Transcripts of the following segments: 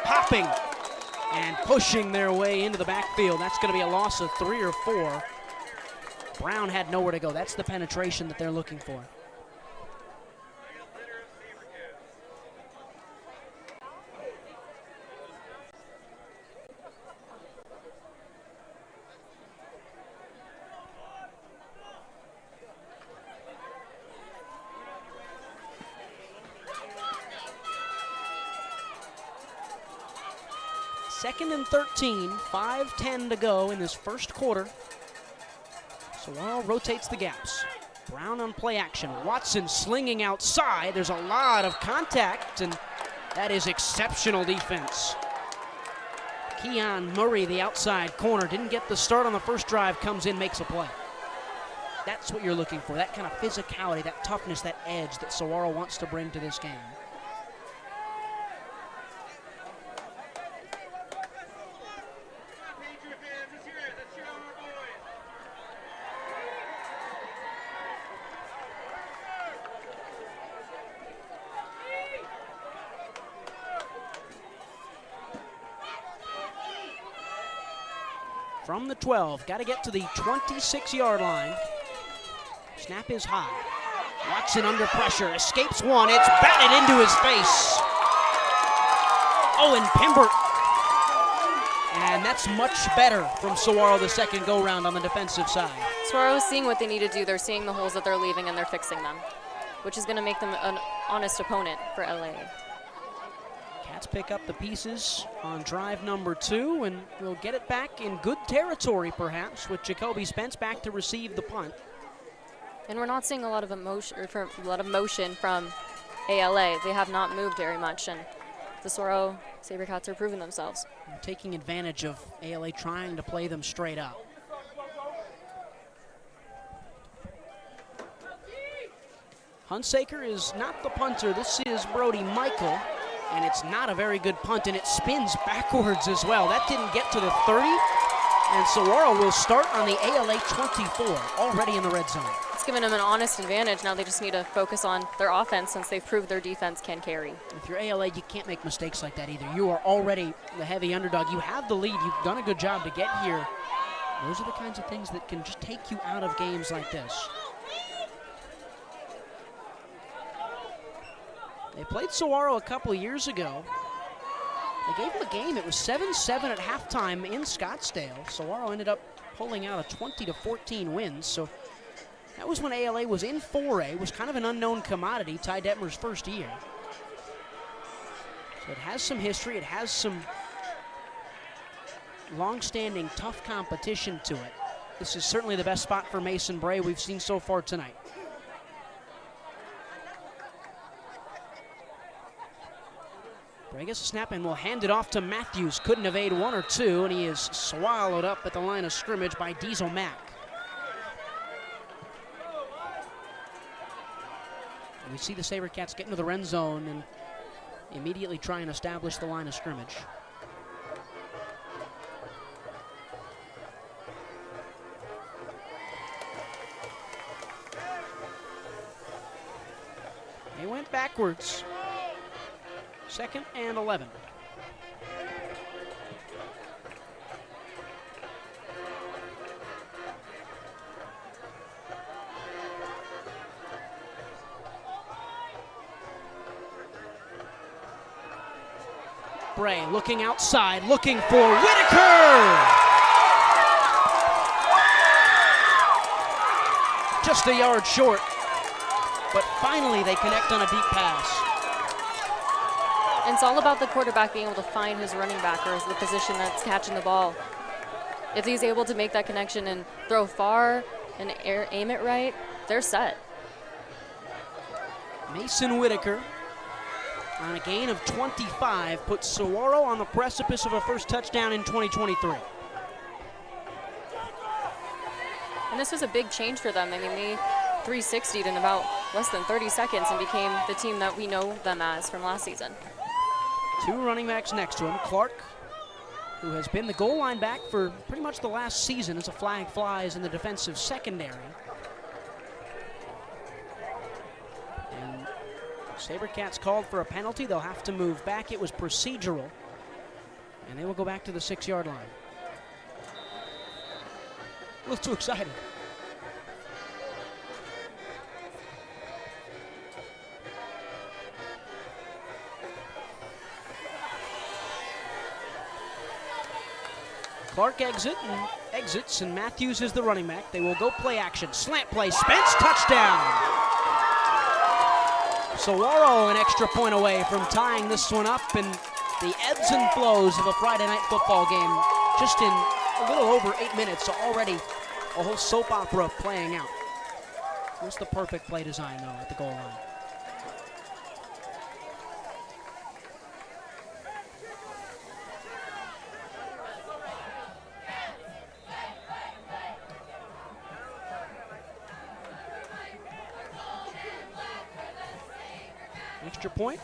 hopping and pushing their way into the backfield. That's going to be a loss of 3 or 4. Brown had nowhere to go. That's the penetration that they're looking for. Second and 13, 5:10 to go in this first quarter. Saguaro rotates the gaps. Brown on play action. Watson slinging outside. There's a lot of contact, and that is exceptional defense. Keon Murray, the outside corner, didn't get the start on the first drive, comes in, makes a play. That's what you're looking for, that kind of physicality, that toughness, that edge that Saguaro wants to bring to this game. From the 12, got to get to the 26-yard line. Snap is high. Watson under pressure, escapes one. It's batted into his face. Owen Pimbert. And that's much better from Saguaro the second go-round on the defensive side. Saguaro is seeing what they need to do. They're seeing the holes that they're leaving, and they're fixing them, which is going to make them an honest opponent for LA. Cats pick up the pieces on drive number 2, and we'll get it back in good territory, perhaps, with Jacoby Spence back to receive the punt. And we're not seeing a lot of motion from ALA. They have not moved very much, and the Saguaro Sabercats are proving themselves. And taking advantage of ALA trying to play them straight up. Hunsaker is not the punter. This is Brody Michael. And it's not a very good punt, and it spins backwards as well. That didn't get to the 30, and Saguaro will start on the ALA 24, already in the red zone. It's given them an honest advantage. Now they just need to focus on their offense since they've proved their defense can carry. If you're ALA, you can't make mistakes like that either. You are already the heavy underdog. You have the lead. You've done a good job to get here. Those are the kinds of things that can just take you out of games like this. They played Saguaro a couple of years ago. They gave them a game. It was 7-7 at halftime in Scottsdale. Saguaro ended up pulling out a 20-14 win. So that was when ALA was in 4A, was kind of an unknown commodity, Ty Detmer's first year. So it has some history. It has some long-standing, tough competition to it. This is certainly the best spot for Mason Bray we've seen so far tonight. Bray gets a snap and will hand it off to Matthews. Couldn't evade 1 or 2, and he is swallowed up at the line of scrimmage by Diesel Mack. And we see the Sabercats get into the red zone and immediately try and establish the line of scrimmage. They went backwards. 2nd and 11. Bray looking outside, looking for Whitaker! Just a yard short, but finally they connect on a deep pass. And it's all about the quarterback being able to find his running back or the position that's catching the ball. If he's able to make that connection and throw far and aim it right, they're set. Mason Whitaker on a gain of 25 puts Saguaro on the precipice of a first touchdown in 2023. And this was a big change for them. I mean, they 360'd in about less than 30 seconds and became the team that we know them as from last season. 2 running backs next to him. Clark, who has been the goal line back for pretty much the last season as a flag flies in the defensive secondary. And Sabercats called for a penalty. They'll have to move back. It was procedural. And they will go back to the 6-yard line. A little too excited. Clark exits, and Matthews is the running back. They will go play action. Slant play, Spence, touchdown! Saguaro an extra point away from tying this one up, and the ebbs and flows of a Friday night football game just in a little over 8 minutes, so already a whole soap opera playing out. What's the perfect play design, though, at the goal line? Extra point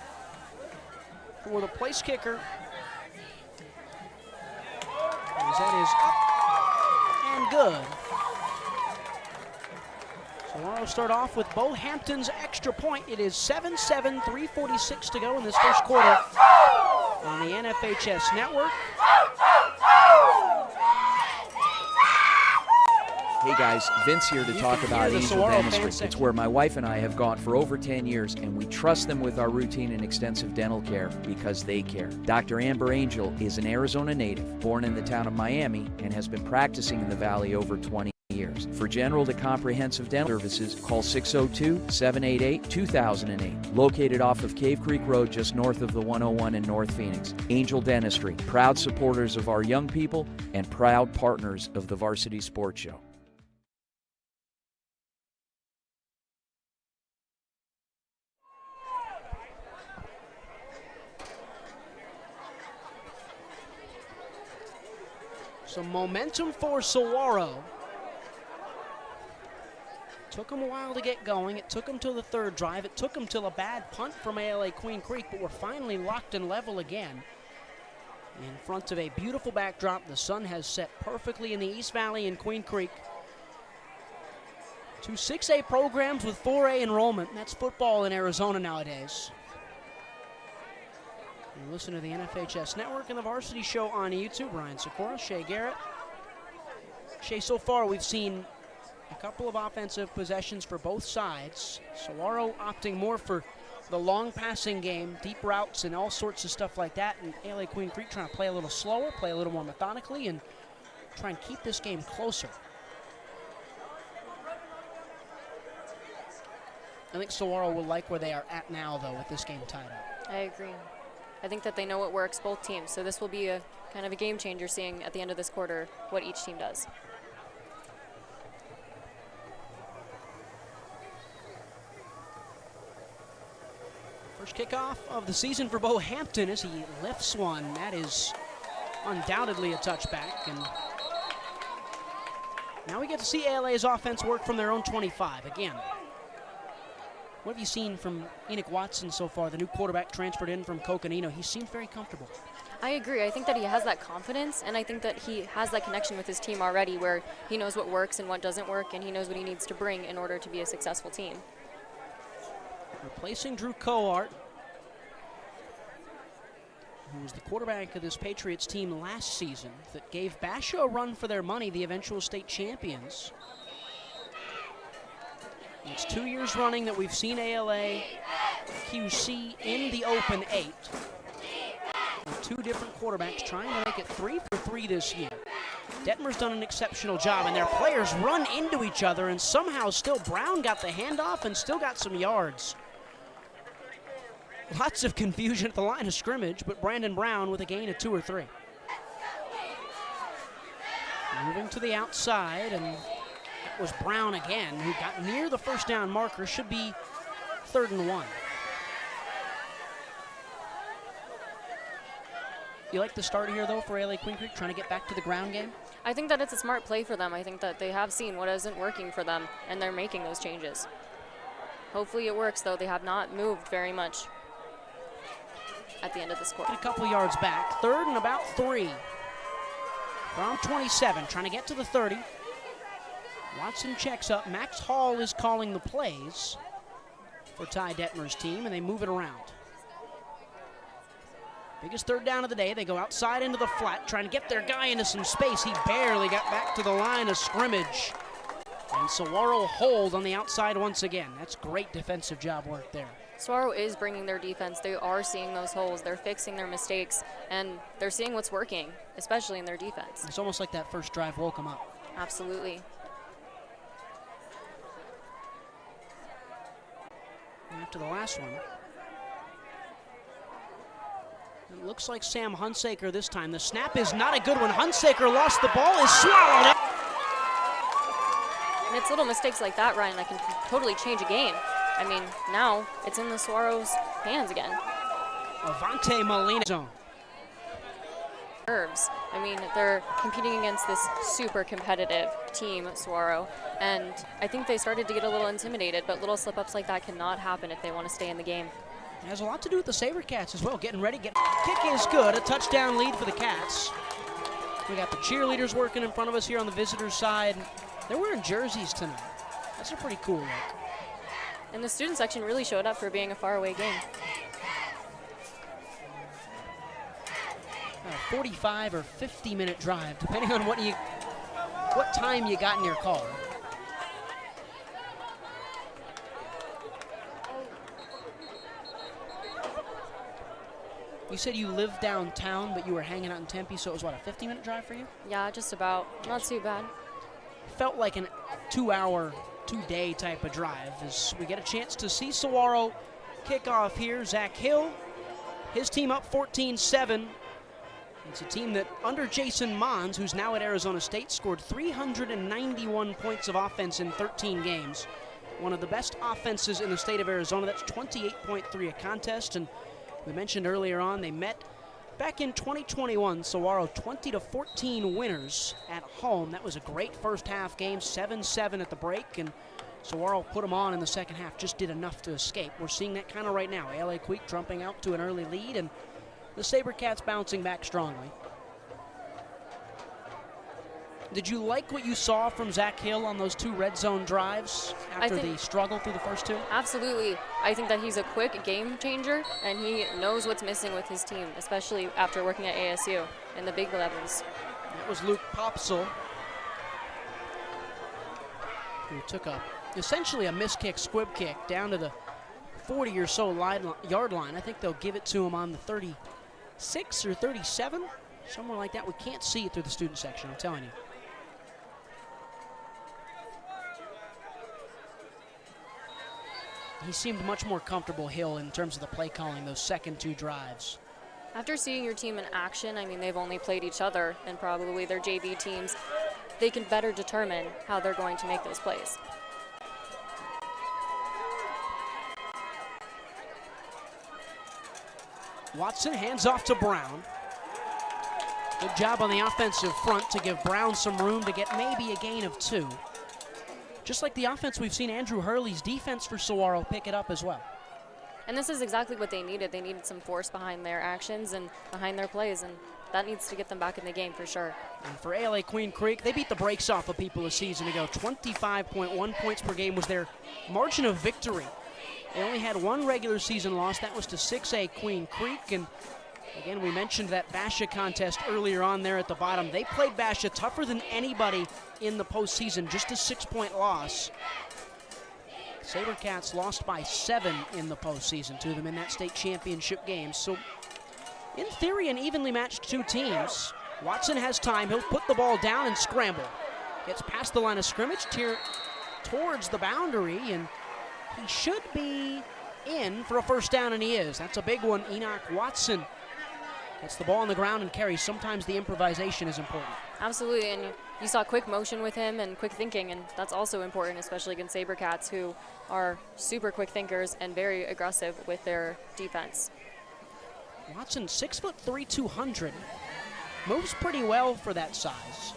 for the place kicker. As that is up and good. So we'll start off with Bo Hampton's extra point. It is 7-7, 3:46 to go in this first quarter on the NFHS network. Hey guys, Vince here to talk about Angel Dentistry. It's where my wife and I have gone for over 10 years, and we trust them with our routine and extensive dental care because they care. Dr. Amber Angel is an Arizona native, born in the town of Miami, and has been practicing in the Valley over 20 years. For general to comprehensive dental services, call 602-788-2008. Located off of Cave Creek Road, just north of the 101 in North Phoenix. Angel Dentistry, proud supporters of our young people and proud partners of the Varsity Sports Show. Some momentum for Saguaro. Took them a while to get going. It took them till the third drive. It took them till a bad punt from ALA Queen Creek, but we're finally locked and level again. In front of a beautiful backdrop. The sun has set perfectly in the East Valley in Queen Creek. 2 6A programs with 4A enrollment. That's football in Arizona nowadays. You listen to the NFHS Network and the Varsity Show on YouTube. Ryan Sikora, Shea Garrett. Shea, so far we've seen a couple of offensive possessions for both sides. Saguaro opting more for the long passing game, deep routes and all sorts of stuff like that. And ALA Queen Creek trying to play a little slower, play a little more methodically, and try and keep this game closer. I think Saguaro will like where they are at now, though, with this game tied up. I agree. I think that they know what works, both teams. So this will be a kind of a game changer, seeing at the end of this quarter what each team does. First kickoff of the season for Bo Hampton as he lifts one. That is undoubtedly a touchback. And now we get to see ALA's offense work from their own 25 again. What have you seen from Enoch Watson so far, the new quarterback transferred in from Coconino? He seems very comfortable. I agree. I think that he has that confidence, and I think that he has that connection with his team already where he knows what works and what doesn't work, and he knows what he needs to bring in order to be a successful team. Replacing Drew Coart, who was the quarterback of this Patriots team last season that gave Basha a run for their money, the eventual state champions. It's 2 years running that we've seen ALA-QC in the Open 8. With 2 different quarterbacks trying to make it 3 for 3 this year. Detmer's done an exceptional job, and their players run into each other, and somehow still Brown got the handoff and still got some yards. Lots of confusion at the line of scrimmage, but Brandon Brown with a gain of 2 or 3. Moving to the outside, and it was Brown again who got near the first down marker. Should be 3rd and 1. You like the start here, though, for ALA Queen Creek, trying to get back to the ground game? I think that it's a smart play for them. I think that they have seen what isn't working for them, and they're making those changes. Hopefully it works, though. They have not moved very much at the end of this quarter. A couple yards back. 3rd and about 3. From 27, trying to get to the 30. Watson checks up. Max Hall is calling the plays for Ty Detmer's team, and they move it around. Biggest third down of the day. They go outside into the flat, trying to get their guy into some space. He barely got back to the line of scrimmage. And Saguaro hold on the outside once again. That's great defensive job work there. Saguaro is bringing their defense. They are seeing those holes. They're fixing their mistakes, and they're seeing what's working, especially in their defense. It's almost like that first drive woke them up. Absolutely. And after the last one, it looks like Sam Hunsaker this time. The snap is not a good one. Hunsaker lost the ball, is swallowed up. And it's little mistakes like that, Ryan, that can totally change a game. I mean, now it's in the Saguaro's hands again. Avante Molina zone. Nerves. I mean, they're competing against this super competitive team, Saguaro, and I think they started to get a little intimidated, but little slip-ups like that cannot happen if they want to stay in the game. It has a lot to do with the Sabercats as well. Getting ready. Kick is good. A touchdown lead for the Cats. We got the cheerleaders working in front of us here on the visitors' side. They're wearing jerseys tonight. That's a pretty cool look. And the student section really showed up for being a faraway game. A 45 or 50-minute drive, depending on what time you got in your car. You said you lived downtown, but you were hanging out in Tempe, so it was, what, a 50-minute drive for you? Yeah, just about. Not too bad. Felt like a 2-hour, 2-day type of drive as we get a chance to see Saguaro kick off here. Zach Hill, his team up 14-7. It's a team that, under Jason Mons, who's now at Arizona State, scored 391 points of offense in 13 games. One of the best offenses in the state of Arizona. That's 28.3 a contest. And we mentioned earlier on, they met back in 2021. Saguaro 20-14 winners at home. That was a great first half game, 7-7 at the break. And Saguaro put them on in the second half, just did enough to escape. We're seeing that kind of right now. ALA-QC jumping out to an early lead, and the Sabercats bouncing back strongly. Did you like what you saw from Zach Hill on those 2 red zone drives after the struggle through the first 2? Absolutely. I think that he's a quick game changer, and he knows what's missing with his team, especially after working at ASU in the Big 11s. That was Luke Popsel, who took essentially a missed kick, squib kick, down to the 40 or so yard line. I think they'll give it to him on the 36 or 37, somewhere like that. We can't see it through the student section, I'm telling you. He seemed much more comfortable, Hill, in terms of the play calling, those second 2 drives. After seeing your team in action, I mean, they've only played each other and probably their JV teams. They can better determine how they're going to make those plays. Watson hands off to Brown. Good job on the offensive front to give Brown some room to get maybe a gain of 2. Just like the offense, we've seen Andrew Hurley's defense for Saguaro pick it up as well. And this is exactly what they needed. They needed some force behind their actions and behind their plays, and that needs to get them back in the game for sure. And for ALA Queen Creek, they beat the brakes off of people a season ago. 25.1 points per game was their margin of victory. They only had 1 regular season loss. That was to 6A Queen Creek. And again, we mentioned that Basha contest earlier on there at the bottom. They played Basha tougher than anybody in the postseason, just a 6-point loss. Sabercats lost by 7 in the postseason to them in that state championship game. So in theory, an evenly matched 2 teams. Watson has time. He'll put the ball down and scramble. Gets past the line of scrimmage towards the boundary, and he should be in for a first down, and he is. That's a big one. Enoch Watson gets the ball on the ground and carries. Sometimes the improvisation is important. Absolutely, and you saw quick motion with him and quick thinking, and that's also important, especially against Sabercats, who are super quick thinkers and very aggressive with their defense. Watson, 6'3", 200. Moves pretty well for that size.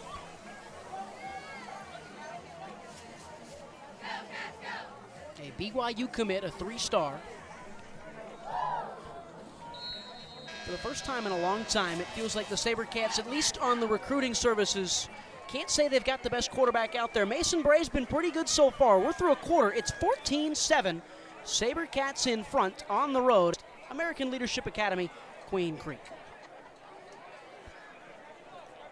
A BYU commit, a 3-star. For the first time in a long time, it feels like the Sabercats, at least on the recruiting services, can't say they've got the best quarterback out there. Mason Bray's been pretty good so far. We're through a quarter. It's 14-7. Sabercats in front on the road. American Leadership Academy, Queen Creek.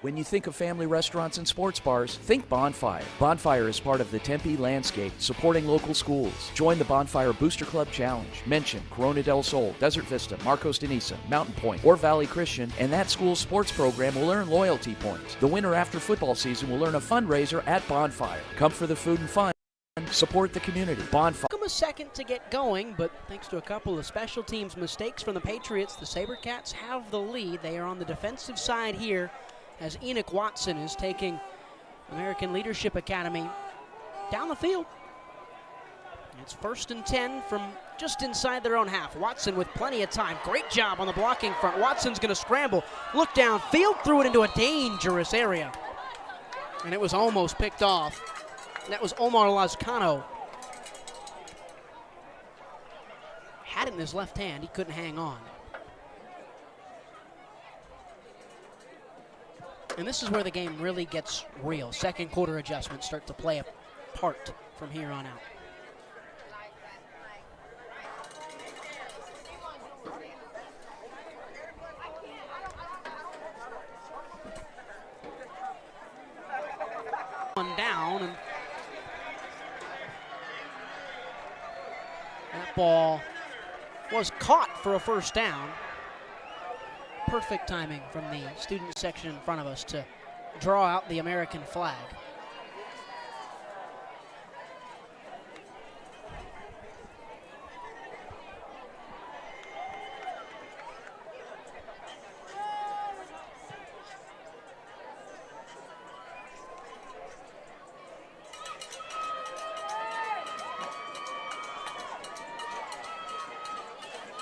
When you think of family restaurants and sports bars, think Bonfire. Bonfire is part of the Tempe landscape, supporting local schools. Join the Bonfire Booster Club Challenge. Mention Corona del Sol, Desert Vista, Marcos de Niza, Mountain Point, or Valley Christian, and that school's sports program will earn loyalty points. The winner after football season will earn a fundraiser at Bonfire. Come for the food and fun. Support the community. Bonfire. Took them a second to get going, but thanks to a couple of special teams mistakes from the Patriots, the Sabercats have the lead. They are on the defensive side here, as Enoch Watson is taking American Leadership Academy down the field. It's 1st and 10 from just inside their own half. Watson with plenty of time. Great job on the blocking front. Watson's going to scramble, look downfield, threw it into a dangerous area. And it was almost picked off. That was Omar Lazcano. Had it in his left hand. He couldn't hang on. And this is where the game really gets real. Second quarter adjustments start to play a part from here on out. One down, and that ball was caught for a first down. Perfect timing from the student section in front of us to draw out the American flag.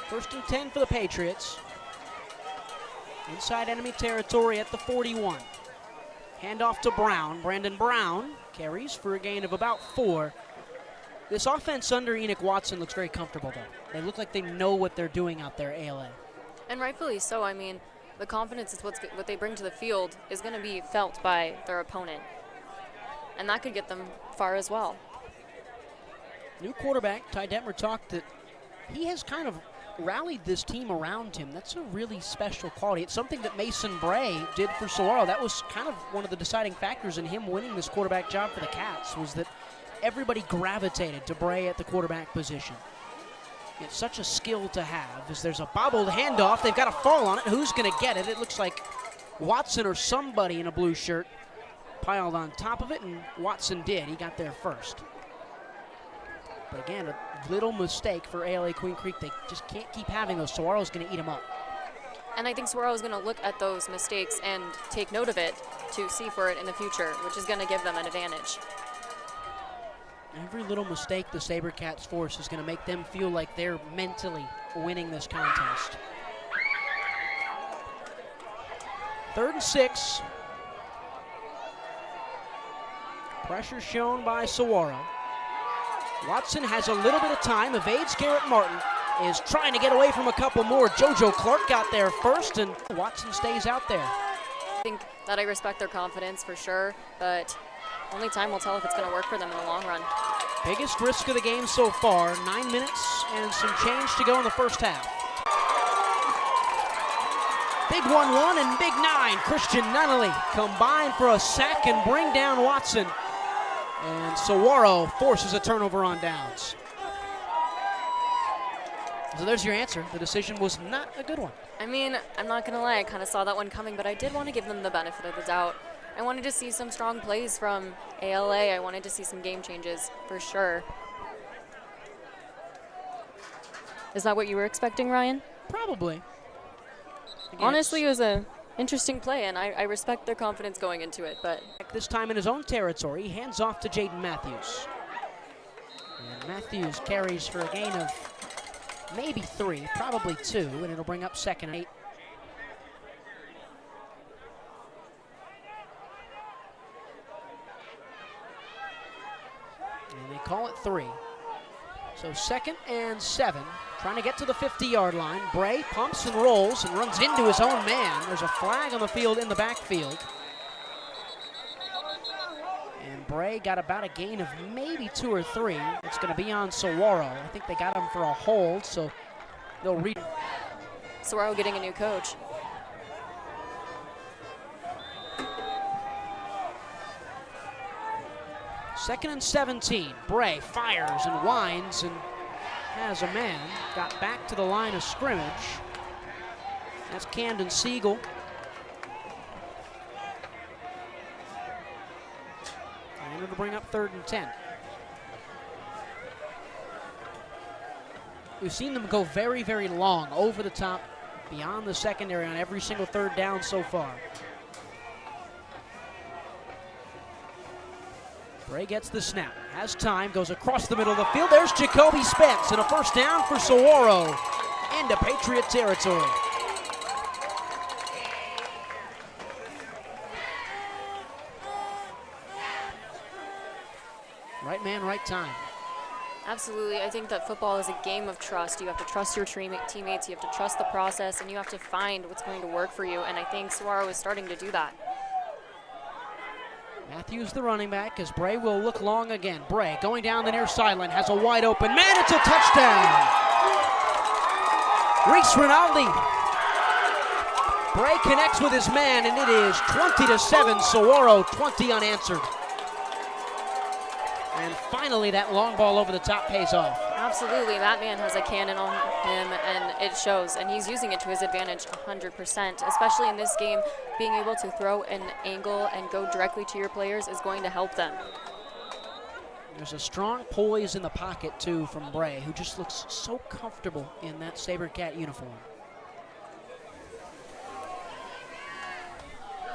First and 10 for the Patriots. Inside enemy territory at the 41. Handoff to Brown. Brandon Brown carries for a gain of about 4. This offense under Enoch Watson looks very comfortable, though. They look like they know what they're doing out there, ALA. And rightfully so. I mean, the confidence is what they bring to the field is going to be felt by their opponent. And that could get them far as well. New quarterback, Ty Detmer, talked that he has kind of rallied this team around him. That's a really special quality. It's something that Mason Bray did for Saguaro. That was kind of one of the deciding factors in him winning this quarterback job for the Cats, was that everybody gravitated to Bray at the quarterback position. It's such a skill to have, as there's a bobbled handoff. They've got a fall on it. Who's going to get it? It looks like Watson or somebody in a blue shirt piled on top of it, and Watson did. He got there first. But again, a little mistake for ALA Queen Creek. They just can't keep having those. Saguaro's going to eat them up. And I think Saguaro is going to look at those mistakes and take note of it to see for it in the future, which is going to give them an advantage. Every little mistake the Sabercats force is going to make them feel like they're mentally winning this contest. 3rd and 6. Pressure shown by Saguaro. Watson has a little bit of time, evades Garrett Martin, is trying to get away from a couple more. JoJo Clark got there first, and Watson stays out there. I think that I respect their confidence for sure, but only time will tell if it's going to work for them in the long run. Biggest risk of the game so far, 9 minutes and some change to go in the first half. Big 1-1 and big 9. Christian Nunnally combine for a sack and bring down Watson. And Saguaro forces a turnover on downs. So there's your answer. The decision was not a good one. I mean, I'm not going to lie, I kind of saw that one coming, but I did want to give them the benefit of the doubt. I wanted to see some strong plays from ALA. I wanted to see some game changes for sure. Is that what you were expecting, Ryan? Probably. Again, honestly, it was an interesting play, and I respect their confidence going into it. But this time in his own territory, he hands off to Jaden Matthews. And Matthews carries for a gain of maybe 3, probably 2, and it'll bring up 2nd and 8. And they call it 3. So 2nd and 7. Trying to get to the 50-yard line. Bray pumps and rolls and runs into his own man. There's a flag on the field in the backfield. And Bray got about a gain of maybe 2 or 3. It's going to be on Saguaro. I think they got him for a hold, so they'll read. Saguaro getting a new coach. 2nd and 17. Bray fires and winds and has a man. Got back to the line of scrimmage. That's Camden Siegel. And it'll bring up 3rd and 10. We've seen them go very, very long, over the top, beyond the secondary on every single 3rd down so far. Bray gets the snap, has time, goes across the middle of the field. There's Jacoby Spence, and a 1st down for Saguaro into Patriot territory. Right man, right time. Absolutely. I think that football is a game of trust. You have to trust your teammates, you have to trust the process, and you have to find what's going to work for you. And I think Saguaro is starting to do that. Matthews, the running back, as Bray will look long again. Bray going down the near sideline, has a wide open man. It's a touchdown. Reese Rinaldi. Bray connects with his man, and it is 20-7. Saguaro 20 unanswered. And finally, that long ball over the top pays off. Absolutely, that man has a cannon on him, and it shows, and he's using it to his advantage 100%, especially in this game. Being able to throw an angle and go directly to your players is going to help them. There's a strong poise in the pocket, too, from Bray, who just looks so comfortable in that Sabercat uniform.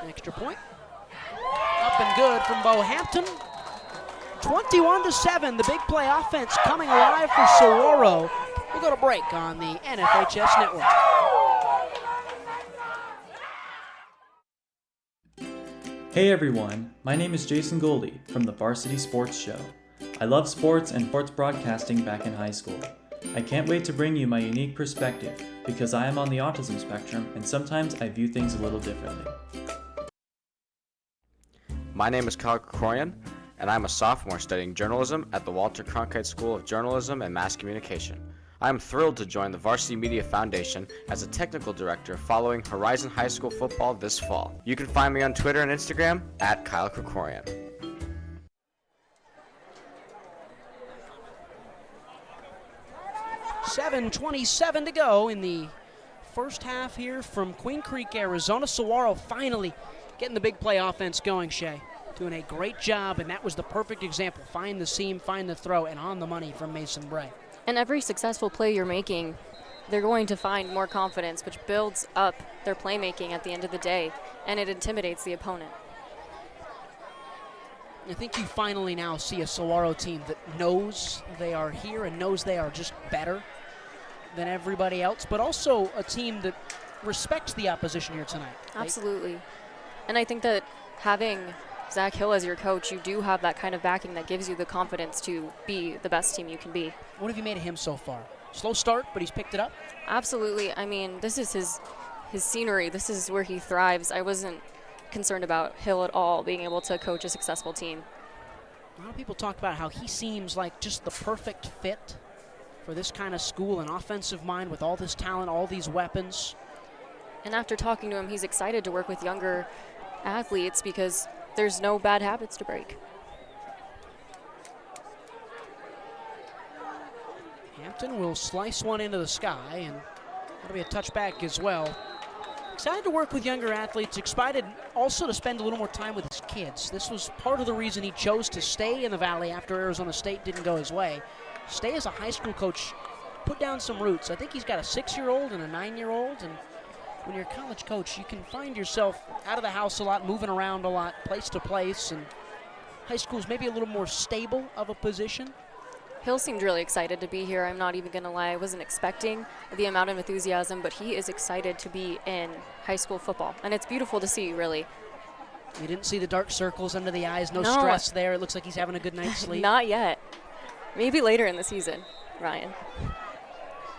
An extra point. Up and good from Bo Hampton. 21-7, the big play offense coming alive for Saguaro. We'll go to break on the NFHS Network. Hey everyone, my name is Jason Goldie from the Varsity Sports Show. I love sports and sports broadcasting back in high school. I can't wait to bring you my unique perspective because I am on the autism spectrum and sometimes I view things a little differently. My name is Kyle Krikorian, and I'm a sophomore studying journalism at the Walter Cronkite School of Journalism and Mass Communication. I am thrilled to join the Varsity Media Foundation as a technical director following Horizon High School football this fall. You can find me on Twitter and Instagram at Kyle Krikorian. $7:27 to go in the first half here from Queen Creek, Arizona. Saguaro finally getting the big play offense going, Shay. Doing a great job, and that was the perfect example. Find the seam, find the throw, and on the money from Mason Bray. And every successful play you're making, they're going to find more confidence, which builds up their playmaking at the end of the day, and it intimidates the opponent. I think you finally now see a Saguaro team that knows they are here and knows they are just better than everybody else, but also a team that respects the opposition here tonight. Absolutely. And I think that having Zach Hill as your coach, you do have that kind of backing that gives you the confidence to be the best team you can be. What have you made of him so far? Slow start, but he's picked it up? Absolutely. I mean, this is his scenery. This is where he thrives. I wasn't concerned about Hill at all being able to coach a successful team. A lot of people talk about how he seems like just the perfect fit for this kind of school, an offensive mind with all this talent, all these weapons. And after talking to him, he's excited to work with younger athletes because there's no bad habits to break. Hampton will slice one into the sky, and that'll be a touchback as well. Excited to work with younger athletes, excited also to spend a little more time with his kids. This was part of the reason he chose to stay in the Valley after Arizona State didn't go his way. Stay as a high school coach, put down some roots. I think he's got a 6-year-old and a 9-year-old, and when you're a college coach, you can find yourself out of the house a lot, moving around a lot, place to place, and high school's maybe a little more stable of a position. Hill seemed really excited to be here. I'm not even going to lie. I wasn't expecting the amount of enthusiasm, but he is excited to be in high school football, and it's beautiful to see, really. You didn't see the dark circles under the eyes, no stress there. It looks like he's having a good night's sleep. Not yet. Maybe later in the season, Ryan.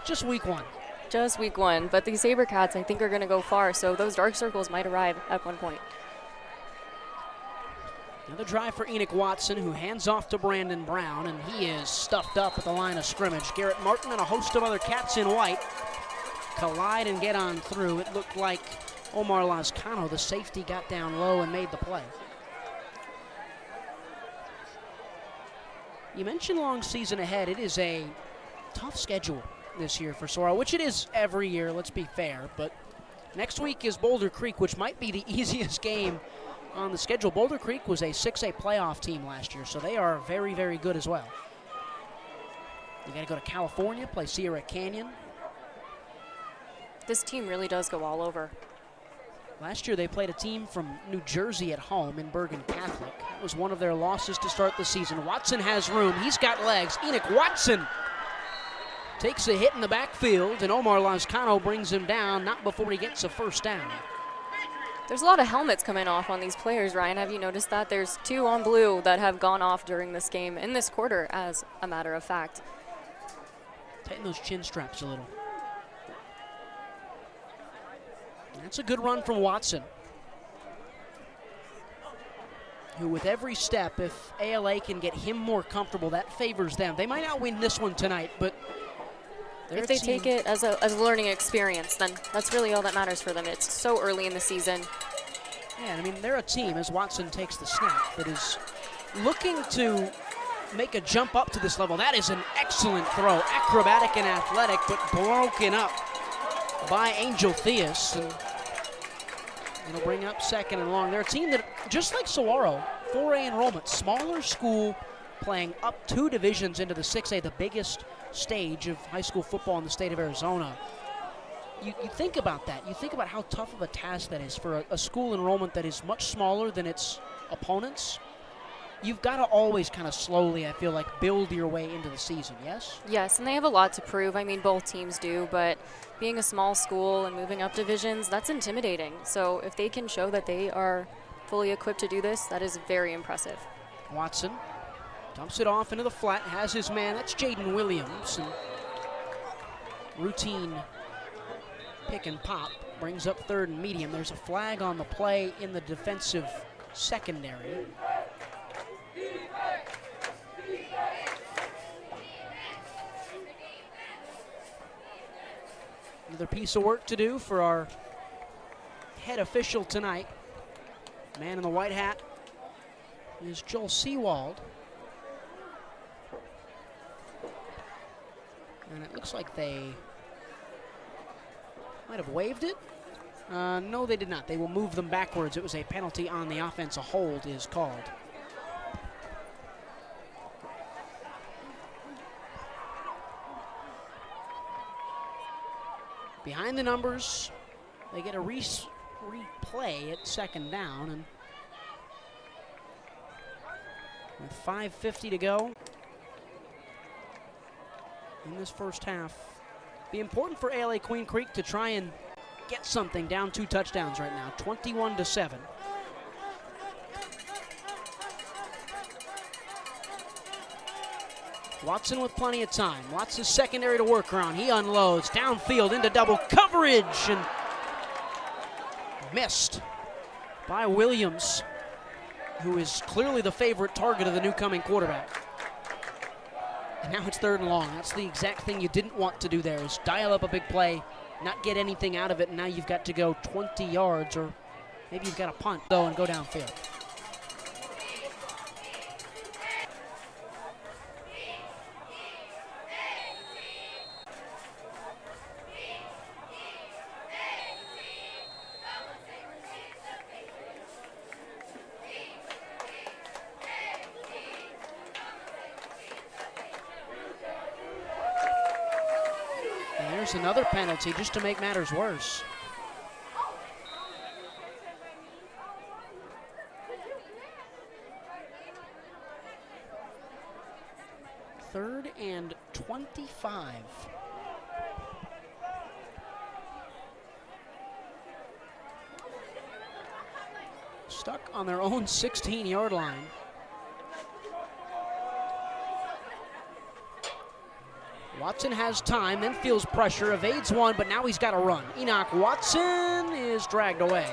Just week one. Just week one, but the Sabercats, I think, are going to go far, so those dark circles might arrive at one point. Another drive for Enoch Watson, who hands off to Brandon Brown, and he is stuffed up at the line of scrimmage. Garrett Martin and a host of other cats in white collide and get on through. It looked like Omar Lazcano, the safety, got down low and made the play. You mentioned long season ahead. It is a tough schedule this year for Saguaro, which it is every year, let's be fair. But next week is Boulder Creek, which might be the easiest game on the schedule. Boulder Creek was a 6A playoff team last year, so they are very, very good as well. You got to go to California, play Sierra Canyon. This team really does go all over. Last year they played a team from New Jersey at home in Bergen Catholic. That was one of their losses to start the season. Watson has room. He's got legs. Enoch Watson takes a hit in the backfield, and Omar Lazcano brings him down, not before he gets a first down. There's a lot of helmets coming off on these players, Ryan. Have you noticed that? There's 2 on blue that have gone off during this game, in this quarter, as a matter of fact. Tighten those chin straps a little. That's a good run from Watson, who with every step, if ALA can get him more comfortable, that favors them. They might not win this one tonight, but if they take it as a learning experience, then that's really all that matters for them. It's so early in the season. Yeah, I mean, they're a team, as Watson takes the snap, that is looking to make a jump up to this level. That is an excellent throw, acrobatic and athletic, but broken up by Angel Theus, and it'll bring up second and long. They're a team that, just like Saguaro, 4A enrollment, smaller school playing up 2 divisions into the 6A, the biggest stage of high school football in the state of Arizona. You think about that. You think about how tough of a task that is for a school enrollment that is much smaller than its opponents. You've got to always kind of slowly, I feel like, build your way into the season, yes? Yes, and they have a lot to prove. I mean, both teams do, but being a small school and moving up divisions, that's intimidating. So if they can show that they are fully equipped to do this, that is very impressive. Watson dumps it off into the flat, has his man. That's Jaden Williams. And routine pick and pop brings up 3rd and medium. There's a flag on the play in the defensive secondary. Another piece of work to do for our head official tonight. Man in the white hat is Joel Seawald. And it looks like they might have waived it. No, they did not. They will move them backwards. It was a penalty on the offense. A hold is called. Behind the numbers, they get a replay at 2nd down, and with 5:50 to go in this first half, be important for ALA Queen Creek to try and get something, down 2 touchdowns right now, 21-7. Watson with plenty of time. Lots of secondary to work around. He unloads downfield into double coverage and missed by Williams, who is clearly the favorite target of the new coming quarterback. And now it's 3rd and long. That's the exact thing you didn't want to do there, is dial up a big play, not get anything out of it, and now you've got to go 20 yards, or maybe you've got to punt, though, and go downfield. There's another penalty just to make matters worse. Third and 25. Stuck on their own 16-yard line. Watson has time, then feels pressure, evades one, but now he's got to run. Enoch Watson is dragged away.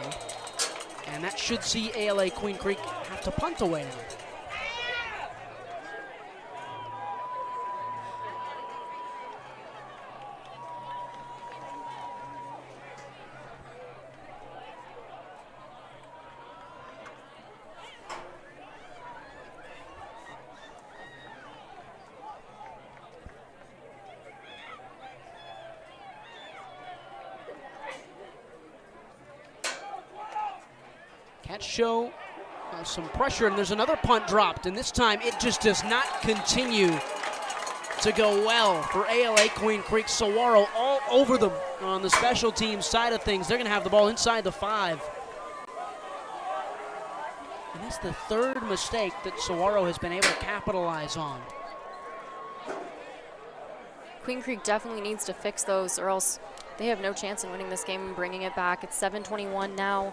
And that should see ALA Queen Creek have to punt away now. Cats show some pressure, and there's another punt dropped, and this time it just does not continue to go well for ALA Queen Creek. Saguaro all over them on the special teams side of things. They're going to have the ball inside the 5. And that's the third mistake that Saguaro has been able to capitalize on. Queen Creek definitely needs to fix those, or else they have no chance in winning this game and bringing it back. It's 7:21 now.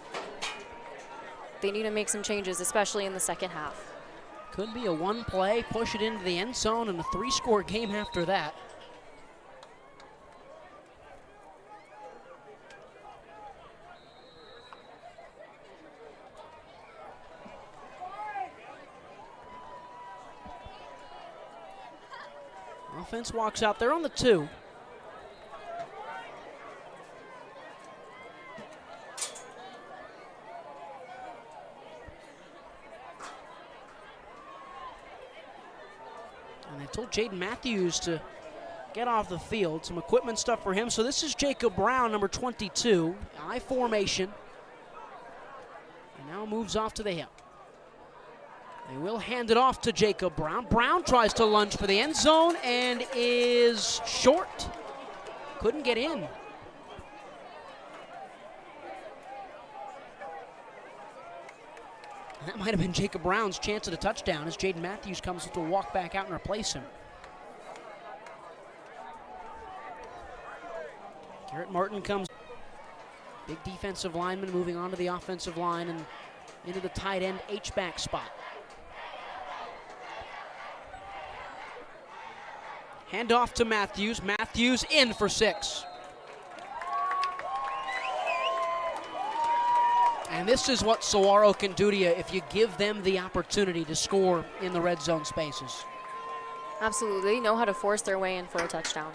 They need to make some changes, especially in the second half. Could be a one play, push it into the end zone, and a 3-score game after that. Offense walks out there on the 2. And they told Jaden Matthews to get off the field. Some equipment stuff for him. So this is Jacob Brown, number 22, I formation. And now moves off to the hip. They will hand it off to Jacob Brown. Brown tries to lunge for the end zone and is short. Couldn't get in. That might have been Jacob Brown's chance at a touchdown as Jaden Matthews comes to walk back out and replace him. Garrett Martin comes. Big defensive lineman moving on to the offensive line and into the tight end H-back spot. Hand off to Matthews. Matthews in for 6. And this is what Saguaro can do to you if you give them the opportunity to score in the red zone spaces. Absolutely. They know how to force their way in for a touchdown.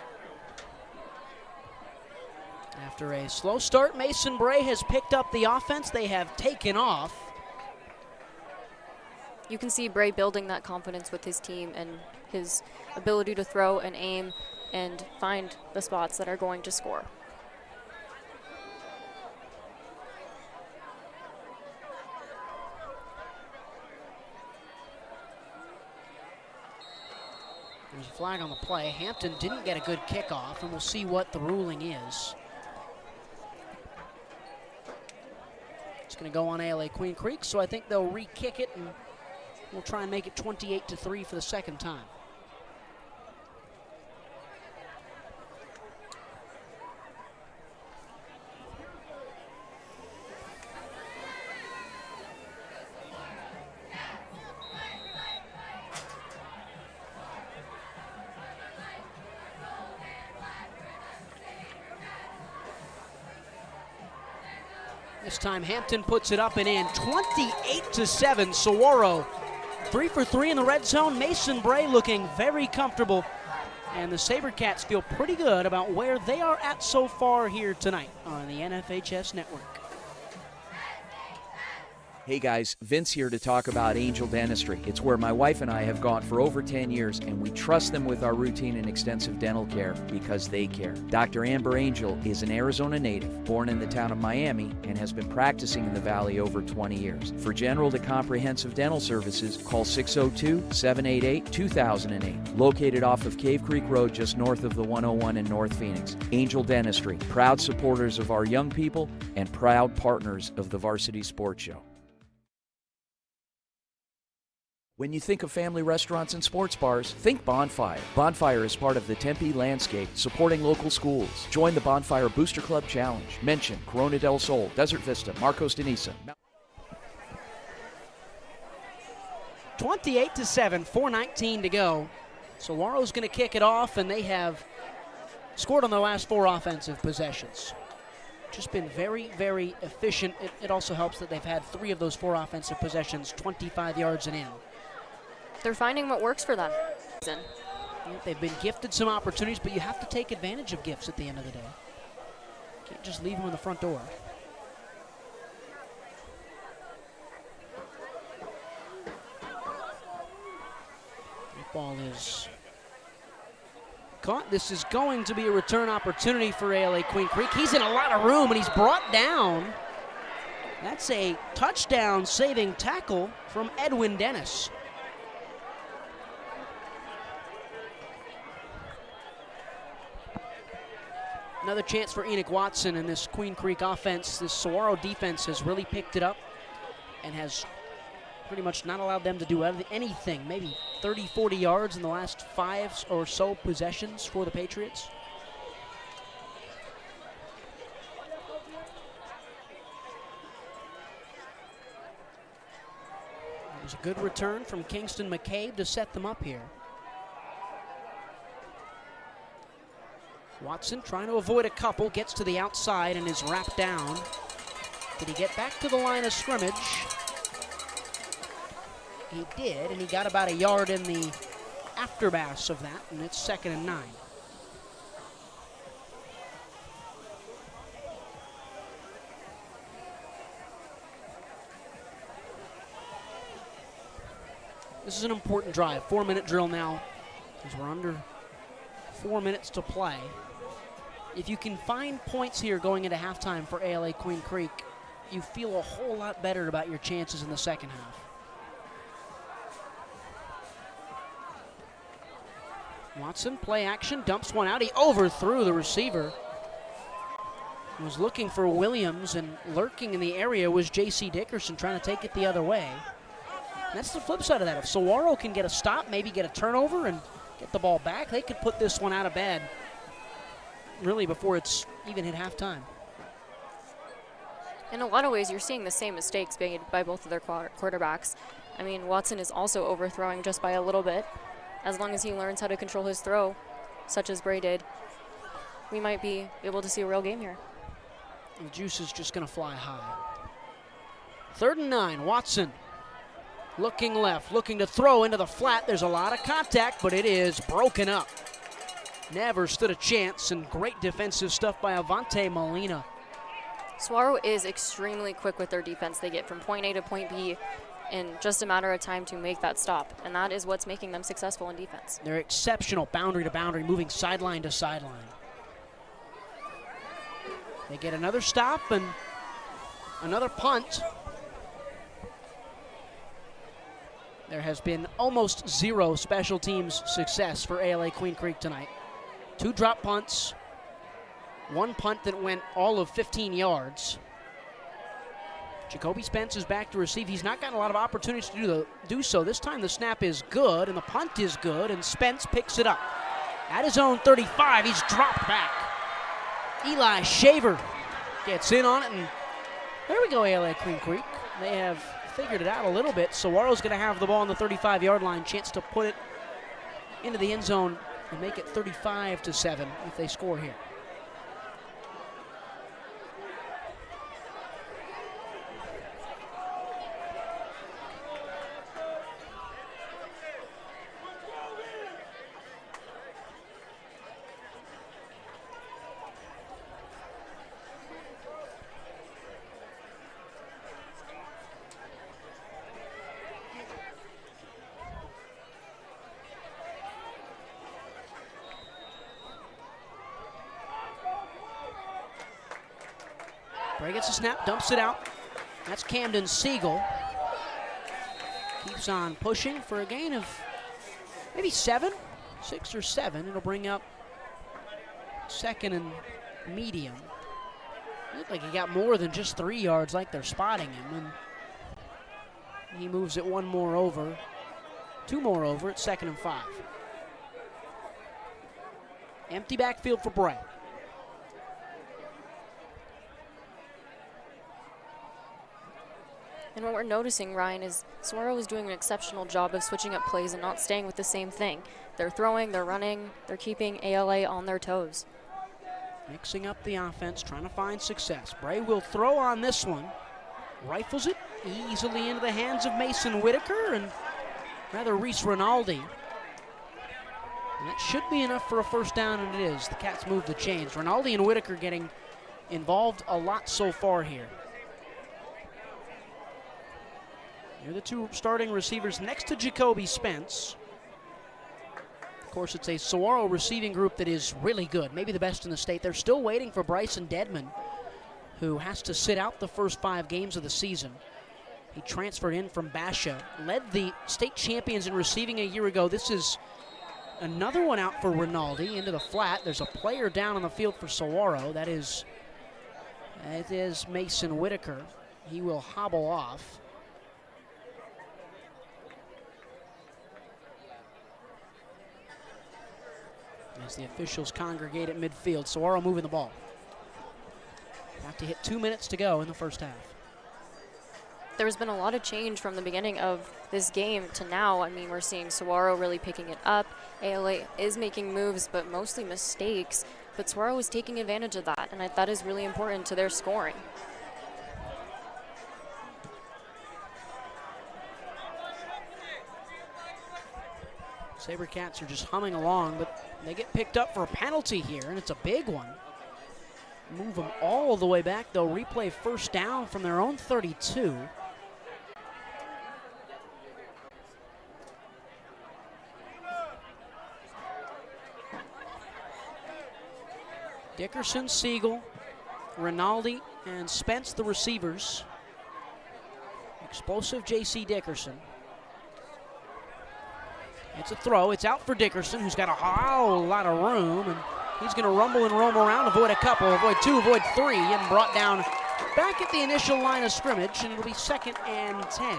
After a slow start, Mason Bray has picked up the offense. They have taken off. You can see Bray building that confidence with his team and his ability to throw and aim and find the spots that are going to score. There's a flag on the play. Hampton didn't get a good kickoff, and we'll see what the ruling is. It's going to go on ALA Queen Creek, so I think they'll re-kick it, and we'll try and make it 28-3 for the second time. This time Hampton puts it up and in, 28-7. Saguaro 3 for 3 in the red zone. Mason Bray looking very comfortable, and the Sabercats feel pretty good about where they are at so far here tonight on the NFHS Network. Hey guys, Vince here to talk about Angel Dentistry. It's where my wife and I have gone for over 10 years, and we trust them with our routine and extensive dental care because they care. Dr. Amber Angel is an Arizona native, born in the town of Miami, and has been practicing in the Valley over 20 years. For general to comprehensive dental services, call 602-788-2008. Located off of Cave Creek Road just north of the 101 in North Phoenix. Angel Dentistry, proud supporters of our young people and proud partners of the Varsity Sports Show. When you think of family restaurants and sports bars, think Bonfire. Bonfire is part of the Tempe landscape, supporting local schools. Join the Bonfire Booster Club Challenge. Mention Corona del Sol, Desert Vista, Marcos de Niza. 28-7, 4:19 to go. Saguaro's going to kick it off, and they have scored on their last 4 offensive possessions. Just been very, very efficient. It also helps that they've had 3 of those 4 offensive possessions 25 yards and in. They're finding what works for them. They've been gifted some opportunities, but you have to take advantage of gifts at the end of the day. Can't just leave them in the front door. That ball is caught. This is going to be a return opportunity for ALA Queen Creek. He's in a lot of room, and he's brought down That's a touchdown saving tackle from Edwin Dennis. Another chance for Enoch Watson in this Queen Creek offense. This Saguaro defense has really picked it up and has pretty much not allowed them to do anything. Maybe 30, 40 yards in the last 5 or so possessions for the Patriots. It was a good return from Kingston McCabe to set them up here. Watson trying to avoid a couple, gets to the outside and is wrapped down. Did he get back to the line of scrimmage? He did, and he got about a yard in the aftermath of that, and it's 2nd and 9. This is an important drive. 4-minute drill now, as we're under 4 minutes to play. If you can find points here going into halftime for ALA Queen Creek, you feel a whole lot better about your chances in the second half. Watson, play action, dumps one out. He overthrew the receiver. Was looking for Williams, and lurking in the area was J.C. Dickerson trying to take it the other way. And that's the flip side of that. If Saguaro can get a stop, maybe get a turnover and get the ball back, they could put this one out of bed really before it's even hit halftime. In a lot of ways, you're seeing the same mistakes made by both of their quarterbacks. I mean, Watson is also overthrowing just by a little bit. As long as he learns how to control his throw, such as Bray did, we might be able to see a real game here. The juice is just going to fly high. 3rd and 9, Watson looking left, looking to throw into the flat. There's a lot of contact, but it is broken up. Never stood a chance, and great defensive stuff by Avante Molina. Saguaro is extremely quick with their defense. They get from point A to point B in just a matter of time to make that stop, and that is what's making them successful in defense. They're exceptional boundary to boundary, moving sideline to sideline. They get another stop and another punt. There has been almost 0 special teams success for ALA Queen Creek tonight. 2 drop punts, 1 punt that went all of 15 yards. Jacoby Spence is back to receive. He's not gotten a lot of opportunities to do so. This time the snap is good and the punt is good, and Spence picks it up. At his own 35, he's dropped back. Eli Shaver gets in on it, and there we go, ALA Queen Creek. They have figured it out a little bit. Saguaro's going to have the ball on the 35-yard line, chance to put it into the end zone and make it 35-7 if they score here. Bray gets a snap, dumps it out. That's Camden Siegel. Keeps on pushing for a gain of maybe 7, 6 or 7. It'll bring up 2nd and medium. Looked like he got more than just 3 yards like they're spotting him. And he moves it 1 more over, 2 more over. It's 2nd and 5. Empty backfield for Bray. And what we're noticing, Ryan, is Saguaro is doing an exceptional job of switching up plays and not staying with the same thing. They're throwing, they're running, they're keeping ALA on their toes. Mixing up the offense, trying to find success. Bray will throw on this one. Rifles it easily into the hands of Mason Whitaker and rather Reese Rinaldi. And that should be enough for a first down, and it is. The Cats move the chains. Rinaldi and Whitaker getting involved a lot so far here. They're the 2 starting receivers next to Jacoby Spence. Of course, it's a Saguaro receiving group that is really good, maybe the best in the state. They're still waiting for Bryson Dedman, who has to sit out the first 5 games of the season. He transferred in from Basha, led the state champions in receiving a year ago. This is another one out for Rinaldi into the flat. There's a player down on the field for Saguaro. It is Mason Whitaker. He will hobble off. As the officials congregate at midfield, Saguaro moving the ball. About to hit 2 minutes to go in the first half. There's been a lot of change from the beginning of this game to now. I mean, we're seeing Saguaro really picking it up. ALA is making moves, but mostly mistakes. But Saguaro is taking advantage of that, and that is really important to their scoring. Sabercats are just humming along, but they get picked up for a penalty here, and it's a big one. Move them all the way back. They'll replay first down from their own 32. Dickerson, Siegel, Rinaldi, and Spence, the receivers. Explosive J.C. Dickerson. It's a throw. It's out for Dickerson, who's got a whole lot of room, and he's going to rumble and roam around, avoid a couple, avoid 2, avoid 3, and brought down back at the initial line of scrimmage, and it'll be 2nd and 10.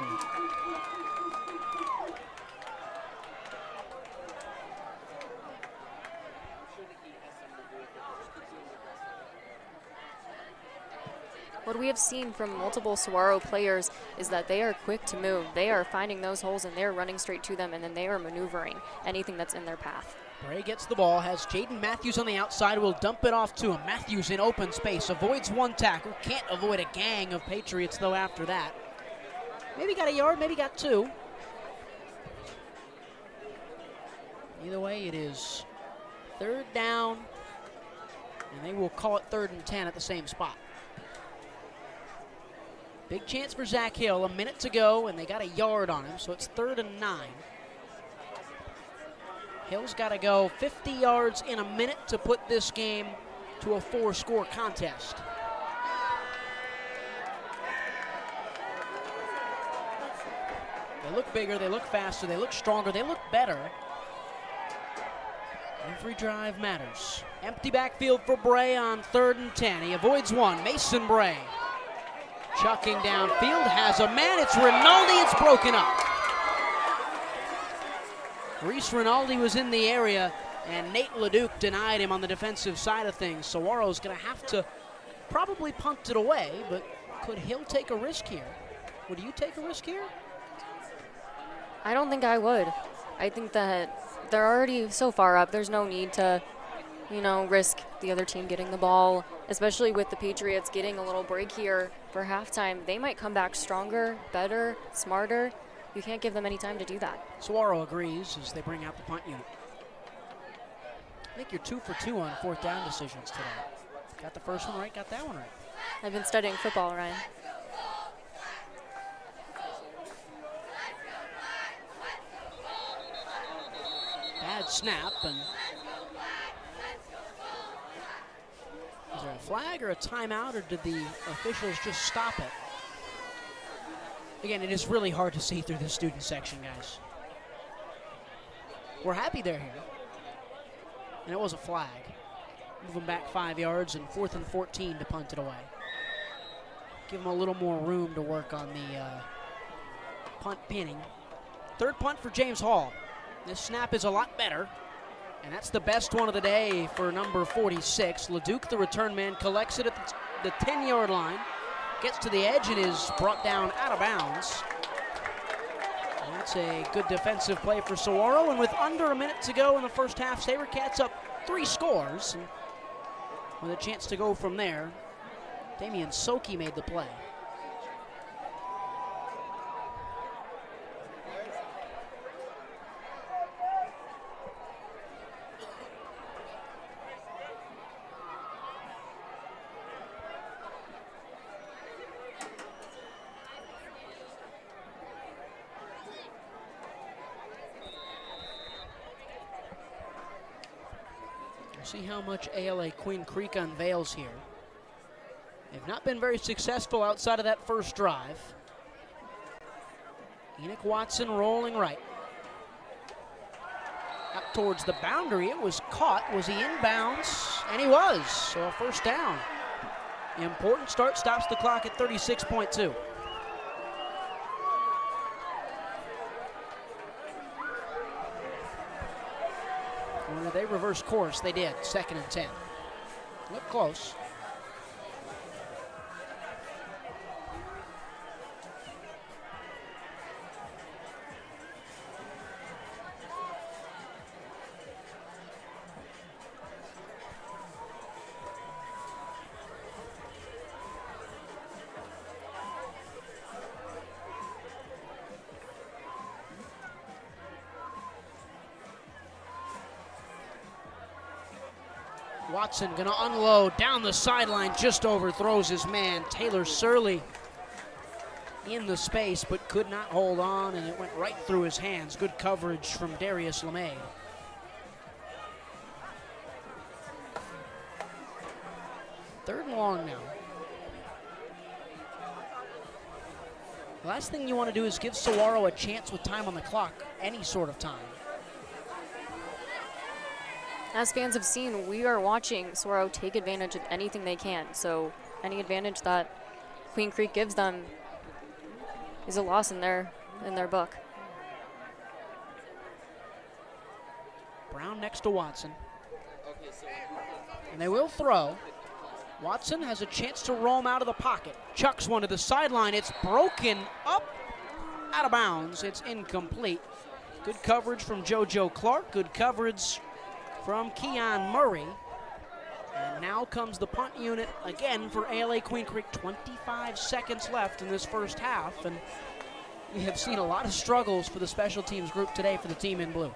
What we have seen from multiple Saguaro players is that they are quick to move. They are finding those holes and they're running straight to them, and then they are maneuvering anything that's in their path. Bray gets the ball, has Jaden Matthews on the outside, will dump it off to him. Matthews in open space, avoids 1 tackle, can't avoid a gang of Patriots though after that. Maybe got a yard, maybe got 2. Either way, it is 3rd down, and they will call it 3rd and 10 at the same spot. Big chance for Zach Hill, a minute to go, and they got a yard on him, so it's 3rd and 9. Hill's got to go 50 yards in a minute to put this game to a 4-score contest. They look bigger, they look faster, they look stronger, they look better. Every drive matters. Empty backfield for Bray on 3rd and 10. He avoids 1, Mason Bray. Chucking downfield, has a man, it's Rinaldi, it's broken up. Reese Rinaldi was in the area, and Nate LeDuc denied him on the defensive side of things. Saguaro's going to have to probably punt it away, but could Hill take a risk here? Would you take a risk here? I don't think I would. I think that they're already so far up, there's no need to, risk the other team getting the ball, especially with the Patriots getting a little break here for halftime. They might come back stronger, better, smarter. You can't give them any time to do that. Saguaro agrees as they bring out the punt unit. I think you're 2 for 2 on 4th down decisions today. Got the first one right, got that one right. I've been studying football, Ryan. Bad snap, and is there a flag or a timeout, or did the officials just stop it? Again, it is really hard to see through the student section, guys. We're happy they're here. And it was a flag. Move them back 5 yards, and 4th and 14 to punt it away. Give them a little more room to work on the punt pinning. 3rd punt for James Hall. This snap is a lot better, and that's the best one of the day for number 46. LeDuc, the return man, collects it at the 10-yard line. Gets to the edge and is brought down out of bounds. And that's a good defensive play for Saguaro. And with under a minute to go in the first half, Sabercats up 3 scores. And with a chance to go from there, Damian Soki made the play. See how much ALA Queen Creek unveils here. They've Not been very successful outside of that first drive. Enoch Watson rolling right. Up towards the boundary, it was caught. Was he inbounds? And he was, so a first down. Important start, stops the clock at 36.2. Well, they reversed course, they did, 2nd and 10. Looked close. Watson gonna unload down the sideline, just overthrows his man. Taylor Surley in the space, but could not hold on, and it went right through his hands. Good coverage from Darius LeMay. Third and long now. The last thing you want to do is give Saguaro a chance with time on the clock, any sort of time. As fans have seen, we are watching Saguaro take advantage of anything they can. So any advantage that Queen Creek gives them is a loss in their book. Brown next to Watson. And they will throw. Watson has a chance to roam out of the pocket. Chucks one to the sideline. It's broken up out of bounds. It's incomplete. Good coverage from JoJo Clark. Good coverage from Keon Murray. And now comes the punt unit again for ALA Queen Creek. 25 seconds left in this first half, and we have seen a lot of struggles for the special teams group today for the team in blue.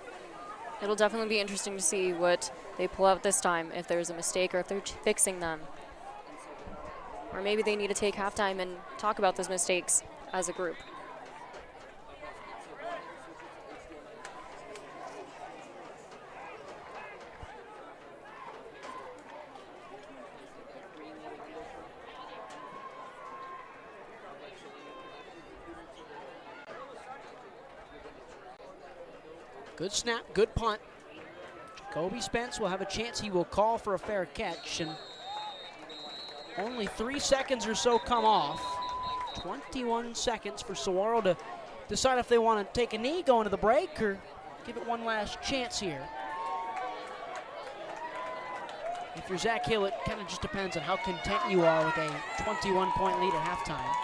It'll definitely be interesting to see what they pull out this time, if there's a mistake or if they're fixing them. Or maybe they need to take halftime and talk about those mistakes as a group. Good snap, good punt. Jacoby Spence will have a chance. He will call for a fair catch, and only 3 seconds or so come off. 21 seconds for Saguaro to decide if they want to take a knee going to the break or give it one last chance here. If you're Zach Hill, it kind of just depends on how content you are with a 21-point lead at halftime.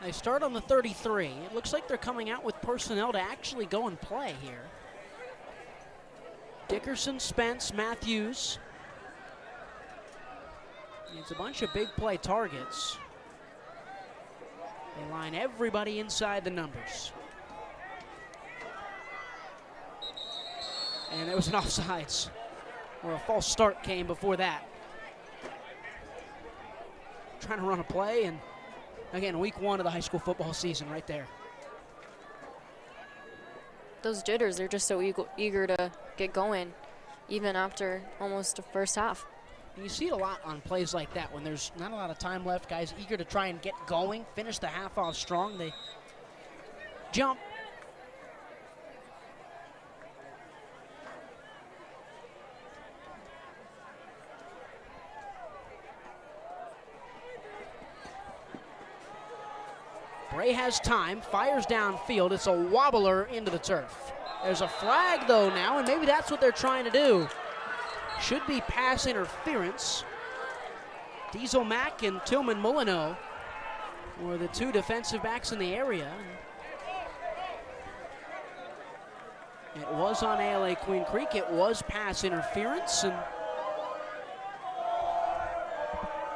They start on the 33. It looks like they're coming out with personnel to actually go and play here. Dickerson, Spence, Matthews. It's a bunch of big play targets. They line everybody inside the numbers. And there was an offsides, where a false start came before that. Trying to run a play, and again, week one of the high school football season right there. Those jitters, they're just so eager to get going, even after almost the first half. And you see it a lot on plays like that when there's not a lot of time left. Guys eager to try and get going, finish the half off strong. They jump. Bray has time, fires downfield. It's a wobbler into the turf. There's a flag, though, now, and maybe that's what they're trying to do. Should be pass interference. Diesel Mack and Tillman Molyneux were the two defensive backs in the area. It was on ALA Queen Creek. It was pass interference, and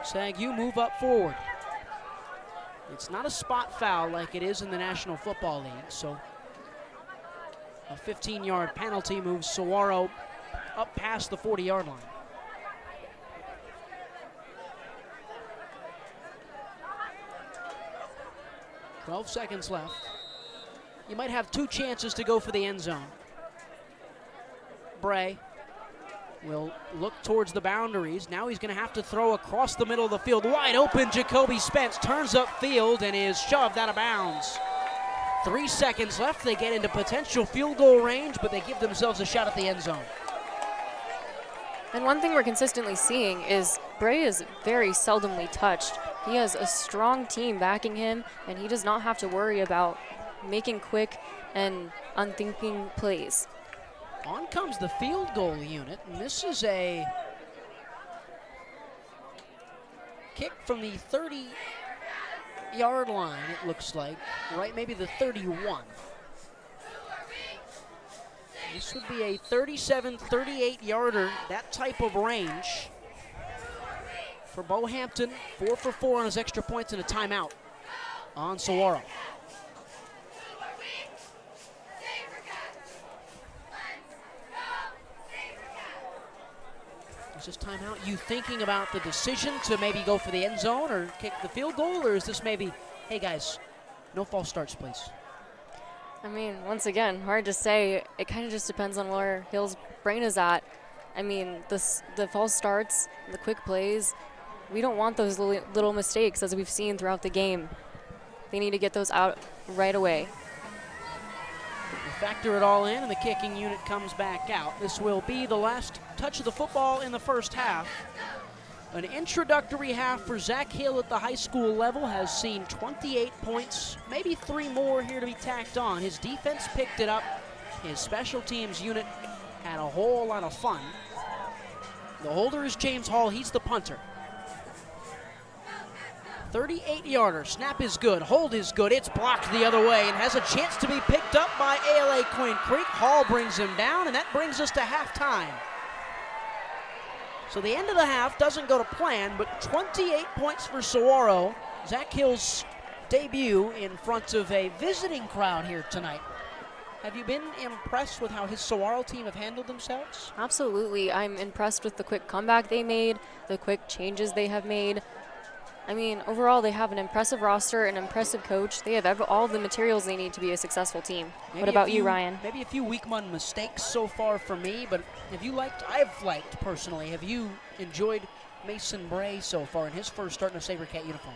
Sag U move up forward. It's not a spot foul like it is in the National Football League, so a 15-yard penalty moves Saguaro up past the 40-yard line. "12 seconds left. You might have 2 chances to go for the end zone. Bray will look towards the boundaries. Now he's going to have to throw across the middle of the field. Wide open, Jacoby Spence turns upfield and is shoved out of bounds. 3 seconds left. They get into potential field goal range, but they give themselves a shot at the end zone. And one thing we're consistently seeing is Bray is very seldomly touched. He has a strong team backing him, and he does not have to worry about making quick and unthinking plays. On comes the field goal unit, and this is a kick from the 30-yard line, it looks like, right? Maybe the 31. This would be a 37, 38-yarder, that type of range for Bohampton. 4 for 4 on his extra points and a timeout on Saguaro. Is this timeout you thinking about the decision to maybe go for the end zone or kick the field goal, or is this maybe, hey guys, no false starts, please? I mean, once again, hard to say. It kind of just depends on where Hill's brain is at. I mean, the false starts, the quick plays, we don't want those little mistakes as we've seen throughout the game. They need to get those out right away. We factor it all in, and the kicking unit comes back out. This will be the last touch of the football in the first half. An introductory half for Zach Hill at the high school level has seen 28 points, maybe 3 more here to be tacked on. His defense picked it up. His special teams unit had a whole lot of fun. The holder is James Hall. He's the punter. 38-yarder. Snap is good. Hold is good. It's blocked the other way and has a chance to be picked up by ALA Queen Creek. Hall brings him down, and that brings us to halftime. So the end of the half doesn't go to plan, but 28 points for Saguaro. Zach Hill's debut in front of a visiting crowd here tonight. Have you been impressed with how his Saguaro team have handled themselves? Absolutely. I'm impressed with the quick comeback they made, the quick changes they have made. I mean, overall, they have an impressive roster, an impressive coach. They have all the materials they need to be a successful team. Maybe what about you, Ryan? Maybe a few week one mistakes so far for me, but I've liked personally, have you enjoyed Mason Bray so far in his first start in a Sabercat uniform?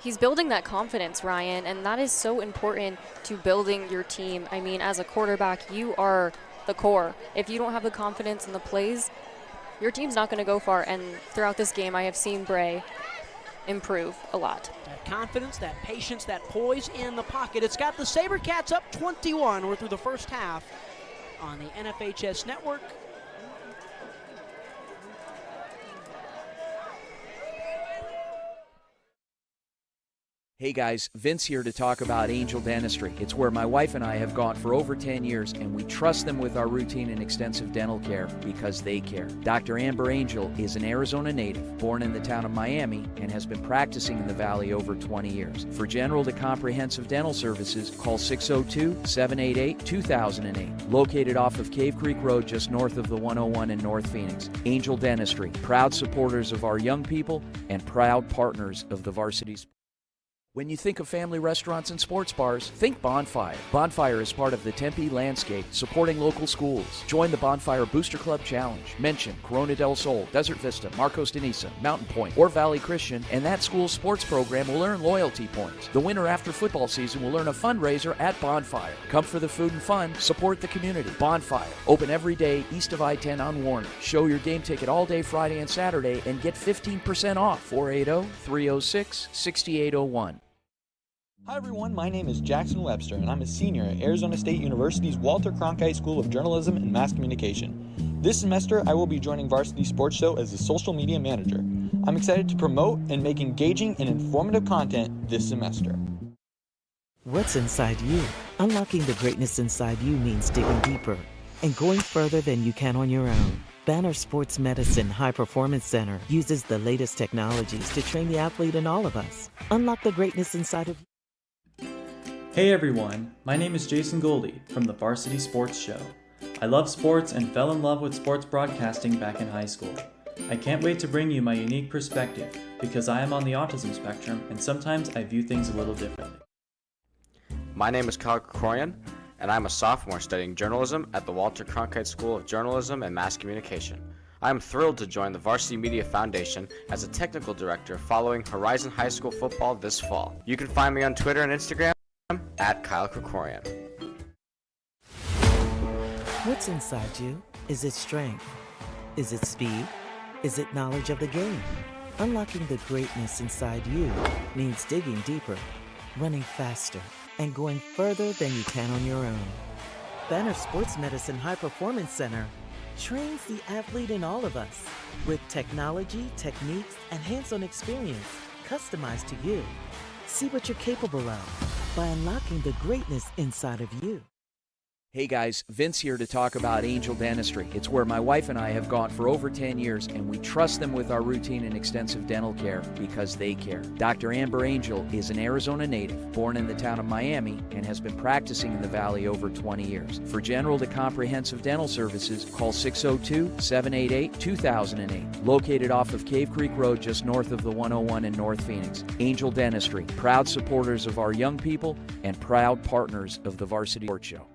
He's building that confidence, Ryan, and that is so important to building your team. I mean, as a quarterback, you are the core. If you don't have the confidence in the plays, your team's not going to go far, and throughout this game, I have seen Bray improve a lot. That confidence, that patience, that poise in the pocket. It's got the Sabercats up 21. We're through the first half on the NFHS network. Hey guys, Vince here to talk about Angel Dentistry. It's where my wife and I have gone for over 10 years, and we trust them with our routine and extensive dental care because they care. Dr. Amber Angel is an Arizona native, born in the town of Miami, and has been practicing in the Valley over 20 years. For general to comprehensive dental services, call 602-788-2008. Located off of Cave Creek Road just north of the 101 in North Phoenix. Angel Dentistry, proud supporters of our young people and proud partners of the varsity sport. When you think of family restaurants and sports bars, think Bonfire. Bonfire is part of the Tempe landscape, supporting local schools. Join the Bonfire Booster Club Challenge. Mention Corona del Sol, Desert Vista, Marcos de Niza, Mountain Point, or Valley Christian, and that school's sports program will earn loyalty points. The winner after football season will earn a fundraiser at Bonfire. Come for the food and fun, support the community. Bonfire, open every day east of I-10 on Warner. Show your game ticket all day Friday and Saturday and get 15% off. 480-306-6801. Hi everyone, my name is Jackson Webster and I'm a senior at Arizona State University's Walter Cronkite School of Journalism and Mass Communication. This semester I will be joining Varsity Sports Show as a social media manager. I'm excited to promote and make engaging and informative content this semester. What's inside you? Unlocking the greatness inside you means digging deeper and going further than you can on your own. Banner Sports Medicine High Performance Center uses the latest technologies to train the athlete in all of us. Unlock the greatness inside of you. Hey everyone, my name is Jason Goldie from the Varsity Sports Show. I love sports and fell in love with sports broadcasting back in high school. I can't wait to bring you my unique perspective because I am on the autism spectrum and sometimes I view things a little differently. My name is Kyle Krikorian, and I'm a sophomore studying journalism at the Walter Cronkite School of Journalism and Mass Communication. I am thrilled to join the Varsity Media Foundation as a technical director following Horizon High School football this fall. You can find me on Twitter and Instagram at Kyle Krikorian. What's inside you? Is it strength? Is it speed? Is it knowledge of the game? Unlocking the greatness inside you means digging deeper, running faster, and going further than you can on your own. Banner Sports Medicine High Performance Center trains the athlete in all of us with technology, techniques, and hands-on experience customized to you. See what you're capable of by unlocking the greatness inside of you. Hey guys, Vince here to talk about Angel Dentistry. It's where my wife and I have gone for over 10 years, and we trust them with our routine and extensive dental care because they care. Dr. Amber Angel is an Arizona native, born in the town of Miami, and has been practicing in the Valley over 20 years. For general to comprehensive dental services, call 602-788-2008. Located off of Cave Creek Road just north of the 101 in North Phoenix. Angel Dentistry, proud supporters of our young people and proud partners of the Varsity Sports Show.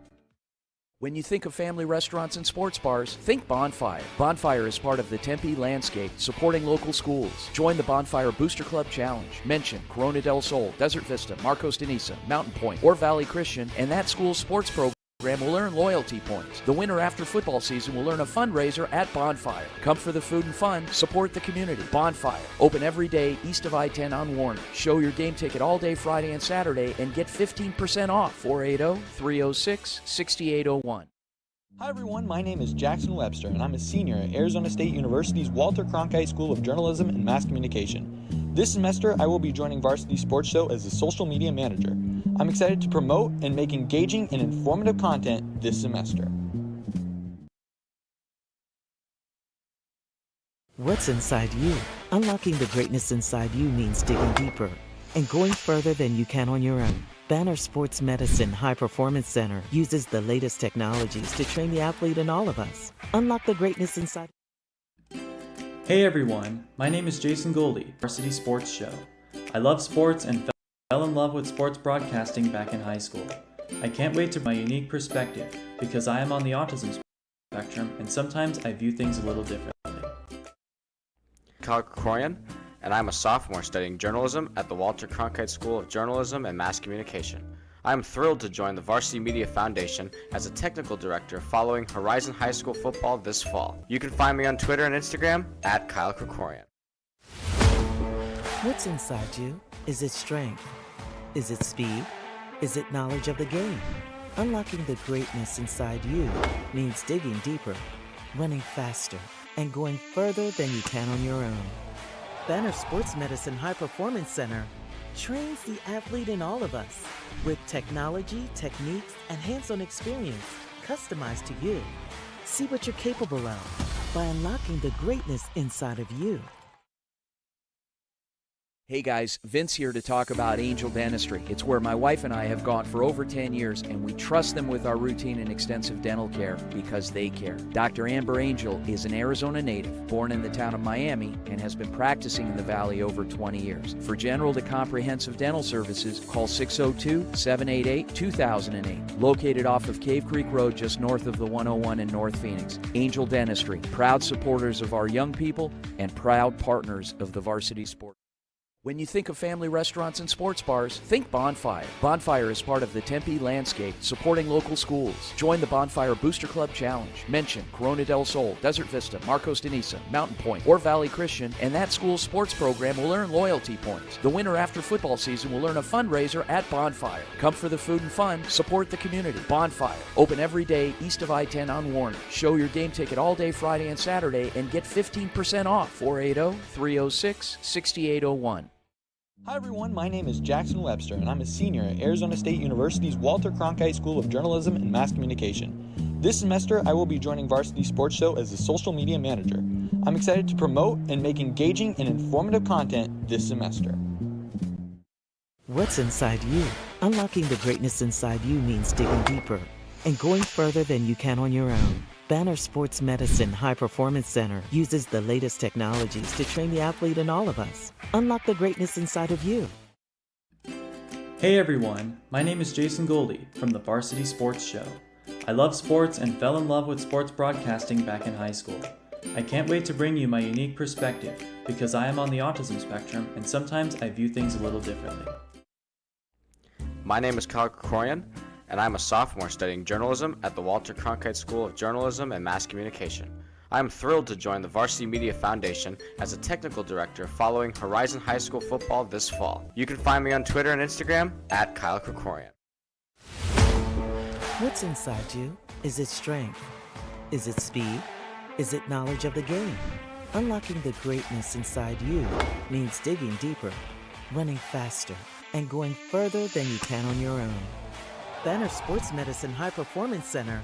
When you think of family restaurants and sports bars, think Bonfire. Bonfire is part of the Tempe landscape, supporting local schools. Join the Bonfire Booster Club Challenge. Mention Corona del Sol, Desert Vista, Marcos de Niza, Mountain Point, or Valley Christian, and that school's sports program will earn loyalty points. The winner after football season will earn a fundraiser at Bonfire. Come for the food and fun, support the community. Bonfire, open every day east of I-10 on Warner. Show your game ticket all day Friday and Saturday and get 15% off. 480-306-6801. Hi everyone, my name is Jackson Webster and I'm a senior at Arizona State University's Walter Cronkite School of Journalism and Mass Communication. This semester, I will be joining Varsity Sports Show as a social media manager. I'm excited to promote and make engaging and informative content this semester. What's inside you? Unlocking the greatness inside you means digging deeper and going further than you can on your own. Banner Sports Medicine High Performance Center uses the latest technologies to train the athlete in all of us. Unlock the greatness inside. Hey everyone, my name is Jason Goldie, Varsity Sports Show. I love sports and fell in love with sports broadcasting back in high school. I can't wait to my unique perspective because I am on the autism spectrum and sometimes I view things a little differently. Kyle Krikorian, and I'm a sophomore studying journalism at the Walter Cronkite School of Journalism and Mass Communication. I am thrilled to join the Varsity Media Foundation as a technical director following Horizon High School football this fall. You can find me on Twitter and Instagram at Kyle Krikorian. What's inside you? Is it strength? Is it speed? Is it knowledge of the game? Unlocking the greatness inside you means digging deeper, running faster, and going further than you can on your own. Banner Sports Medicine High Performance Center trains the athlete in all of us with technology, techniques, and hands-on experience customized to you. See what you're capable of by unlocking the greatness inside of you. Hey guys, Vince here to talk about Angel Dentistry. It's where my wife and I have gone for over 10 years, and we trust them with our routine and extensive dental care because they care. Dr. Amber Angel is an Arizona native, born in the town of Miami, and has been practicing in the Valley over 20 years. For general to comprehensive dental services, call 602-788-2008. Located off of Cave Creek Road just north of the 101 in North Phoenix. Angel Dentistry, proud supporters of our young people and proud partners of the Varsity Sport. When you think of family restaurants and sports bars, think Bonfire. Bonfire is part of the Tempe landscape, supporting local schools. Join the Bonfire Booster Club Challenge. Mention Corona del Sol, Desert Vista, Marcos de Niza, Mountain Point, or Valley Christian, and that school's sports program will earn loyalty points. The winner after football season will earn a fundraiser at Bonfire. Come for the food and fun, support the community. Bonfire, open every day east of I-10 on Warner. Show your game ticket all day Friday and Saturday and get 15% off. 480-306-6801. Hi everyone, my name is Jackson Webster and I'm a senior at Arizona State University's Walter Cronkite School of Journalism and Mass Communication. This semester, I will be joining Varsity Sports Show as the social media manager. I'm excited to promote and make engaging and informative content this semester. What's inside you? Unlocking the greatness inside you means digging deeper and going further than you can on your own. Banner Sports Medicine High Performance Center uses the latest technologies to train the athlete in all of us. Unlock the greatness inside of you. Hey everyone, my name is Jason Goldie from the Varsity Sports Show. I love sports and fell in love with sports broadcasting back in high school. I can't wait to bring you my unique perspective because I am on the autism spectrum and sometimes I view things a little differently. My name is Kyle Krikorian, and I'm a sophomore studying journalism at the Walter Cronkite School of Journalism and Mass Communication. I am thrilled to join the Varsity Media Foundation as a technical director following Horizon High School football this fall. You can find me on Twitter and Instagram at Kyle Krikorian. What's inside you? Is it strength? Is it speed? Is it knowledge of the game? Unlocking the greatness inside you means digging deeper, running faster, and going further than you can on your own. Banner Sports Medicine High Performance Center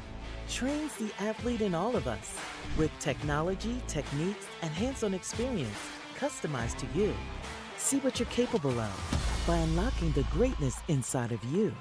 trains the athlete in all of us with technology, techniques, and hands-on experience customized to you. See what you're capable of by unlocking the greatness inside of you.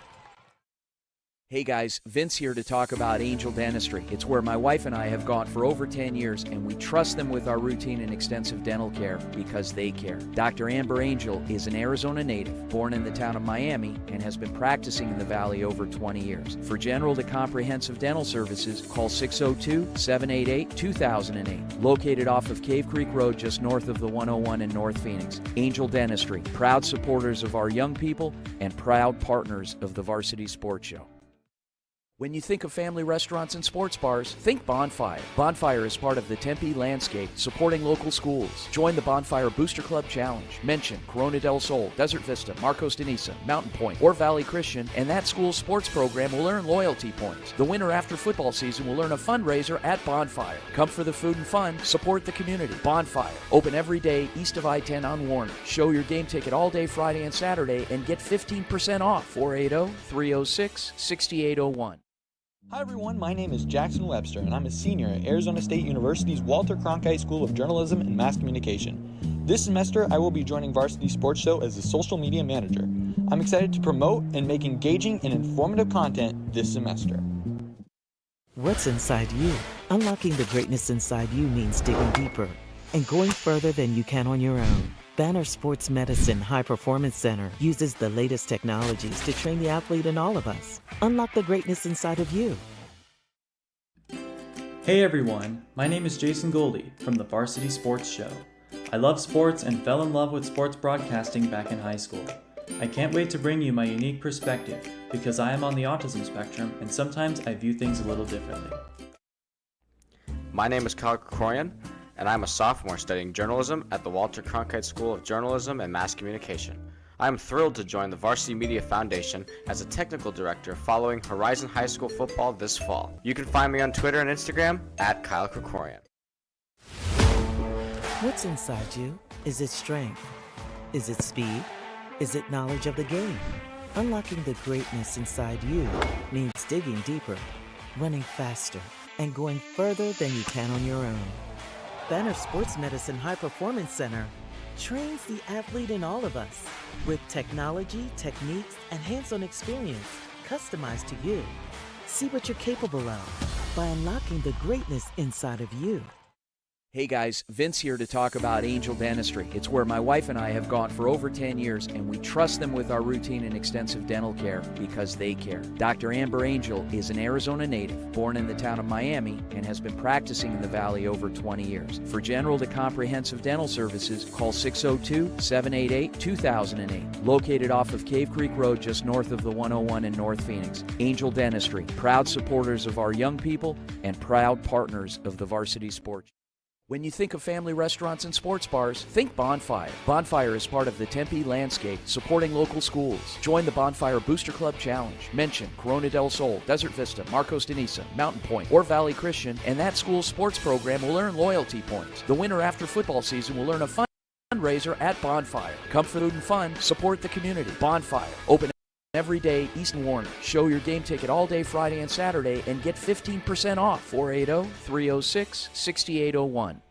Hey guys, Vince here to talk about Angel Dentistry. It's where my wife and I have gone for over 10 years, and we trust them with our routine and extensive dental care because they care. Dr. Amber Angel is an Arizona native, born in the town of Miami, and has been practicing in the Valley over 20 years. For general to comprehensive dental services, call 602-788-2008. Located off of Cave Creek Road just north of the 101 in North Phoenix. Angel Dentistry, proud supporters of our young people and proud partners of the Varsity Sports Show. When you think of family restaurants and sports bars, think Bonfire. Bonfire is part of the Tempe landscape, supporting local schools. Join the Bonfire Booster Club Challenge. Mention Corona del Sol, Desert Vista, Marcos de Niza, Mountain Point, or Valley Christian, and that school's sports program will earn loyalty points. The winner after football season will earn a fundraiser at Bonfire. Come for the food and fun, support the community. Bonfire, open every day east of I-10 on Warner. Show your game ticket all day Friday and Saturday and get 15% off. 480-306-6801. Hi everyone, my name is Jackson Webster and I'm a senior at Arizona State University's Walter Cronkite School of Journalism and Mass Communication. This semester, I will be joining Varsity Sports Show as the social media manager. I'm excited to promote and make engaging and informative content this semester. What's inside you? Unlocking the greatness inside you means digging deeper and going further than you can on your own. Banner Sports Medicine High Performance Center uses the latest technologies to train the athlete in all of us. Unlock the greatness inside of you. Hey everyone, my name is Jason Goldie from the Varsity Sports Show. I love sports and fell in love with sports broadcasting back in high school. I can't wait to bring you my unique perspective because I am on the autism spectrum and sometimes I view things a little differently. My name is Kyle Krikorian, and I'm a sophomore studying journalism at the Walter Cronkite School of Journalism and Mass Communication. I am thrilled to join the Varsity Media Foundation as a technical director following Horizon High School football this fall. You can find me on Twitter and Instagram at Kyle Krikorian. What's inside you? Is it strength? Is it speed? Is it knowledge of the game? Unlocking the greatness inside you means digging deeper, running faster, and going further than you can on your own. Banner Sports Medicine High Performance Center trains the athlete in all of us with technology, techniques, and hands-on experience customized to you. See what you're capable of by unlocking the greatness inside of you. Hey guys, Vince here to talk about Angel Dentistry. It's where my wife and I have gone for over 10 years, and we trust them with our routine and extensive dental care because they care. Dr. Amber Angel is an Arizona native, born in the town of Miami, and has been practicing in the Valley over 20 years. For general to comprehensive dental services, call 602-788-2008. Located off of Cave Creek Road just north of the 101 in North Phoenix. Angel Dentistry, proud supporters of our young people and proud partners of the Varsity Sports. When you think of family restaurants and sports bars, think Bonfire. Bonfire is part of the Tempe landscape, supporting local schools. Join the Bonfire Booster Club Challenge. Mention Corona del Sol, Desert Vista, Marcos de Niza, Mountain Point, or Valley Christian, and that school's sports program will earn loyalty points. The winner after football season will earn a fundraiser at Bonfire. Come for food and fun, support the community. Bonfire, open Every day, East and Warner. Show your game ticket all day Friday and Saturday and get 15% off. 480-306-6801.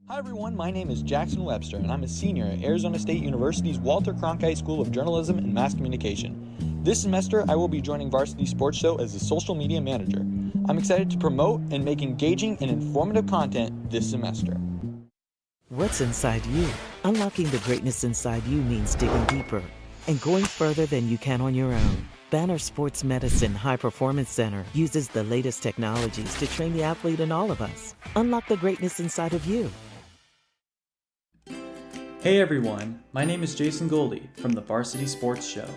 Hi everyone, my name is Jackson Webster and I'm a senior at Arizona State University's Walter Cronkite School of Journalism and Mass Communication. This semester, I will be joining Varsity Sports Show as a social media manager. I'm excited to promote and make engaging and informative content this semester. What's inside you? Unlocking the greatness inside you means digging deeper and going further than you can on your own. Banner Sports Medicine High Performance Center uses the latest technologies to train the athlete in all of us. Unlock the greatness inside of you. Hey everyone, my name is Jason Goldie from the Varsity Sports Show.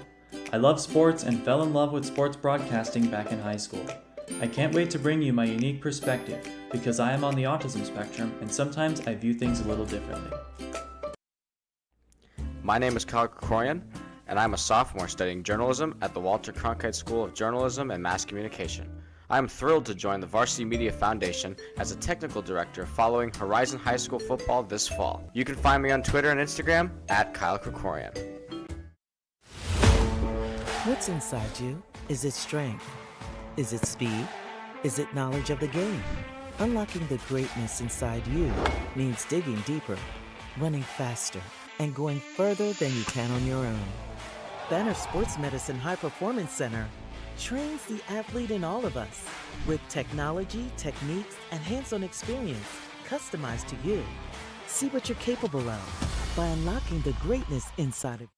I love sports and fell in love with sports broadcasting back in high school. I can't wait to bring you my unique perspective because I am on the autism spectrum and sometimes I view things a little differently. My name is Kyle Krikorian, and I'm a sophomore studying journalism at the Walter Cronkite School of Journalism and Mass Communication. I am thrilled to join the Varsity Media Foundation as a technical director following Horizon High School football this fall. You can find me on Twitter and Instagram at Kyle Krikorian. What's inside you? Is it strength? Is it speed? Is it knowledge of the game? Unlocking the greatness inside you means digging deeper, running faster, and going further than you can on your own. Banner Sports Medicine High Performance Center trains the athlete in all of us with technology, techniques, and hands-on experience customized to you. See what you're capable of by unlocking the greatness inside of you.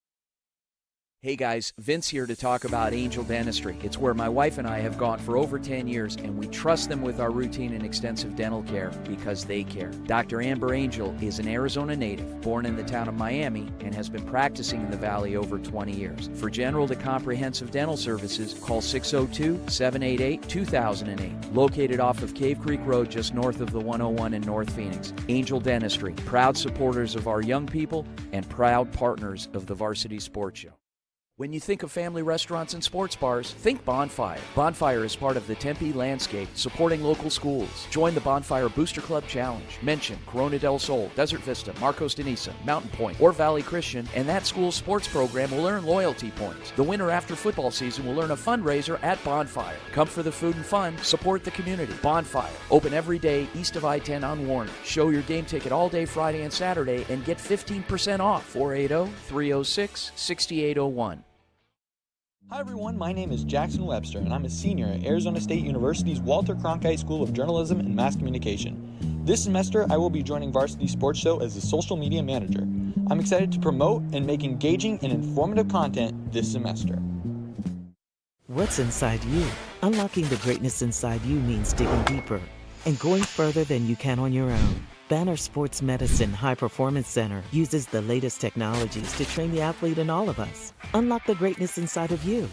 Hey guys, Vince here to talk about Angel Dentistry. It's where my wife and I have gone for over 10 years, and we trust them with our routine and extensive dental care because they care. Dr. Amber Angel is an Arizona native, born in the town of Miami, and has been practicing in the Valley over 20 years. For general to comprehensive dental services, call 602-788-2008. Located off of Cave Creek Road just north of the 101 in North Phoenix. Angel Dentistry, proud supporters of our young people and proud partners of the Varsity Sports Show. When you think of family restaurants and sports bars, think Bonfire. Bonfire is part of the Tempe landscape, supporting local schools. Join the Bonfire Booster Club Challenge. Mention Corona del Sol, Desert Vista, Marcos de Niza, Mountain Point, or Valley Christian, and that school's sports program will earn loyalty points. The winner after football season will earn a fundraiser at Bonfire. Come for the food and fun, support the community. Bonfire, open every day east of I-10 on Warner. Show your game ticket all day Friday and Saturday and get 15% off. 480-306-6801. Hi everyone, my name is Jackson Webster and I'm a senior at Arizona State University's Walter Cronkite School of Journalism and Mass Communication. This semester, I will be joining Varsity Sports Show as a social media manager. I'm excited to promote and make engaging and informative content this semester. What's inside you? Unlocking the greatness inside you means digging deeper and going further than you can on your own. Banner Sports Medicine High Performance Center uses the latest technologies to train the athlete in all of us. Unlock the greatness inside of you.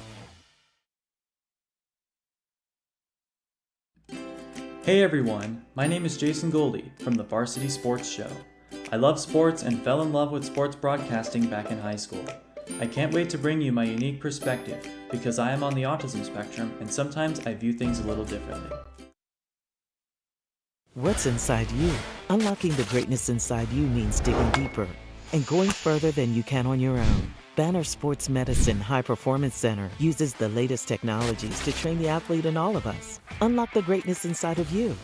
Hey everyone, my name is Jason Goldie from the Varsity Sports Show. I love sports and fell in love with sports broadcasting back in high school. I can't wait to bring you my unique perspective because I am on the autism spectrum and sometimes I view things a little differently. What's inside you? Unlocking the greatness inside you means digging deeper and going further than you can on your own. Banner Sports Medicine High Performance Center uses the latest technologies to train the athlete in all of us. Unlock the greatness inside of you.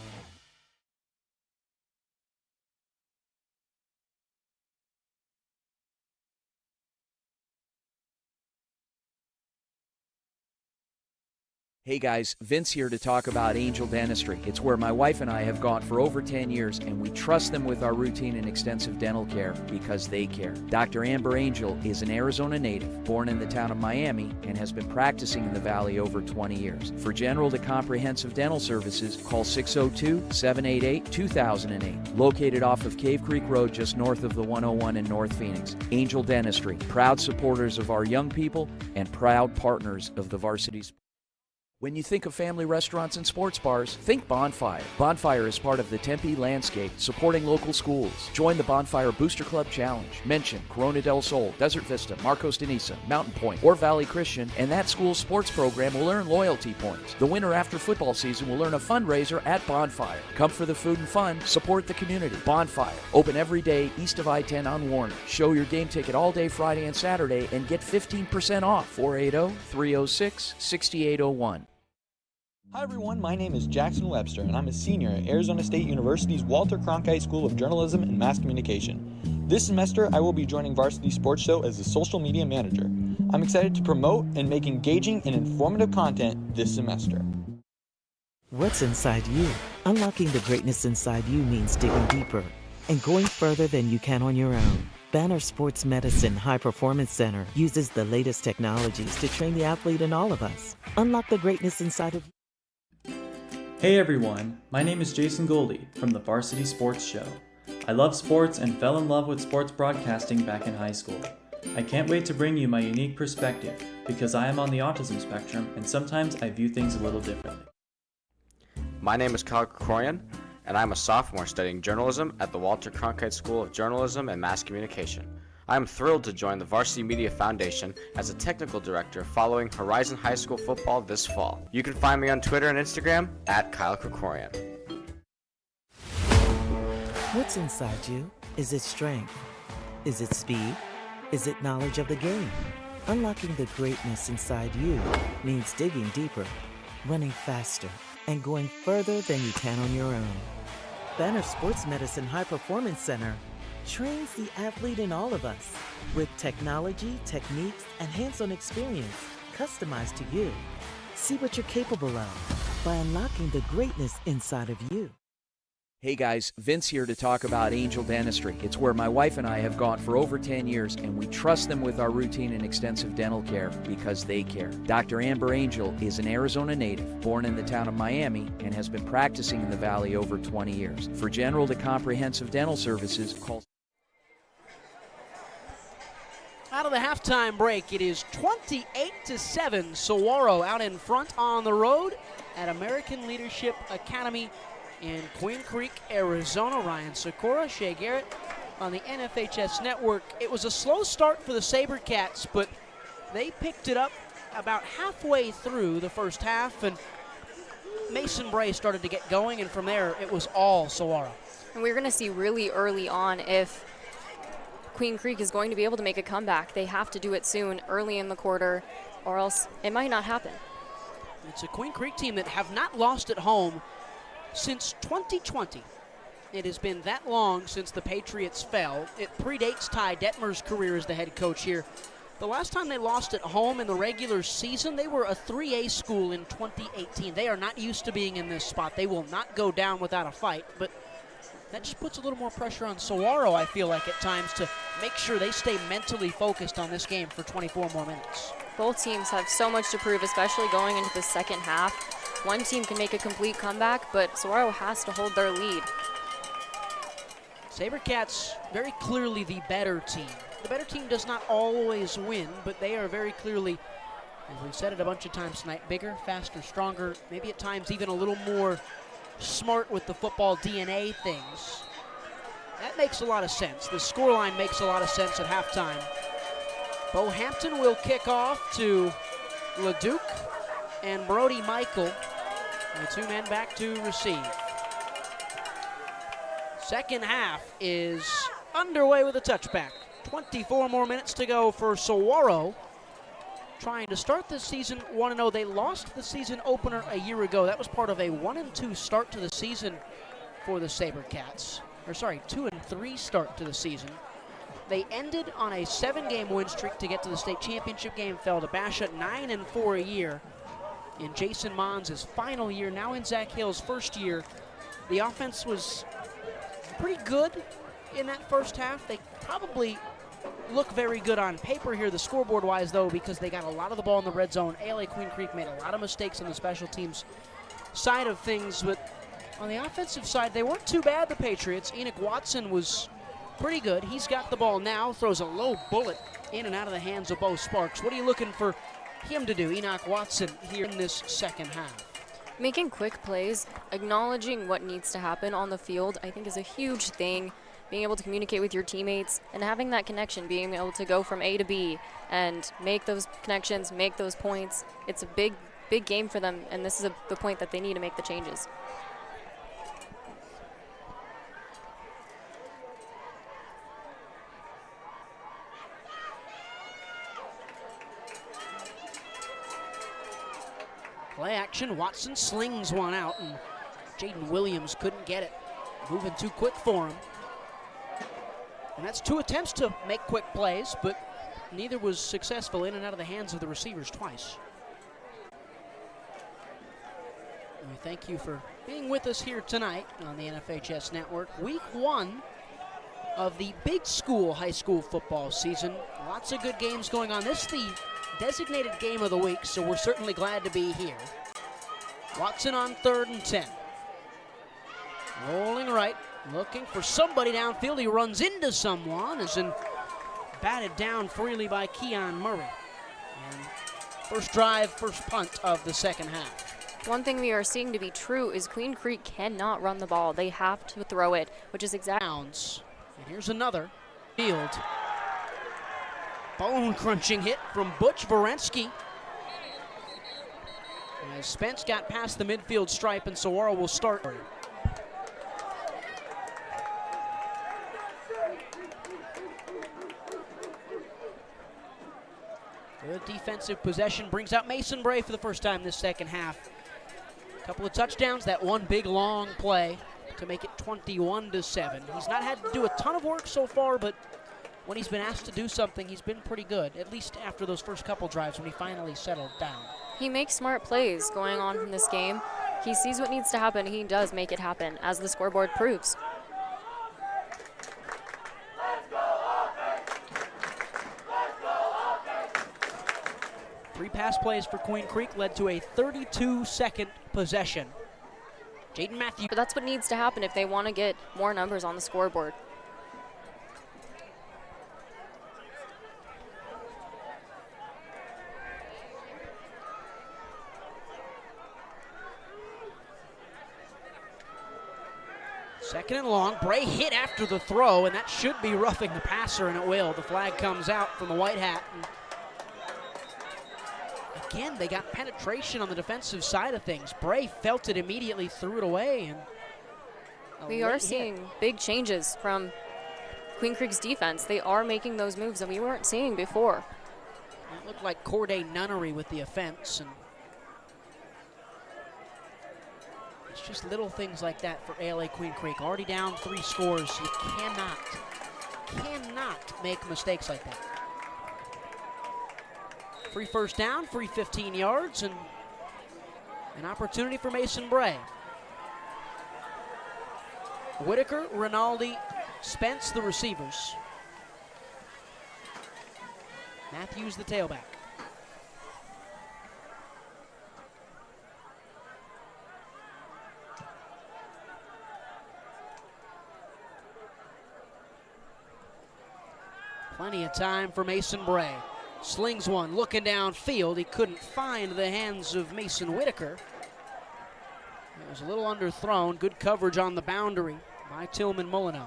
Hey guys, Vince here to talk about Angel Dentistry. It's where my wife and I have gone for over 10 years, and we trust them with our routine and extensive dental care because they care. Dr. Amber Angel is an Arizona native, born in the town of Miami, and has been practicing in the Valley over 20 years. For general to comprehensive dental services, call 602-788-2008. Located off of Cave Creek Road just north of the 101 in North Phoenix. Angel Dentistry, proud supporters of our young people and proud partners of the Varsity Sports. When you think of family restaurants and sports bars, think Bonfire. Bonfire is part of the Tempe landscape, supporting local schools. Join the Bonfire Booster Club Challenge. Mention Corona del Sol, Desert Vista, Marcos de Niza, Mountain Point, or Valley Christian, and that school's sports program will earn loyalty points. The winner after football season will earn a fundraiser at Bonfire. Come for the food and fun, support the community. Bonfire, open every day east of I-10 on Warner. Show your game ticket all day Friday and Saturday and get 15% off. 480-306-6801. Hi everyone, my name is Jackson Webster and I'm a senior at Arizona State University's Walter Cronkite School of Journalism and Mass Communication. This semester, I will be joining Varsity Sports Show as the social media manager. I'm excited to promote and make engaging and informative content this semester. What's inside you? Unlocking the greatness inside you means digging deeper and going further than you can on your own. Banner Sports Medicine High Performance Center uses the latest technologies to train the athlete in all of us. Unlock the greatness inside of you. Hey everyone, my name is Jason Goldie from the Varsity Sports Show. I love sports and fell in love with sports broadcasting back in high school. I can't wait to bring you my unique perspective because I am on the autism spectrum and sometimes I view things a little differently. My name is Kyle Krikorian, and I'm a sophomore studying journalism at the Walter Cronkite School of Journalism and Mass Communication. I am thrilled to join the Varsity Media Foundation as a technical director following Horizon High School football this fall. You can find me on Twitter and Instagram at Kyle Krikorian. What's inside you? Is it strength? Is it speed? Is it knowledge of the game? Unlocking the greatness inside you means digging deeper, running faster, and going further than you can on your own. Banner Sports Medicine High Performance Center trains the athlete in all of us with technology, techniques, and hands-on experience customized to you. See what you're capable of by unlocking the greatness inside of you. Hey guys, Vince here to talk about Angel Dentistry. It's where my wife and I have gone for over 10 years, and we trust them with our routine and extensive dental care because they care. Dr. Amber Angel is an Arizona native, born in the town of Miami, and has been practicing in the Valley over 20 years. For general to comprehensive dental services, call... Out of the halftime break, it is 28-7. Saguaro out in front on the road at American Leadership Academy in Queen Creek, Arizona. Ryan Sikora, Shea Garrett on the NFHS Network. It was a slow start for the Sabercats, but they picked it up about halfway through the first half, and Mason Bray started to get going, and from there it was all Saguaro. And we're going to see really early on if Queen Creek is going to be able to make a comeback. They have to do it soon, early in the quarter, or else it might not happen. It's a Queen Creek team that have not lost at home since 2020. It has been that long since the Patriots fell. It predates Ty Detmer's career as the head coach here. The last time they lost at home in the regular season, they were a 3A school in 2018. They are not used to being in this spot. They will not go down without a fight, but that just puts a little more pressure on Saguaro, I feel like, at times, to make sure they stay mentally focused on this game for 24 more minutes. Both teams have so much to prove, especially going into the second half. One team can make a complete comeback, but Saguaro has to hold their lead. Sabercats very clearly the better team. The better team does not always win, but they are very clearly, as we've said it a bunch of times tonight, bigger, faster, stronger, maybe at times even a little more smart with the football DNA things. That makes a lot of sense. The scoreline makes a lot of sense at halftime. Bo Hampton will kick off to LeDuc and Brody Michael, the two men back to receive. Second half is underway with a touchback. 24 more minutes to go for Saguaro, trying to start this season 1-0. They lost the season opener a year ago. That was part of a 1-2 start to the season for the Sabercats. Or sorry, 2-3 start to the season. They ended on a 7-game win streak to get to the state championship game, fell to Basha, 9-4 a year. In Jason Mons' final year, now in Zach Hale's first year, the offense was pretty good in that first half. They probably look very good on paper here, the scoreboard-wise, though, because they got a lot of the ball in the red zone. ALA Queen Creek made a lot of mistakes on the special teams side of things, but on the offensive side, they weren't too bad, the Patriots. Enoch Watson was pretty good. He's got the ball now, throws a low bullet in and out of the hands of Bo Sparks. What are you looking for him to do, Enoch Watson, here in this second half. Making quick plays, acknowledging what needs to happen on the field, I think is a huge thing. Being able to communicate with your teammates and having that connection, being able to go from A to B and make those connections, make those points. It's a big game for them, and this is the point that they need to make the changes. Play action, Watson slings one out, and Jaden Williams couldn't get it. Moving too quick for him. And that's 2 attempts to make quick plays, but neither was successful, in and out of the hands of the receivers twice. And we thank you for being with us here tonight on the NFHS Network. Week 1 of the big school high school football season. Lots of good games going on. This is the designated game of the week, so we're certainly glad to be here. Watson on 3rd and 10. Rolling right, looking for somebody downfield. He runs into someone, is batted down freely by Keon Murray. And first drive, first punt of the second half. One thing we are seeing to be true is Queen Creek cannot run the ball. They have to throw it, which is exactly. And here's another field. Bone-crunching hit from Butch Varensky. As Spence got past the midfield stripe, and Saguaro will start. Good defensive possession brings out Mason Bray for the first time this second half. A couple of touchdowns, that one big long play to make it 21-7. He's not had to do a ton of work so far, but when he's been asked to do something, he's been pretty good, at least after those first couple drives when he finally settled down. He makes smart plays going on from this game. He sees what needs to happen. He does make it happen, as the scoreboard proves. Three pass plays for Queen Creek led to a 32-second possession. Jaden Matthews. But that's what needs to happen if they want to get more numbers on the scoreboard. Second and long, Bray hit after the throw, and that should be roughing the passer, and it will. The flag comes out from the White Hat. And again, they got penetration on the defensive side of things. Bray felt it immediately, threw it away, and we are seeing big changes from Queen Creek's defense. They are making those moves that we weren't seeing before. It looked like Corday Nunnery with the offense, and it's just little things like that for ALA Queen Creek. Already down 3 scores. You cannot make mistakes like that. Free first down, free 15 yards, and an opportunity for Mason Bray. Whitaker, Rinaldi, Spence, the receivers. Matthews, the tailback. Plenty of time for Mason Bray. Slings one, looking downfield. He couldn't find the hands of Mason Whitaker. It was a little underthrown. Good coverage on the boundary by Tillman Molyneux.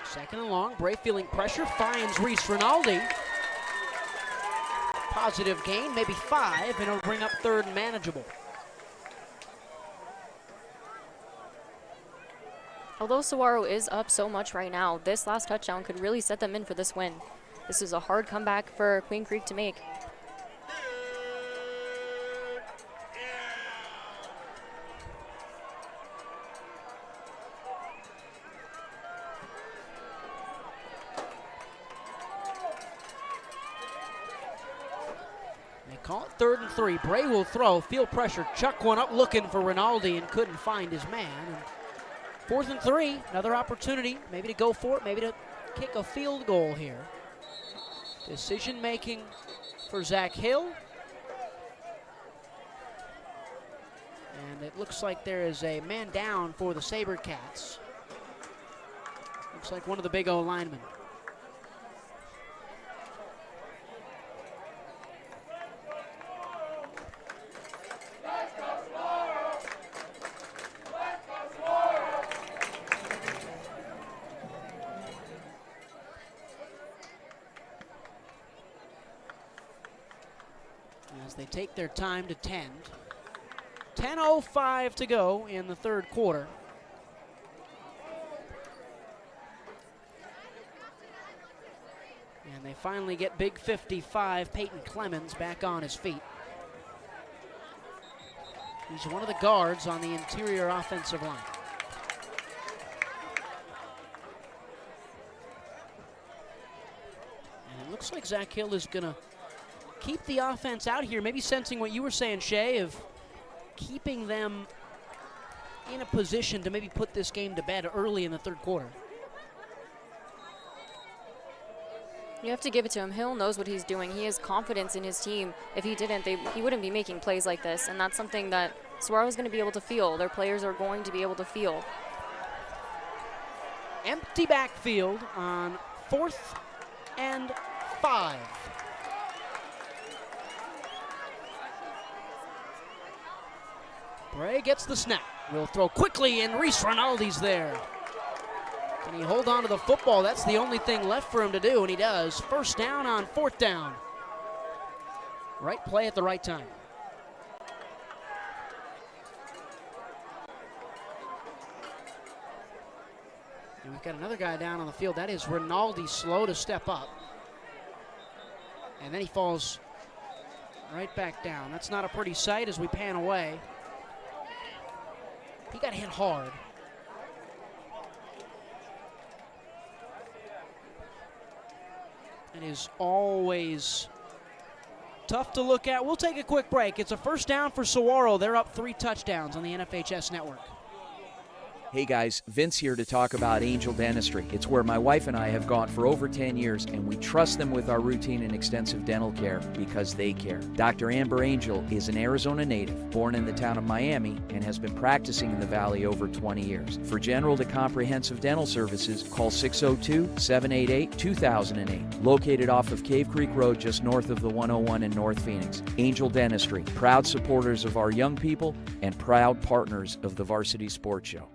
Second and long, Bray feeling pressure, finds Reese Rinaldi. Positive gain, maybe 5, and it'll bring up 3rd and manageable. Although Saguaro is up so much right now, this last touchdown could really set them in for this win. This is a hard comeback for Queen Creek to make. Call it 3rd and 3. Bray will throw, feel pressure, chuck one up looking for Rinaldi and couldn't find his man. And 4th and 3, another opportunity, maybe to go for it, maybe to kick a field goal here. Decision making for Zach Hill. And it looks like there is a man down for the Sabercats. Looks like one of the big O linemen. As they take their time to tend. 10:05 to go in the third quarter. And they finally get big 55, Peyton Clemens, back on his feet. He's one of the guards on the interior offensive line. And it looks like Zach Hill is going to keep the offense out here, maybe sensing what you were saying, Shay, of keeping them in a position to maybe put this game to bed early in the third quarter. You have to give it to him. Hill knows what he's doing. He has confidence in his team. If he didn't, he wouldn't be making plays like this, and that's something that Saguaro is going to be able to feel. Their players are going to be able to feel. Empty backfield on 4th and 5. Bray gets the snap. Will throw quickly, and Reese Rinaldi's there. Can he hold on to the football? That's the only thing left for him to do, and he does. First down on 4th down. Right play at the right time. And we've got another guy down on the field. That is Rinaldi, slow to step up. And then he falls right back down. That's not a pretty sight as we pan away. He got hit hard. It is always tough to look at. We'll take a quick break. It's a first down for Saguaro. They're up 3 touchdowns on the NFHS network. Hey guys, Vince here to talk about Angel Dentistry. It's where my wife and I have gone for over 10 years, and we trust them with our routine and extensive dental care because they care. Dr. Amber Angel is an Arizona native, born in the town of Miami, and has been practicing in the Valley over 20 years. For general to comprehensive dental services, call 602-788-2008. Located off of Cave Creek Road just north of the 101 in North Phoenix. Angel Dentistry, proud supporters of our young people and proud partners of the Varsity Sports Show.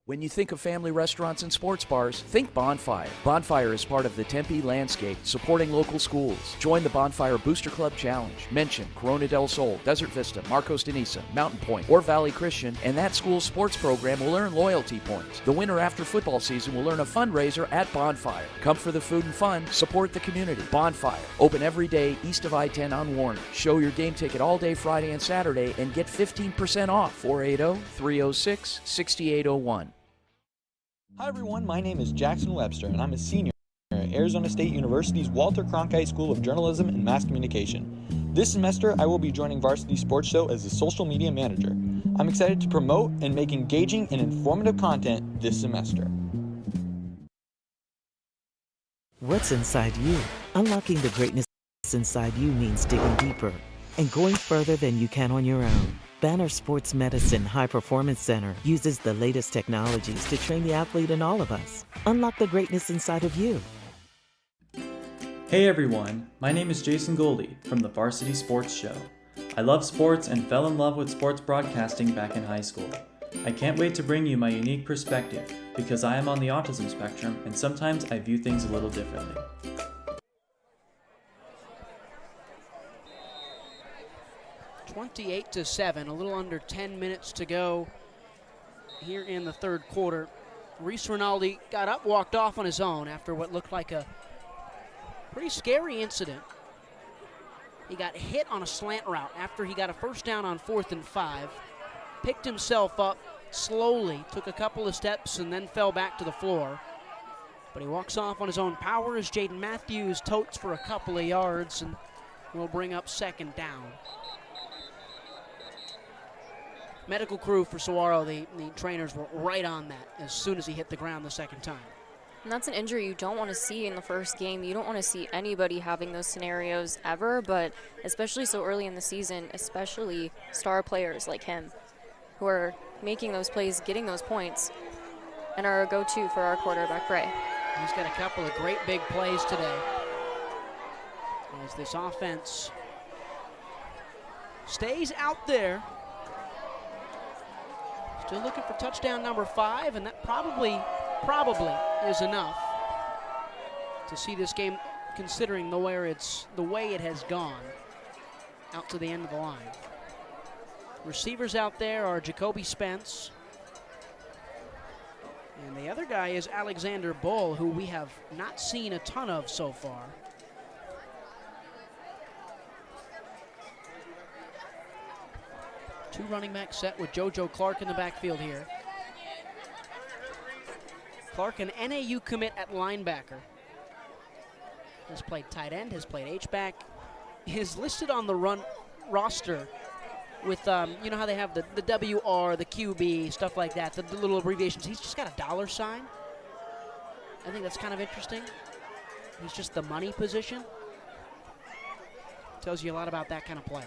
When you think of family restaurants and sports bars, think Bonfire. Bonfire is part of the Tempe landscape, supporting local schools. Join the Bonfire Booster Club Challenge. Mention Corona del Sol, Desert Vista, Marcos de Niza, Mountain Point, or Valley Christian, and that school's sports program will earn loyalty points. The winner after football season will earn a fundraiser at Bonfire. Come for the food and fun, support the community. Bonfire, open every day east of I-10 on Warner. Show your game ticket all day Friday and Saturday and get 15% off. 480-306-6801. Hi everyone, my name is Jackson Webster and I'm a senior at Arizona State University's Walter Cronkite School of Journalism and Mass Communication. This semester, I will be joining Varsity Sports Show as a social media manager. I'm excited to promote and make engaging and informative content this semester. What's inside you? Unlocking the greatness inside you means digging deeper and going further than you can on your own. Banner Sports Medicine High Performance Center uses the latest technologies to train the athlete in all of us. Unlock the greatness inside of you. Hey everyone, my name is Jason Goldie from the Varsity Sports Show. I love sports and fell in love with sports broadcasting back in high school. I can't wait to bring you my unique perspective because I am on the autism spectrum and sometimes I view things a little differently. 28-7, a little under 10 minutes to go here in the third quarter. Reese Rinaldi got up, walked off on his own after what looked like a pretty scary incident. He got hit on a slant route after he got a first down on 4th and 5, picked himself up slowly, took a couple of steps, and then fell back to the floor. But he walks off on his own power as Jaden Matthews totes for a couple of yards and will bring up second down. medical crew for Saguaro, the trainers were right on that as soon as he hit the ground the second time. And that's an injury you don't want to see in the first game. You don't want to see anybody having those scenarios ever, but especially so early in the season, especially star players like him who are making those plays, getting those points, and are a go-to for our quarterback, Bray. He's got a couple of great big plays today as this offense stays out there. Still looking for touchdown number 5, and that probably is enough to see this game, considering the way it has gone out to the end of the line. Receivers out there are Jacoby Spence, and the other guy is Alexander Bull, who we have not seen a ton of so far. Two running back set with JoJo Clark in the backfield here. Clark, an NAU commit at linebacker. Has played tight end, has played H-back. Is listed on the run roster with, you know how they have the WR, the QB, stuff like that, the little abbreviations. He's just got a dollar sign. I think that's kind of interesting. He's just the money position. Tells you a lot about that kind of player.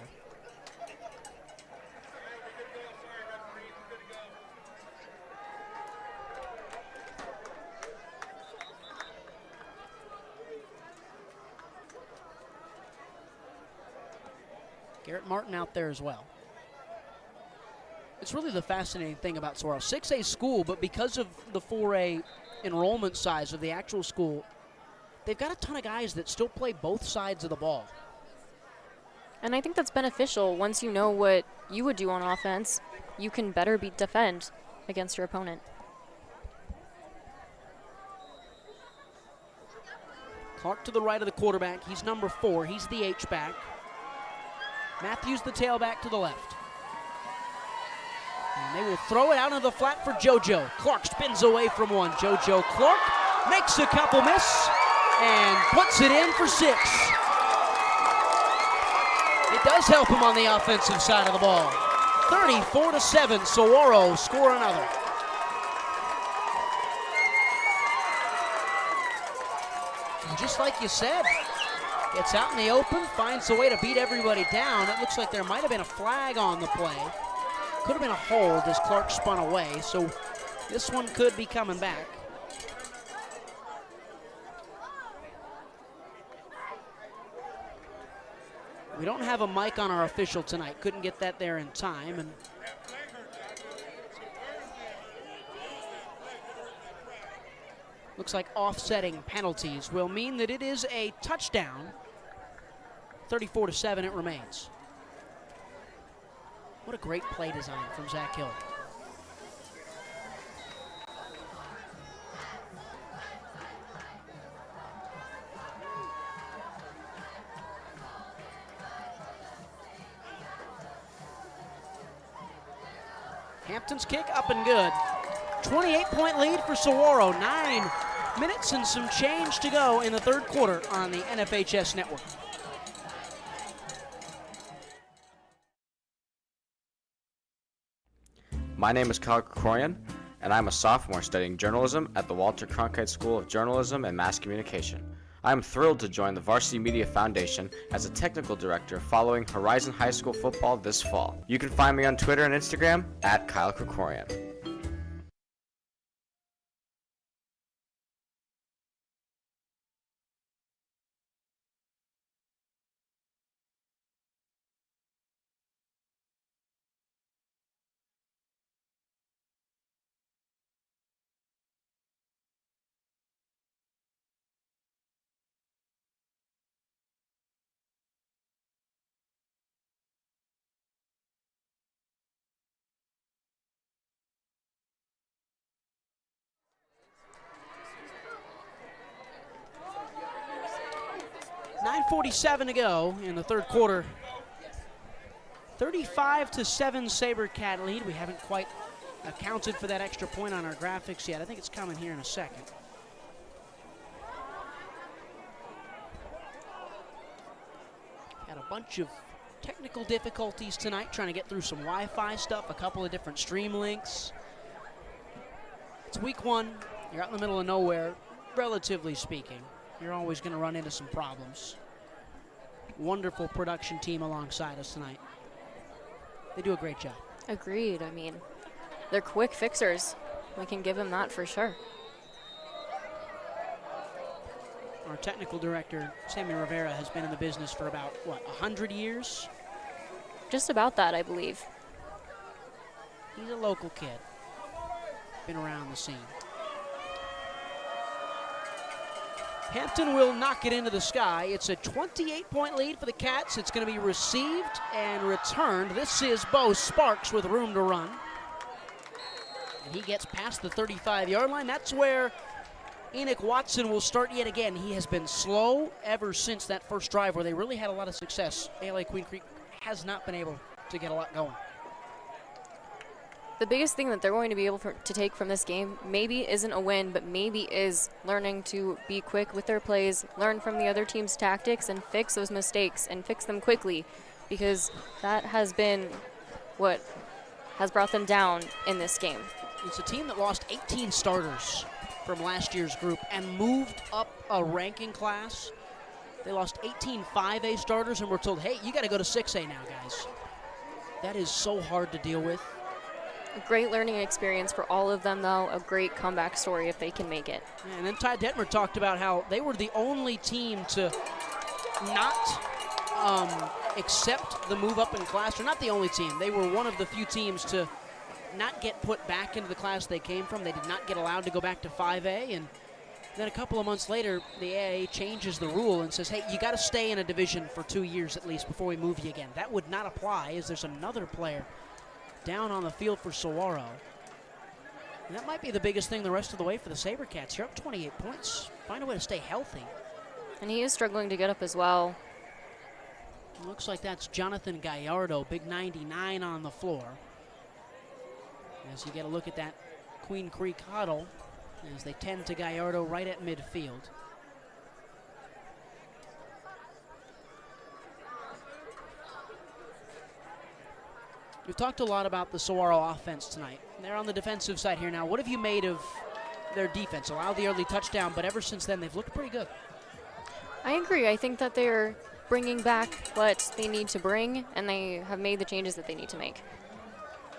Garrett Martin out there as well. It's really the fascinating thing about Saguaro. 6A school, but because of the 4A enrollment size of the actual school, they've got a ton of guys that still play both sides of the ball. And I think that's beneficial. Once you know what you would do on offense, you can better defend against your opponent. Clark to the right of the quarterback. He's number 4. He's the H-back. Matthews, the tailback, to the left. And they will throw it out into the flat for JoJo. Clark spins away from one. JoJo Clark makes a couple miss and puts it in for 6. It does help him on the offensive side of the ball. 34-7, Saguaro score another. And just like you said, gets out in the open, finds a way to beat everybody down. It looks like there might have been a flag on the play. Could have been a hold as Clark spun away, so this one could be coming back. We don't have a mic on our official tonight. Couldn't get that there in time. And looks like offsetting penalties will mean that it is a touchdown. 34-7 it remains. What a great play design from Zach Hill. Hampton's kick up and good. 28-point lead for Saguaro. 9 minutes and some change to go in the third quarter on the NFHS network. My name is Kyle Krikorian, and I'm a sophomore studying journalism at the Walter Cronkite School of Journalism and Mass Communication. I am thrilled to join the Varsity Media Foundation as a technical director following Horizon High School football this fall. You can find me on Twitter and Instagram at Kyle Krikorian. .47 to go in the third quarter. 35-7 Sabercat lead. We haven't quite accounted for that extra point on our graphics yet. I think it's coming here in a second. Got a bunch of technical difficulties tonight, trying to get through some Wi-Fi stuff, a couple of different stream links. It's week one. You're out in the middle of nowhere, relatively speaking. You're always going to run into some problems. Wonderful production team alongside us tonight. They do a great job. Agreed. I mean, they're quick fixers. We can give them that for sure. Our technical director, Sammy Rivera, has been in the business for about, 100 years? Just about that, I believe. He's a local kid. Been around the scene. Hampton will knock it into the sky. It's a 28-point lead for the Cats. It's going to be received and returned. This is Bo Sparks with room to run. And he gets past the 35-yard line. That's where Enoch Watson will start yet again. He has been slow ever since that first drive where they really had a lot of success. ALA Queen Creek has not been able to get a lot going. The biggest thing that they're going to be able to take from this game maybe isn't a win, but maybe is learning to be quick with their plays, learn from the other team's tactics, and fix those mistakes and fix them quickly, because that has been what has brought them down in this game. It's a team that lost 18 starters from last year's group and moved up a ranking class. They lost 18 5A starters and were told, hey, you got to go to 6A now, guys. That is so hard to deal with. A great learning experience for all of them, though. A great comeback story if they can make it. And then Ty Detmer talked about how they were the only team to not accept the move up in class, or not the only team. They were one of the few teams to not get put back into the class they came from. They did not get allowed to go back to 5A. And then a couple of months later, the AAA changes the rule and says, hey, you got to stay in a division for 2 years at least before we move you again. That would not apply, as there's another player down on the field for Saguaro. And that might be the biggest thing the rest of the way for the Sabercats. You're up 28 points. Find a way to stay healthy. And he is struggling to get up as well. Looks like that's Jonathan Gallardo, big 99 on the floor. As you get a look at that Queen Creek huddle, as they tend to Gallardo right at midfield. We've talked a lot about the Saguaro offense tonight. They're on the defensive side here now. What have you made of their defense? Allowed the early touchdown, but ever since then, they've looked pretty good. I agree. I think that they're bringing back what they need to bring, and they have made the changes that they need to make.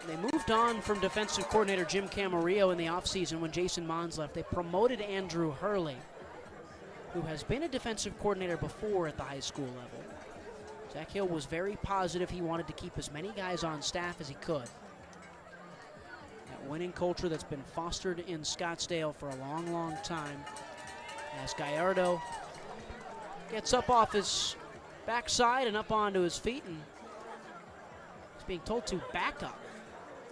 They moved on from defensive coordinator Jim Camarillo in the offseason when Jason Mons left. They promoted Andrew Hurley, who has been a defensive coordinator before at the high school level. Zach Hill was very positive. He wanted to keep as many guys on staff as he could. That winning culture that's been fostered in Scottsdale for a long, long time. As Gallardo gets up off his backside and up onto his feet, and he's being told to back up.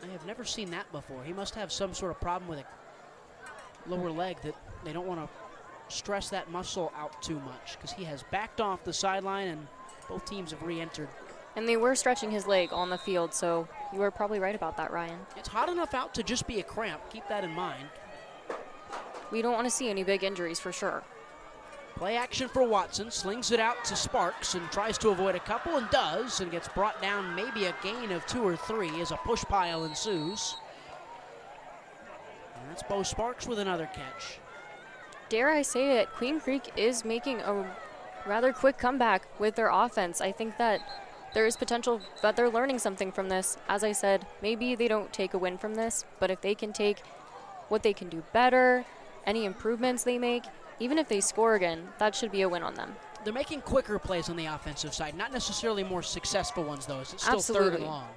I have never seen that before. He must have some sort of problem with a lower leg that they don't want to stress that muscle out too much, because he has backed off the sideline and both teams have re-entered. And they were stretching his leg on the field, so you were probably right about that, Ryan. It's hot enough out to just be a cramp. Keep that in mind. We don't want to see any big injuries for sure. Play action for Watson. Slings it out to Sparks and tries to avoid a couple and does, and gets brought down, maybe a gain of 2 or 3 as a push pile ensues. And that's Bo Sparks with another catch. Dare I say it, Queen Creek is making a rather quick comeback with their offense. I think that there is potential that they're learning something from this. As I said, maybe they don't take a win from this, but if they can take what they can do better, any improvements they make, even if they score again, that should be a win on them. They're making quicker plays on the offensive side, not necessarily more successful ones, though. It's still Absolutely. 3rd and long.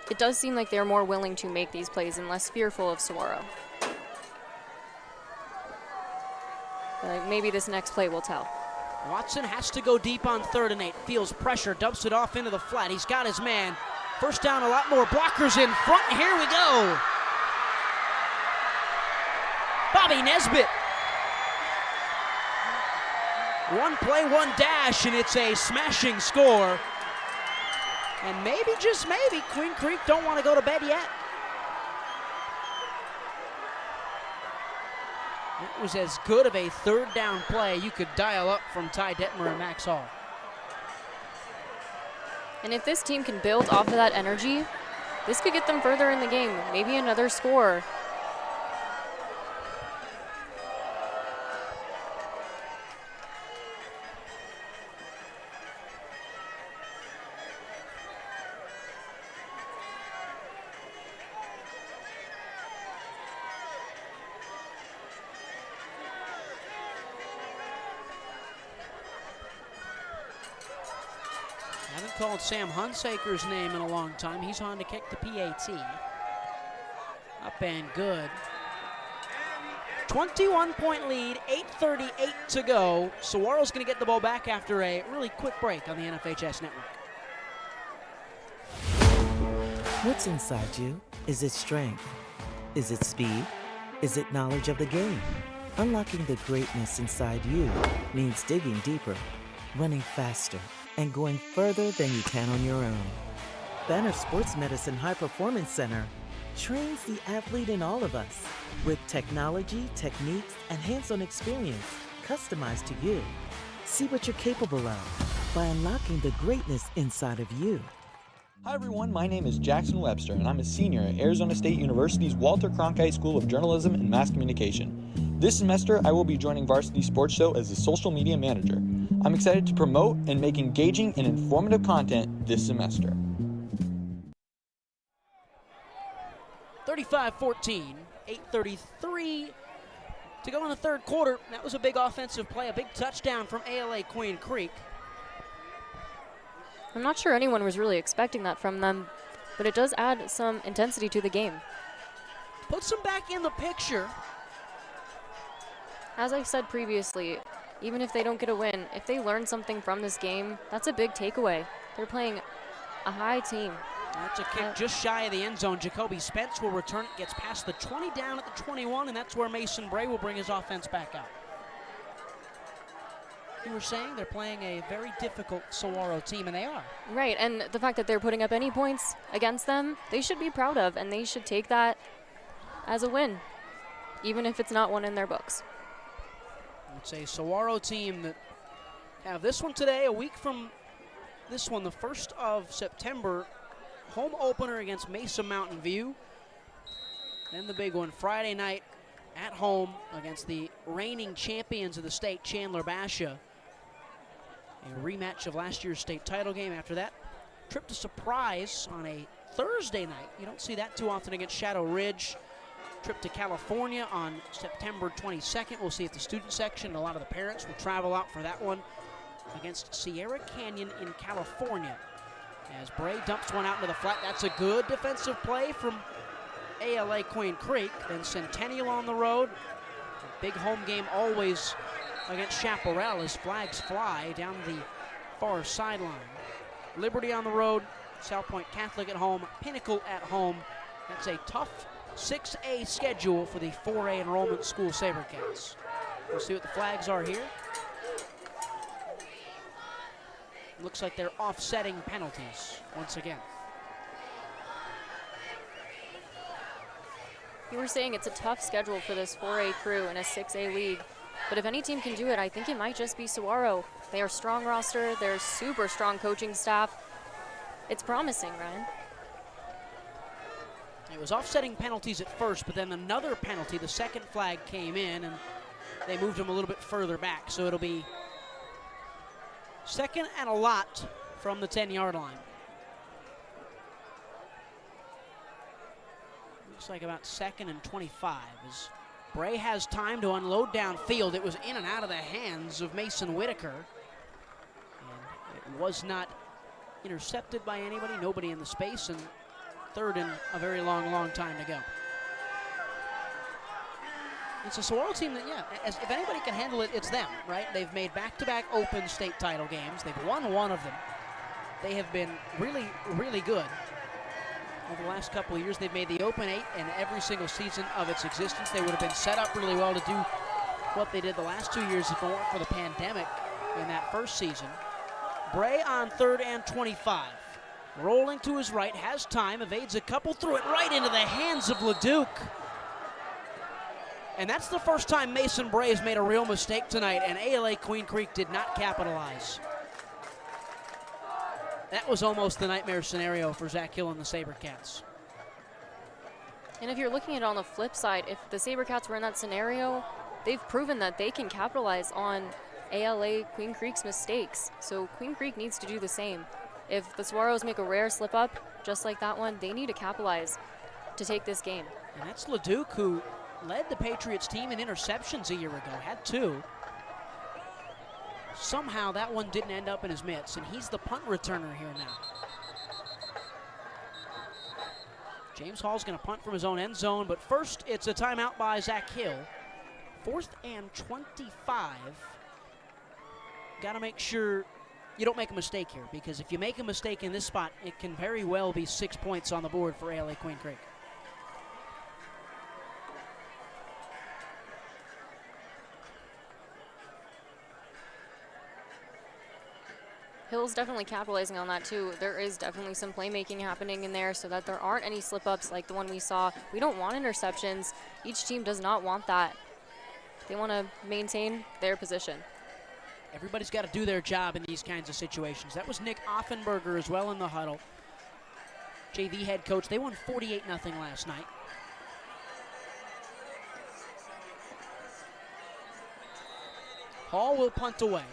It does seem like they're more willing to make these plays and less fearful of Saguaro. Maybe this next play will tell. Watson has to go deep on 3rd and 8. Feels pressure, dumps it off into the flat. He's got his man. First down, a lot more blockers in front. Here we go. Bobby Nesbitt. One play, one dash, and it's a smashing score. And maybe, just maybe, Queen Creek don't want to go to bed yet. It was as good of a third down play you could dial up from Ty Detmer and Max Hall. And if this team can build off of that energy, this could get them further in the game, maybe another score. Haven't called Sam Hunsaker's name in a long time. He's on to kick the PAT. Up and good. 21-point lead, 8:38 to go. Saguaro's going to get the ball back after a really quick break on the NFHS network. What's inside you? Is it strength? Is it speed? Is it knowledge of the game? Unlocking the greatness inside you means digging deeper, running faster, and going further than you can on your own. Banner Sports Medicine High Performance Center trains the athlete in all of us with technology, techniques, and hands-on experience customized to you. See what you're capable of by unlocking the greatness inside of you. Hi everyone, my name is Jackson Webster and I'm a senior at Arizona State University's Walter Cronkite School of Journalism and Mass Communication. This semester, I will be joining Varsity Sports Show as a social media manager. I'm excited to promote and make engaging and informative content this semester. 35-14, 8:33 to go in the third quarter. That was a big offensive play, a big touchdown from ALA Queen Creek. I'm not sure anyone was really expecting that from them, but it does add some intensity to the game. Puts them back in the picture. As I said previously, even if they don't get a win, if they learn something from this game, that's a big takeaway. They're playing a high team. That's a kick just shy of the end zone. Jacoby Spence will return it, gets past the 20 down at the 21, and that's where Mason Bray will bring his offense back out. You were saying they're playing a very difficult Saguaro team, and they are. Right, and the fact that they're putting up any points against them, they should be proud of, and they should take that as a win, even if it's not one in their books. It's a Saguaro team that have this one today, a week from this one, the 1st of September, home opener against Mesa Mountain View. Then the big one Friday night at home against the reigning champions of the state, Chandler Basha. A rematch of last year's state title game. After that, trip to Surprise on a Thursday night. You don't see that too often against Shadow Ridge. Trip to California on September 22nd. We'll see if the student section and a lot of the parents will travel out for that one against Sierra Canyon in California. As Bray dumps one out into the flat. That's a good defensive play from ALA Queen Creek. Then Centennial on the road. A big home game always against Chaparral as flags fly down the far sideline. Liberty on the road, South Point Catholic at home, Pinnacle at home. That's a tough 6A schedule for the 4A enrollment school Sabercats. We'll see what the flags are here. Looks like they're offsetting penalties once again. You were saying it's a tough schedule for this 4A crew in a 6A league. But if any team can do it, I think it might just be Saguaro. They are a strong roster. They're super strong coaching staff. It's promising, Ryan. It was offsetting penalties at first, but then another penalty, the second flag came in, and they moved them a little bit further back. So it'll be second and a lot from the 10-yard line. Looks like about 2nd and 25 as Bray has time to unload downfield. It was in and out of the hands of Mason Whitaker. And it was not intercepted by anybody, nobody in the space, and third in a very long time to go. It's a Saguaro team that, if anybody can handle it, it's them, right? They've made back-to-back open state title games. They've won one of them. They have been really, really good. Over the last couple of years, they've made the Open 8 in every single season of its existence. They would have been set up really well to do what they did the last 2 years if it weren't for the pandemic in that first season. Bray on 3rd and 25. Rolling to his right, has time, evades a couple, threw it right into the hands of LeDuc. And that's the first time Mason Braves made a real mistake tonight, and ALA Queen Creek did not capitalize. That was almost the nightmare scenario for Zach Hill and the Sabercats. And if you're looking at it on the flip side, if the Sabercats were in that scenario, they've proven that they can capitalize on ALA Queen Creek's mistakes. So Queen Creek needs to do the same. If the Saguaros make a rare slip up, just like that one, they need to capitalize to take this game. And that's Leduc, who led the Patriots team in interceptions a year ago, had 2. Somehow that one didn't end up in his mitts, and he's the punt returner here now. James Hall's going to punt from his own end zone, but first it's a timeout by Zach Hill. 4th and 25. Got to make sure you don't make a mistake here, because if you make a mistake in this spot, it can very well be 6 points on the board for ALA Queen Creek. Hill's definitely capitalizing on that too. There is definitely some playmaking happening in there so that there aren't any slip-ups like the one we saw. We don't want interceptions. Each team does not want that. They want to maintain their position. Everybody's got to do their job in these kinds of situations. That was Nick Offenberger as well in the huddle. JV head coach. They won 48-0 last night. Hall will punt away.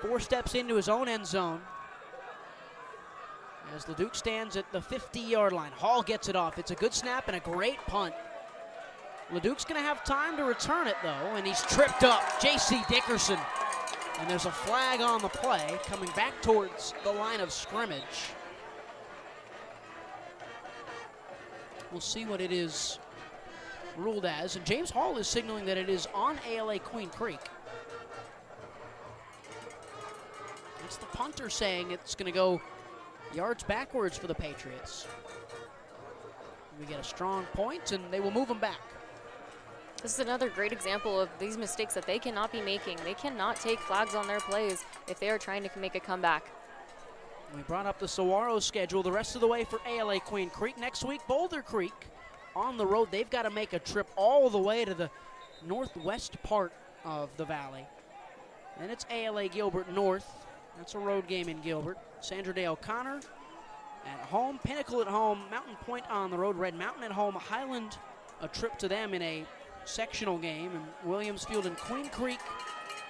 4 steps into his own end zone as Leduc stands at the 50-yard line. Hall gets it off. It's a good snap and a great punt. Leduc's going to have time to return it, though, and he's tripped up. J.C. Dickerson. And there's a flag on the play coming back towards the line of scrimmage. We'll see what it is ruled as. And James Hall is signaling that it is on ALA Queen Creek. It's the punter saying it's going to go yards backwards for the Patriots. We get a strong point, and they will move them back. This is another great example of these mistakes that they cannot be making. They cannot take flags on their plays if they are trying to make a comeback. We brought up the Saguaro schedule the rest of the way for ALA Queen Creek. Next week, Boulder Creek on the road. They've got to make a trip all the way to the northwest part of the valley. Then it's ALA Gilbert North. That's a road game in Gilbert. Sandra Day O'Connor at home, Pinnacle at home, Mountain Point on the road, Red Mountain at home, Highland a trip to them in a sectional game, and Williamsfield and Queen Creek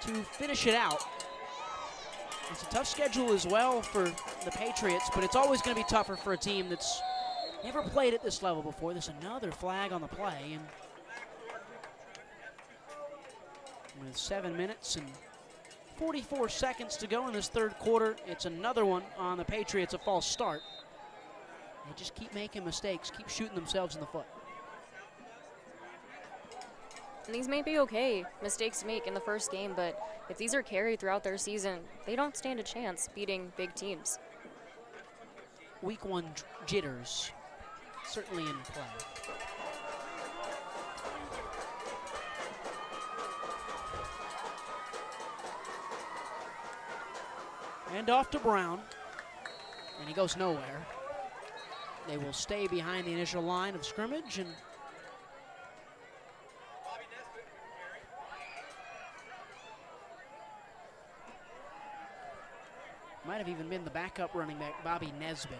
to finish it out. It's a tough schedule as well for the Patriots, but it's always going to be tougher for a team that's never played at this level before. There's another flag on the play, and with 7 minutes and 44 seconds to go in this third quarter, it's another one on the Patriots, a false start. They just keep making mistakes, keep shooting themselves in the foot. And these may be okay mistakes to make in the first game, but if these are carried throughout their season, they don't stand a chance beating big teams. Week 1 jitters certainly in play. And off to Brown, and he goes nowhere. They will stay behind the initial line of scrimmage, and might have even been the backup running back, Bobby Nesbitt.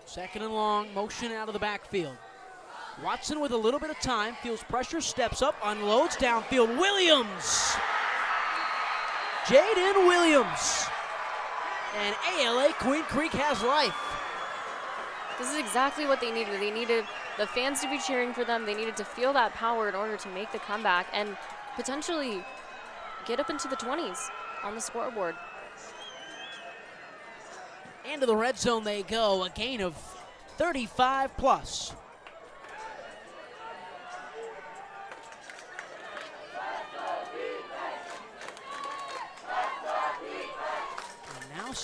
Second and long, motion out of the backfield. Watson with a little bit of time, feels pressure, steps up, unloads downfield. Williams! Jaden Williams. And ALA Queen Creek has life. This is exactly what they needed. They needed the fans to be cheering for them. They needed to feel that power in order to make the comeback and potentially get up into the 20s on the scoreboard. Into the red zone they go, a gain of 35 plus.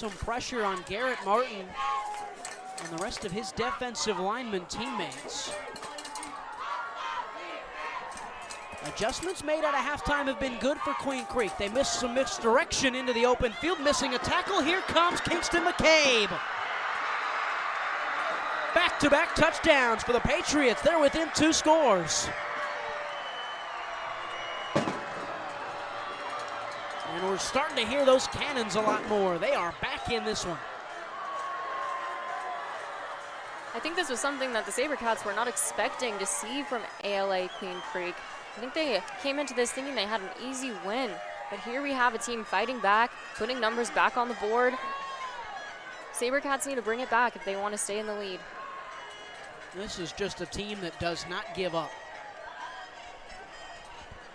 some pressure on Garrett Martin and the rest of his defensive lineman teammates. Adjustments made at a halftime have been good for Queen Creek. They missed some misdirection into the open field, missing a tackle. Here comes Kingston McCabe. Back-to-back touchdowns for the Patriots. They're within 2 scores. And we're starting to hear those cannons a lot more. They are back in this one. I think this was something that the Sabercats were not expecting to see from ALA Queen Creek. I think they came into this thinking they had an easy win, but here we have a team fighting back, putting numbers back on the board. Sabercats need to bring it back if they want to stay in the lead. This is just a team that does not give up.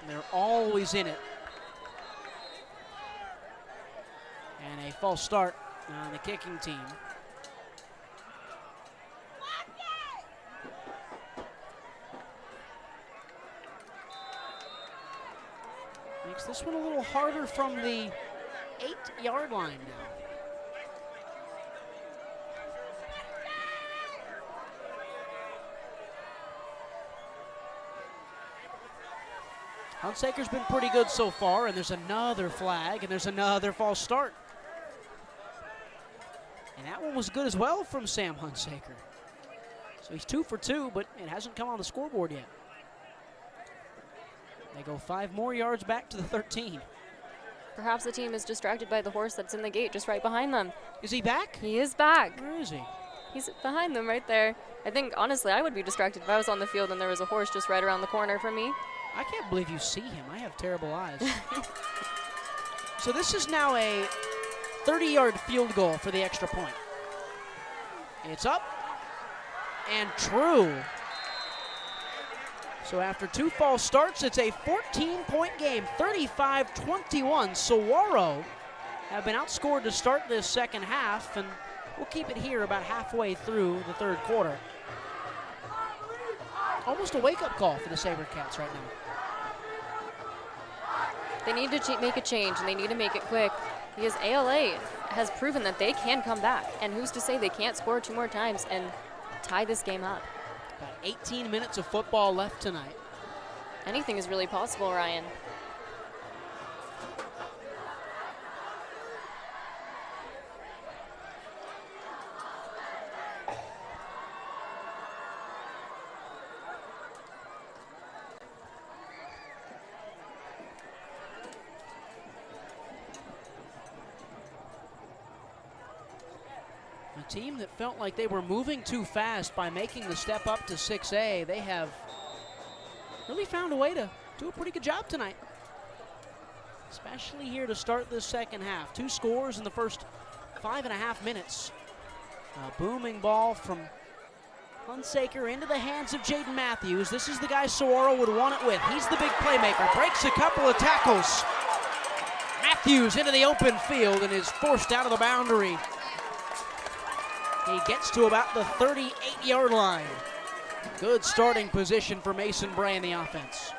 They're always in it. And a false start on the kicking team. Makes this one a little harder from the 8-yard line now. Hunsaker's been pretty good so far, and there's another flag, and there's another false start. And that one was good as well from Sam Hunsaker. So he's 2 for 2, but it hasn't come on the scoreboard yet. They go 5 more yards back to the 13. Perhaps the team is distracted by the horse that's in the gate just right behind them. Is he back? He is back. Where is he? He's behind them right there. I think, honestly, I would be distracted if I was on the field and there was a horse just right around the corner from me. I can't believe you see him. I have terrible eyes. So this is now a 30-yard field goal for the extra point. It's up and true. So after 2 false starts, it's a 14-point game, 35-21. Saguaro have been outscored to start this second half, and we'll keep it here about halfway through the third quarter. Almost a wake-up call for the Sabercats right now. They need to make a change, and they need to make it quick, because ALA has proven that they can come back, and who's to say they can't score 2 more times and tie this game up. About 18 minutes of football left tonight. Anything is really possible, Ryan. A team that felt like they were moving too fast by making the step up to 6A, they have really found a way to do a pretty good job tonight. Especially here to start this second half. 2 scores in the first 5.5 minutes. A booming ball from Hunsaker into the hands of Jaden Matthews. This is the guy Saguaro would want it with. He's the big playmaker. Breaks a couple of tackles. Matthews into the open field and is forced out of the boundary. He gets to about the 38-yard line. Good starting position for Mason Bray in the offense.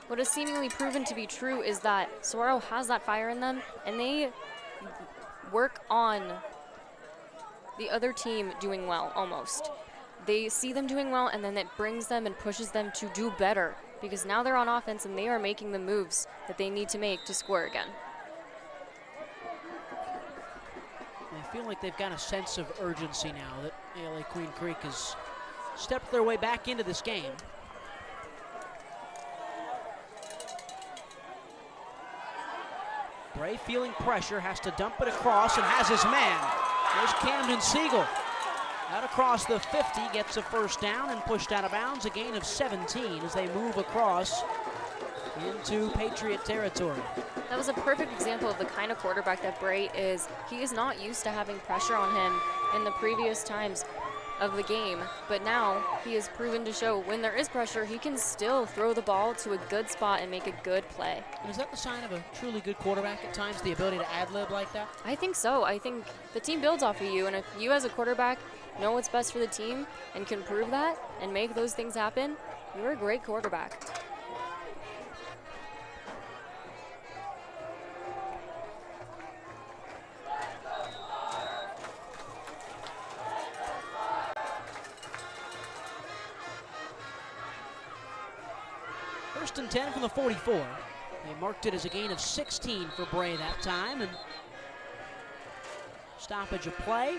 What has seemingly proven to be true is that Saguaro has that fire in them, and they work on the other team doing well, almost. They see them doing well, and then it brings them and pushes them to do better, because now they're on offense and they are making the moves that they need to make to score again. I feel like they've got a sense of urgency now that ALA Queen Creek has stepped their way back into this game. Bray feeling pressure, has to dump it across and has his man. There's Camden Siegel. Out across the 50, gets a first down and pushed out of bounds, a gain of 17 as they move across into Patriot territory. That was a perfect example of the kind of quarterback that Bray is. He is not used to having pressure on him in the previous times of the game, but now he has proven to show when there is pressure, he can still throw the ball to a good spot and make a good play. And is that the sign of a truly good quarterback at times, the ability to ad-lib like that? I think so. I think the team builds off of you, and if you as a quarterback know what's best for the team and can prove that and make those things happen, you're a great quarterback. First and 10 from the 44. They marked it as a gain of 16 for Bray that time, and stoppage of play.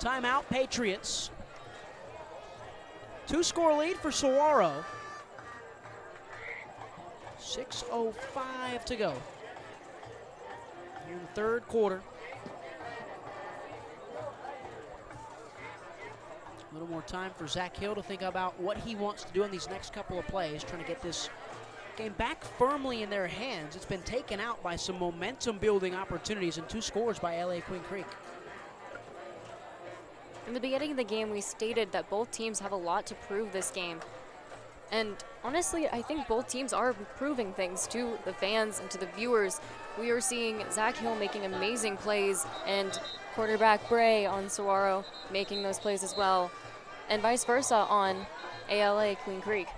Timeout, Patriots. 2-score lead for Saguaro. 6:05 to go here in the third quarter. A little more time for Zach Hill to think about what he wants to do in these next couple of plays, trying to get this game back firmly in their hands. It's been taken out by some momentum-building opportunities and 2 scores by LA Queen Creek. In the beginning of the game, we stated that both teams have a lot to prove this game. And honestly, I think both teams are proving things to the fans and to the viewers. We are seeing Zach Hill making amazing plays and quarterback Bray on Saguaro making those plays as well, and vice versa on ALA Queen Creek.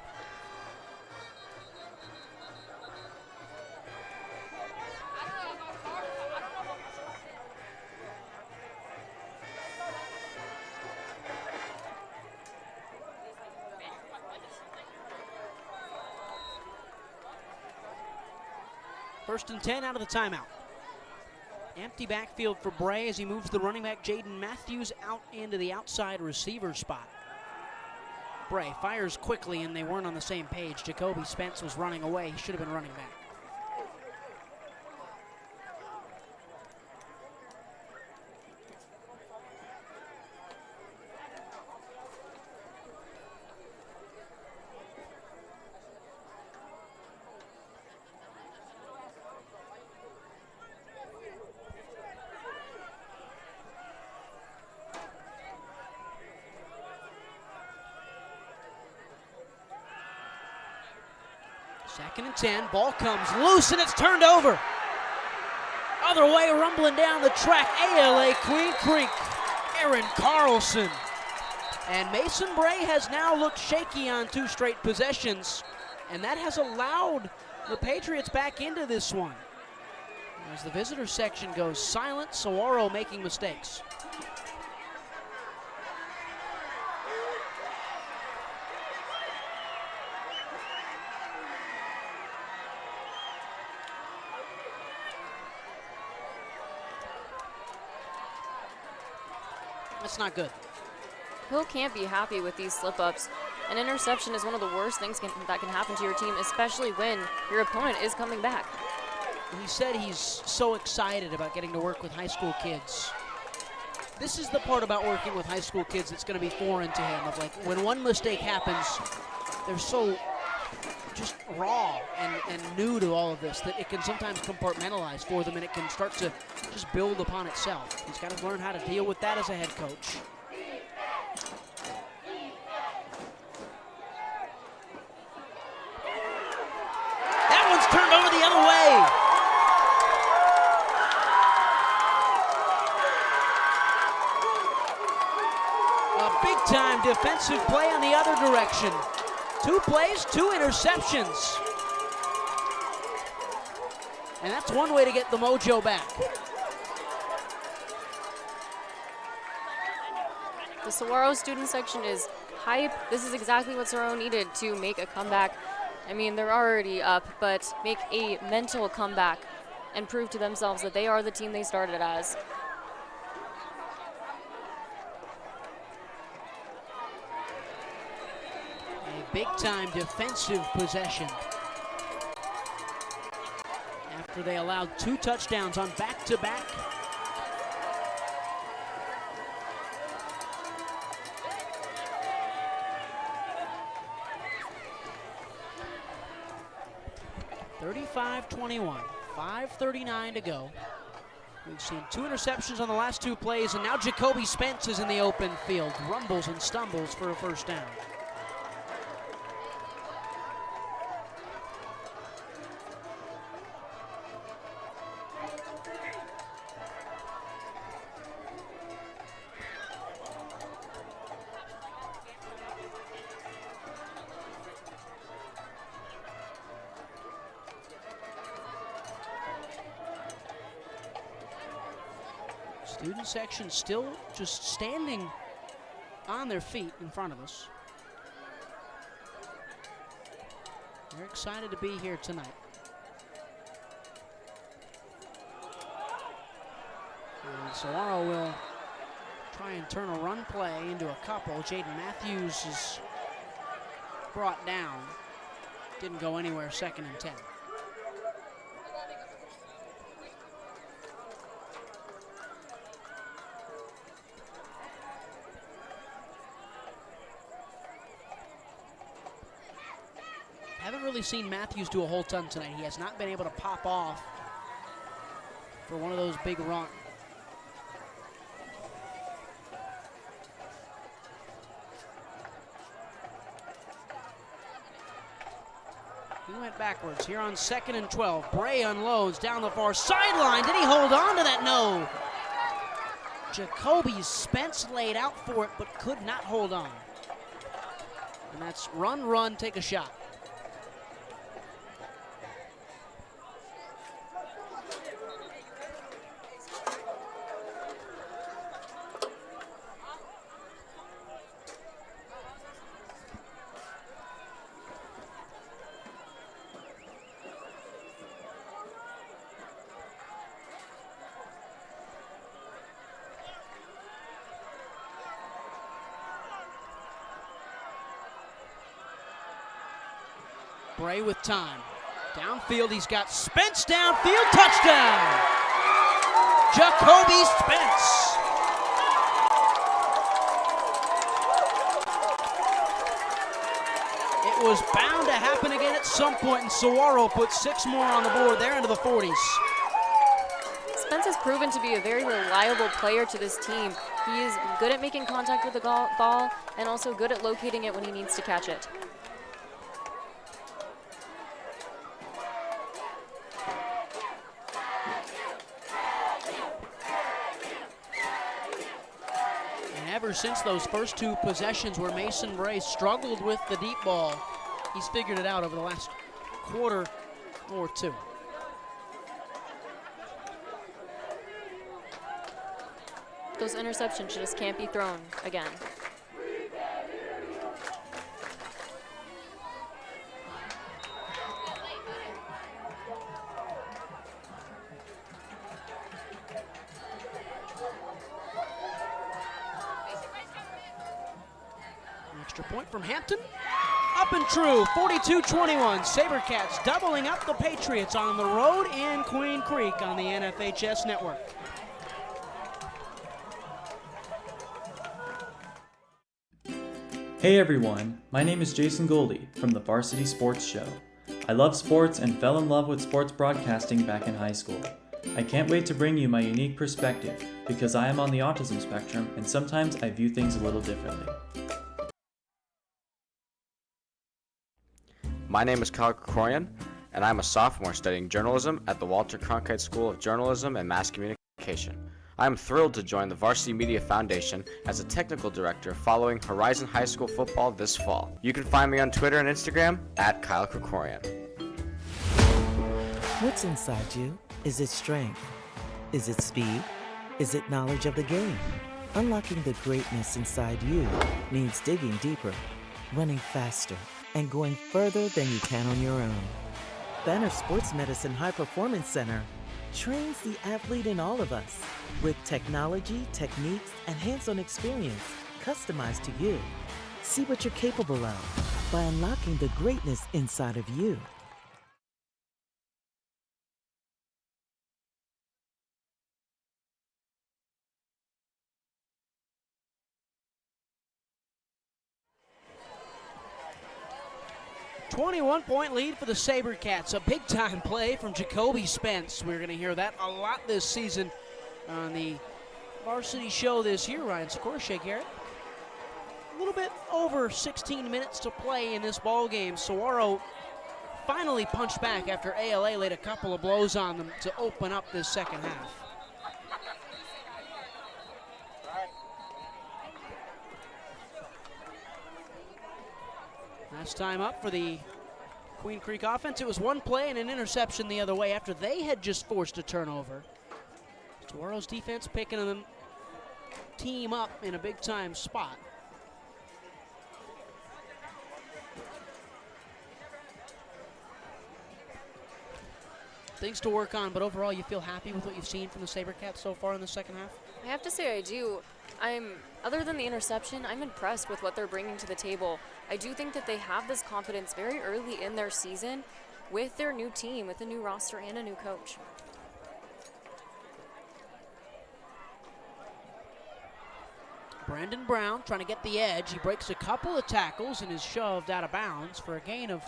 First and 10 out of the timeout. Empty backfield for Bray as he moves the running back Jaden Matthews out into the outside receiver spot. Bray fires quickly, and they weren't on the same page. Jacoby Spence was running away. He should have been running back. Second and 10, ball comes loose and it's turned over. Other way, rumbling down the track, ALA Queen Creek, Aaron Carlson. And Mason Bray has now looked shaky on 2 straight possessions, and that has allowed the Patriots back into this one. As the visitor section goes silent, Saguaro making mistakes. That's not good. Hill can't be happy with these slip-ups. An interception is one of the worst things that can happen to your team, especially when your opponent is coming back. He said he's so excited about getting to work with high school kids. This is the part about working with high school kids that's going to be foreign to him. Of like, when one mistake happens, they're so just raw and new to all of this that it can sometimes compartmentalize for them, and it can start to just build upon itself. He's got to learn how to deal with that as a head coach. That one's turned over the other way. A big-time defensive play on the other direction. 2 plays, 2 interceptions. And that's one way to get the mojo back. The Saguaro student section is hype. This is exactly what Saguaro needed to make a comeback. I mean, they're already up, but make a mental comeback and prove to themselves that they are the team they started as. Big-time defensive possession after they allowed 2 touchdowns on back-to-back. (35-21), 5:39 to go. We've seen 2 interceptions on the last 2 plays, and now Jacoby Spence is in the open field. Rumbles and stumbles for a first down. Student section still just standing on their feet in front of us. They're excited to be here tonight. And Saguaro will try and turn a run play into a couple. Jaden Matthews is brought down. Didn't go anywhere, 2nd and 10. Haven't really seen Matthews do a whole ton tonight. He has not been able to pop off for one of those big runs. He went backwards here on 2nd and 12. Bray unloads down the far sideline. Did he hold on to that? No. Jacoby Spence laid out for it, but could not hold on. And that's run, take a shot. Bray with time. Downfield, he's got Spence downfield, touchdown! Jacoby Spence. It was bound to happen again at some point, and Saguaro put 6 more on the board there into the 40s. Spence has proven to be a very reliable player to this team. He is good at making contact with the ball and also good at locating it when he needs to catch it. Ever since those first 2 possessions where Mason Bray struggled with the deep ball, he's figured it out over the last quarter or 2. Those interceptions just can't be thrown again. Extra point from Hampton. Up and true, 42-21. Sabercats doubling up the Patriots on the road in Queen Creek on the NFHS Network. Hey everyone, my name is Jason Goldie from the Varsity Sports Show. I love sports and fell in love with sports broadcasting back in high school. I can't wait to bring you my unique perspective because I am on the autism spectrum and sometimes I view things a little differently. My name is Kyle Krikorian, and I'm a sophomore studying journalism at the Walter Cronkite School of Journalism and Mass Communication. I am thrilled to join the Varsity Media Foundation as a technical director following Horizon High School football this fall. You can find me on Twitter and Instagram at Kyle Krikorian. What's inside you? Is it strength? Is it speed? Is it knowledge of the game? Unlocking the greatness inside you means digging deeper, running faster, and going further than you can on your own. Banner Sports Medicine High Performance Center trains the athlete in all of us with technology, techniques, and hands-on experience customized to you. See what you're capable of by unlocking the greatness inside of you. .1 lead for the Sabercats. A big-time play from Jacoby Spence. We're going to hear that a lot this season on the varsity show this year. Ryan Sikorshay, Garrett. A little bit over 16 minutes to play in this ball game. Saguaro finally punched back after ALA laid a couple of blows on them to open up this second half. Last time up for the Queen Creek offense, it was 1 play and an interception the other way after they had just forced a turnover. Saguaro's defense picking them team up in a big-time spot. things to work on, but overall you feel happy with what you've seen from the Sabercats so far in the second half? I have to say I do. Other than the interception, I'm impressed with what they're bringing to the table. I do think that they have this confidence very early in their season with their new team, with a new roster and a new coach. Brandon Brown trying to get the edge. He breaks a couple of tackles and is shoved out of bounds for a gain of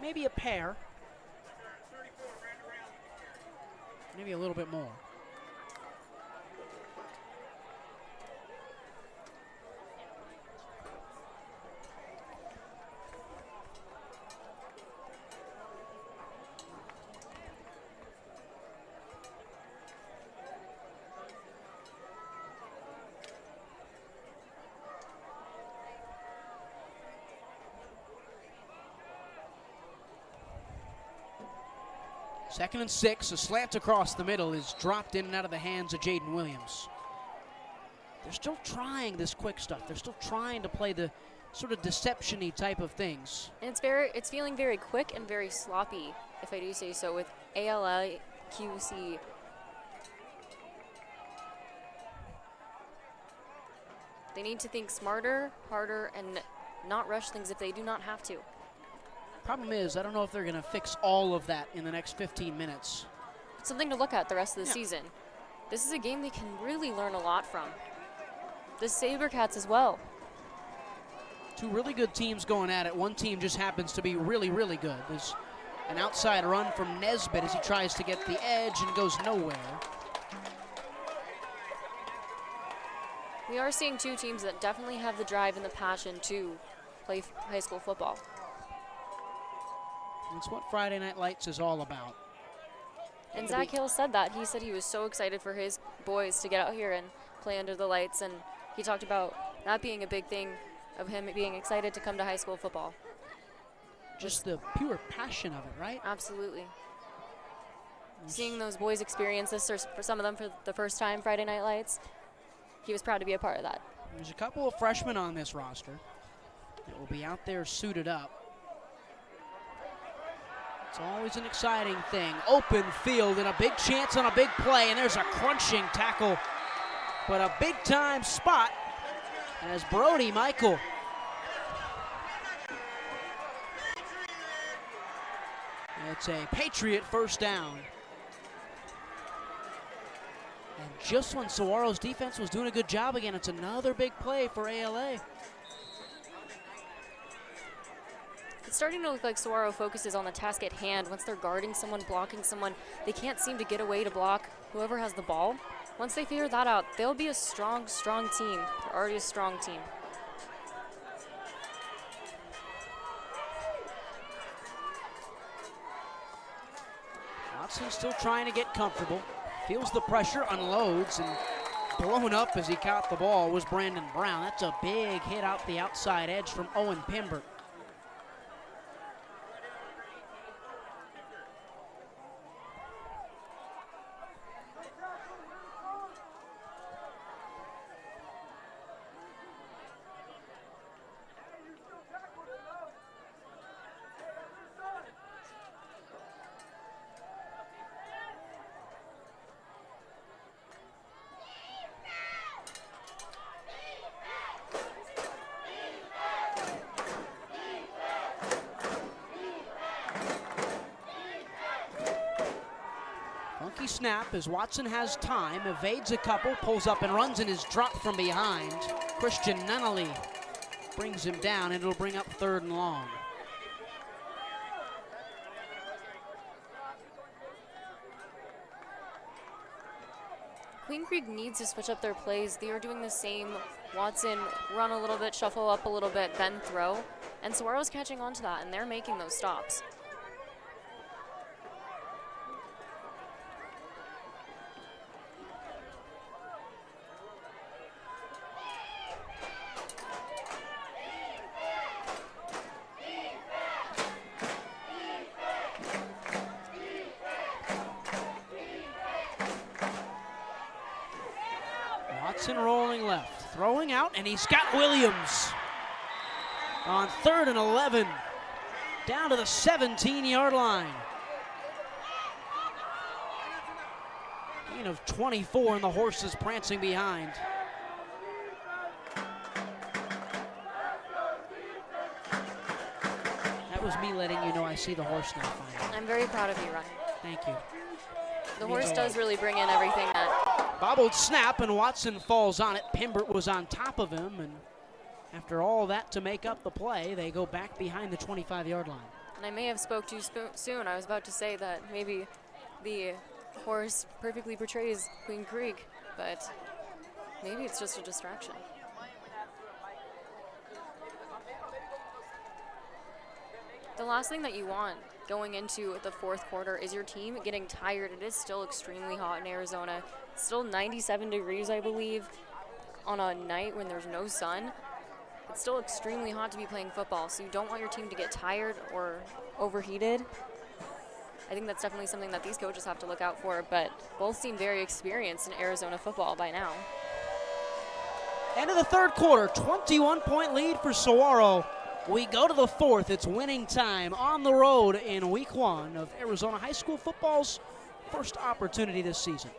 maybe a pair. Maybe a little bit more. Second and 6, a slant across the middle is dropped in and out of the hands of Jaden Williams. They're still trying this quick stuff. They're still trying to play the sort of deception-y type of things. And it's feeling very quick and very sloppy, if I do say so, with ALA-QC. They need to think smarter, harder, and not rush things if they do not have to. Problem is, I don't know if they're going to fix all of that in the next 15 minutes. It's something to look at the rest of the season. This is a game they can really learn a lot from. The Sabercats as well. Two really good teams going at it. One team just happens to be really, really good. There's an outside run from Nesbitt as he tries to get the edge and goes nowhere. We are seeing two teams that definitely have the drive and the passion to play high school football. It's what Friday Night Lights is all about. And Zach Hill said that. He said he was so excited for his boys to get out here and play under the lights, and he talked about that being a big thing of him being excited to come to high school football. Just the pure passion of it, right? Absolutely. Seeing those boys experience this, or for some of them for the first time, Friday Night Lights, he was proud to be a part of that. There's a couple of freshmen on this roster that will be out there suited up. It's always an exciting thing. Open field and a big chance on a big play, and there's a crunching tackle, but a big-time spot as Brody Michael. It's a Patriot first down. And just when Saguaro's defense was doing a good job again, it's another big play for ALA. It's starting to look like Saguaro focuses on the task at hand. Once they're guarding someone, blocking someone, they can't seem to get away to block whoever has the ball. Once they figure that out, they'll be a strong, strong team. They're already a strong team. Watson still trying to get comfortable. Feels the pressure, unloads, and blown up as he caught the ball was Brandon Brown. That's a big hit out the outside edge from Owen Pimbert. Snap as Watson has time, evades a couple, pulls up and runs, and is dropped from behind. Christian Nunnally brings him down, and it'll bring up 3rd and long. Queen Creek needs to switch up their plays. They are doing the same. Watson run a little bit, shuffle up a little bit, then throw. And Saguaro's catching on to that, and they're making those stops. Rolling left, throwing out, and he's got Williams on 3rd and 11, down to the 17-yard line. Gain of 24 and the horses prancing behind. That was me letting you know I see the horse now finally. I'm very proud of you, Ryan. Thank you. The horse does really bring in everything that... Bobbled snap, and Watson falls on it. Pimbert was on top of him, and after all that to make up the play, they go back behind the 25-yard line. And I may have spoke too soon. I was about to say that maybe the horse perfectly portrays Queen Creek, but maybe it's just a distraction. The last thing that you want going into the fourth quarter is your team getting tired. It is still extremely hot in Arizona. It's still 97 degrees, I believe, on a night when there's no sun. It's still extremely hot to be playing football, so you don't want your team to get tired or overheated. I think that's definitely something that these coaches have to look out for, but both seem very experienced in Arizona football by now. End of the third quarter, 21-point lead for Saguaro. We go to the fourth. It's winning time on the road in week one of Arizona high school football's first opportunity this season.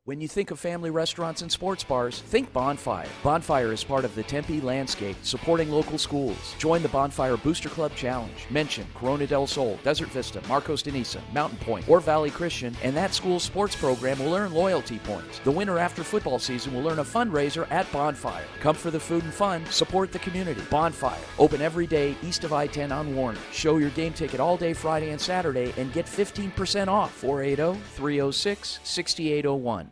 When you think of family restaurants and sports bars, think Bonfire. Bonfire is part of the Tempe landscape, supporting local schools. Join the Bonfire Booster Club Challenge. Mention Corona del Sol, Desert Vista, Marcos de Niza, Mountain Point, or Valley Christian, and that school's sports program will earn loyalty points. The winner after football season will earn a fundraiser at Bonfire. Come for the food and fun, support the community. Bonfire, open every day east of I-10 on Warner. Show your game ticket all day Friday and Saturday and get 15% off. 480-306-6801.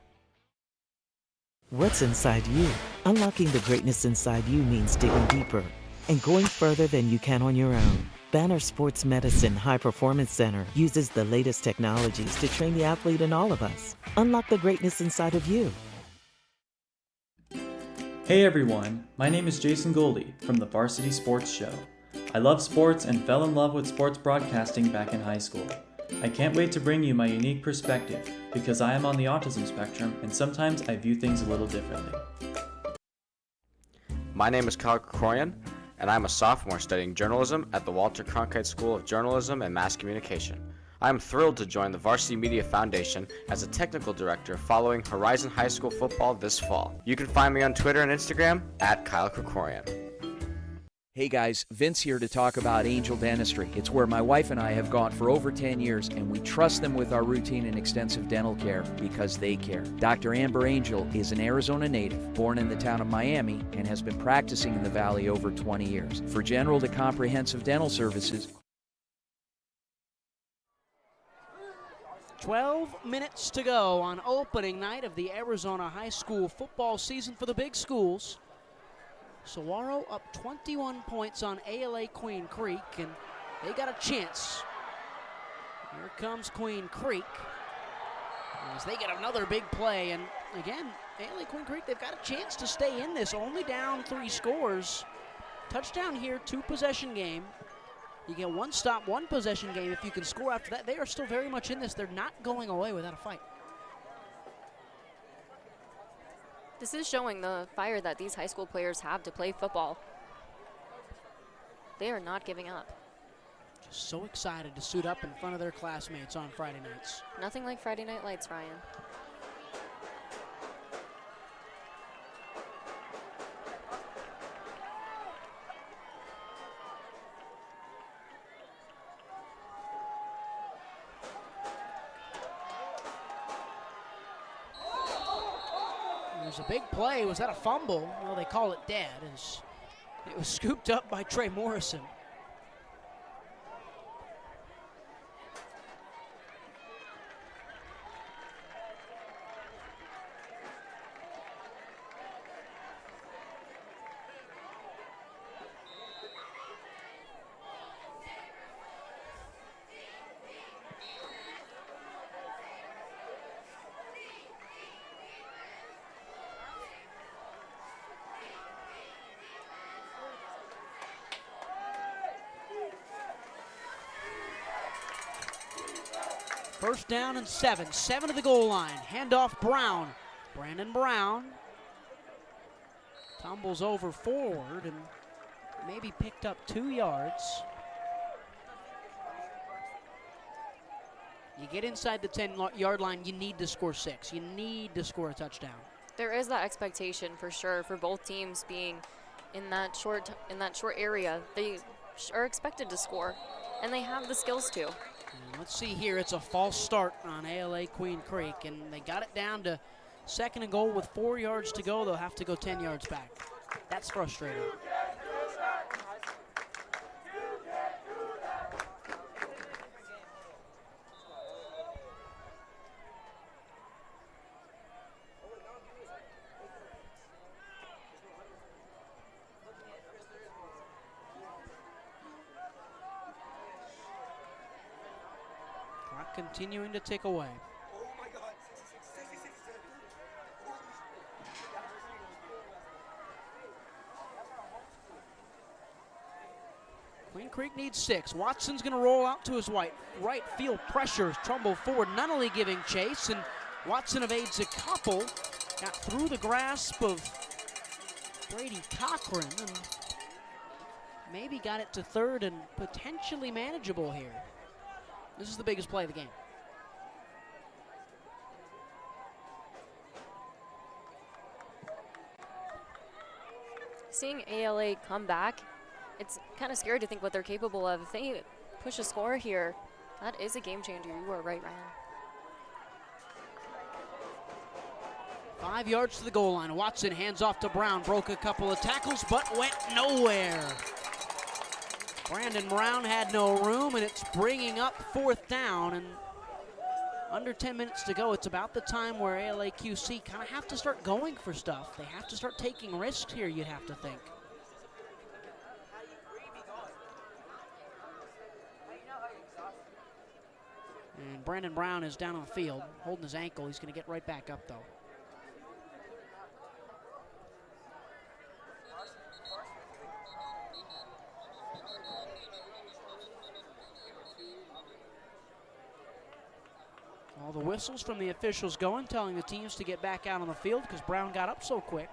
What's inside you? Unlocking the greatness inside you means digging deeper and going further than you can on your own. Banner Sports Medicine High Performance Center uses the latest technologies to train the athlete in all of us. Unlock the greatness inside of you. Hey everyone, my name is Jason Goldie from the Varsity Sports Show. I love sports and fell in love with sports broadcasting back in high school. I can't wait to bring you my unique perspective because I am on the autism spectrum and sometimes I view things a little differently. My name is Kyle Krikorian, and I'm a sophomore studying journalism at the Walter Cronkite School of Journalism and Mass Communication. I am thrilled to join the Varsity Media Foundation as a technical director following Horizon High School football this fall. You can find me on Twitter and Instagram at Kyle Krikorian. Hey guys, Vince here to talk about Angel Dentistry. It's where my wife and I have gone for over 10 years, and we trust them with our routine and extensive dental care because they care. Dr. Amber Angel is an Arizona native, born in the town of Miami, and has been practicing in the Valley over 20 years. For general to comprehensive dental services, 12 minutes to go on opening night of the Arizona high school football season for the big schools. Saguaro up 21 points on ALA Queen Creek, and they got a chance. Here comes Queen Creek as they get another big play. And again, ALA Queen Creek, they've got a chance to stay in this, only down 3 scores. Touchdown here, 2-possession game. You get 1 stop, 1 possession game. If you can score after that, they are still very much in this. They're not going away without a fight. This is showing the fire that these high school players have to play football. They are not giving up. Just so excited to suit up in front of their classmates on Friday nights. Nothing like Friday Night Lights, Ryan. There's a big play. Was that a fumble? Well, they call it dead as it was scooped up by Trey Morrison. First down and 7. 7 to the goal line. Handoff Brown. Brandon Brown tumbles over forward and maybe picked up 2 yards. You get inside the 10-yard line, you need to score 6. You need to score a touchdown. There is that expectation for sure for both teams being in that short area. They are expected to score, and they have the skills to. And let's see here. It's a false start on ALA Queen Creek, and they got it down to 2nd and goal with 4 yards to go. They'll have to go 10 yards back. That's frustrating. Clock continuing to tick away. Queen Creek needs 6. Watson's going to roll out to his right field. Pressures, Trumbull forward, Nunnally giving chase, and Watson evades a couple. Got through the grasp of Brady Cochran, and maybe got it to 3rd and potentially manageable here. This is the biggest play of the game. Seeing ALA come back, it's kind of scary to think what they're capable of. If they push a score here, that is a game changer. You are right, Ryan. 5 yards to the goal line. Watson hands off to Brown. Broke a couple of tackles, but went nowhere. Brandon Brown had no room, and it's bringing up 4th down. And under 10 minutes to go, it's about the time where ALA-QC kind of have to start going for stuff. They have to start taking risks here, you'd have to think. And Brandon Brown is down on the field, holding his ankle. He's going to get right back up, though. All the whistles from the officials going, telling the teams to get back out on the field because Brown got up so quick.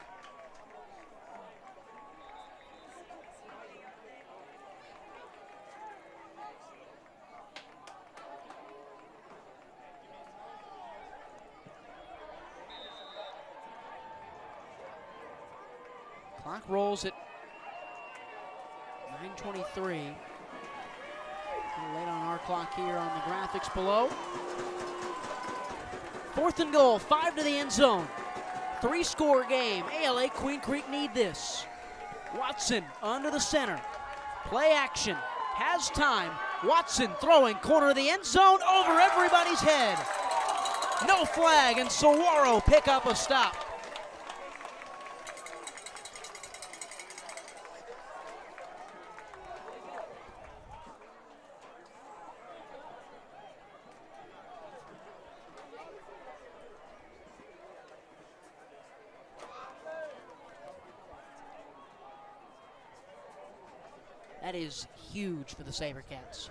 Clock rolls at 9:23. A little late on our clock here on the graphics below. 4th and goal, 5 to the end zone. 3-score game. ALA Queen Creek need this. Watson under the center. Play action. Has time. Watson throwing corner of the end zone over everybody's head. No flag, and Saguaro pick up a stop. That is huge for the Sabercats.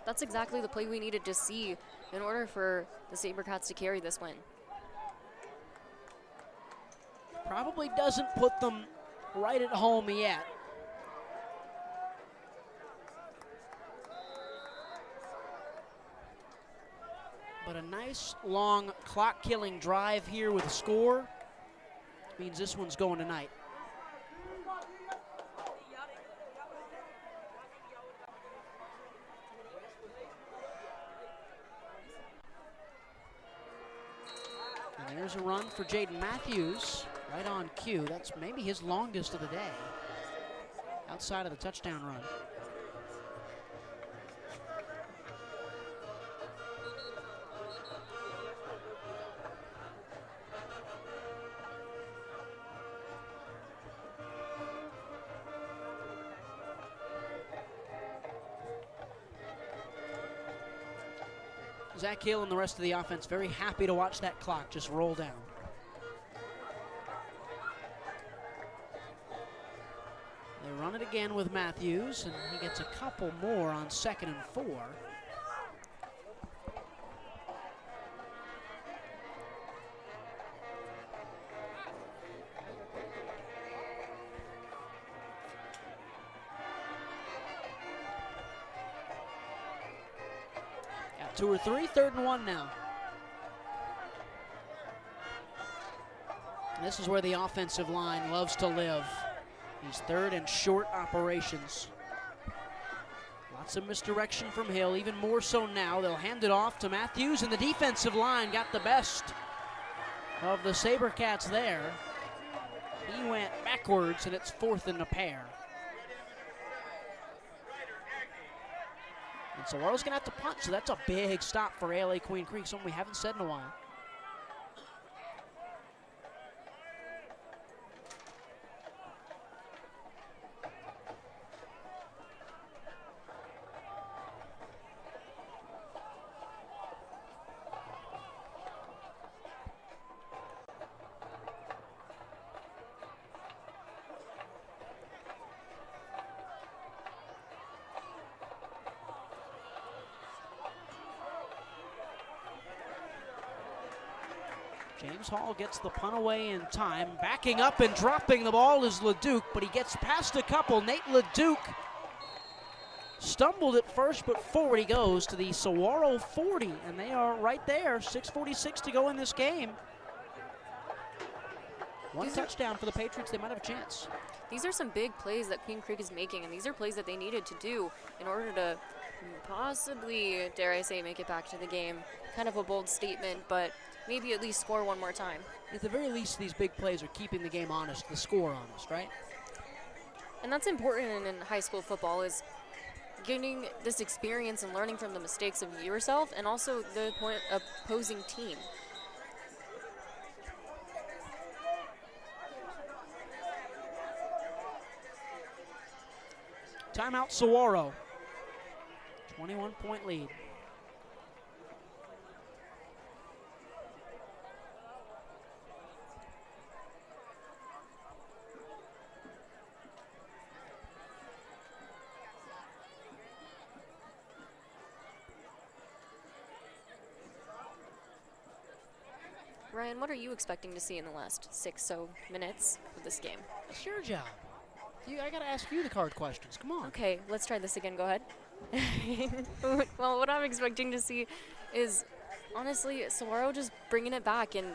That's exactly the play we needed to see in order for the Sabercats to carry this win. Probably doesn't put them right at home yet. But a nice long clock-killing drive here with a score means this one's going tonight. And there's a run for Jaden Matthews, right on cue. That's maybe his longest of the day, outside of the touchdown run. Zach Hill and the rest of the offense very happy to watch that clock just roll down. They run it again with Matthews, and he gets a couple more on 2nd and 4. 2 or 3, 3rd and 1 now. This is where the offensive line loves to live. These 3rd and short operations. Lots of misdirection from Hill, even more so now. They'll hand it off to Matthews, and the defensive line got the best of the Sabercats there. He went backwards, and it's 4th and a pair. And Saguaro's gonna have to punt, so that's a big stop for ALA Queen Creek, something we haven't said in a while. James Hall gets the punt away in time. Backing up and dropping the ball is LeDuc, but he gets past a couple. Nate LeDuc stumbled at first, but forward he goes to the Saguaro 40, and they are right there. 6:46 to go in this game. One touchdown for the Patriots. They might have a chance. These are some big plays that Queen Creek is making, and these are plays that they needed to do in order to possibly, dare I say, make it back to the game. Kind of a bold statement, but maybe at least score one more time. At the very least, these big plays are keeping the game honest, the score honest, right? And that's important in high school football, is getting this experience and learning from the mistakes of yourself and also the opposing team. Timeout Saguaro. 21-point lead. Ryan, what are you expecting to see in the last 6 minutes of this game? It's your job. I gotta ask you the card questions. Come on. Okay, let's try this again. Go ahead. Well, what I'm expecting to see is, honestly, Saguaro just bringing it back and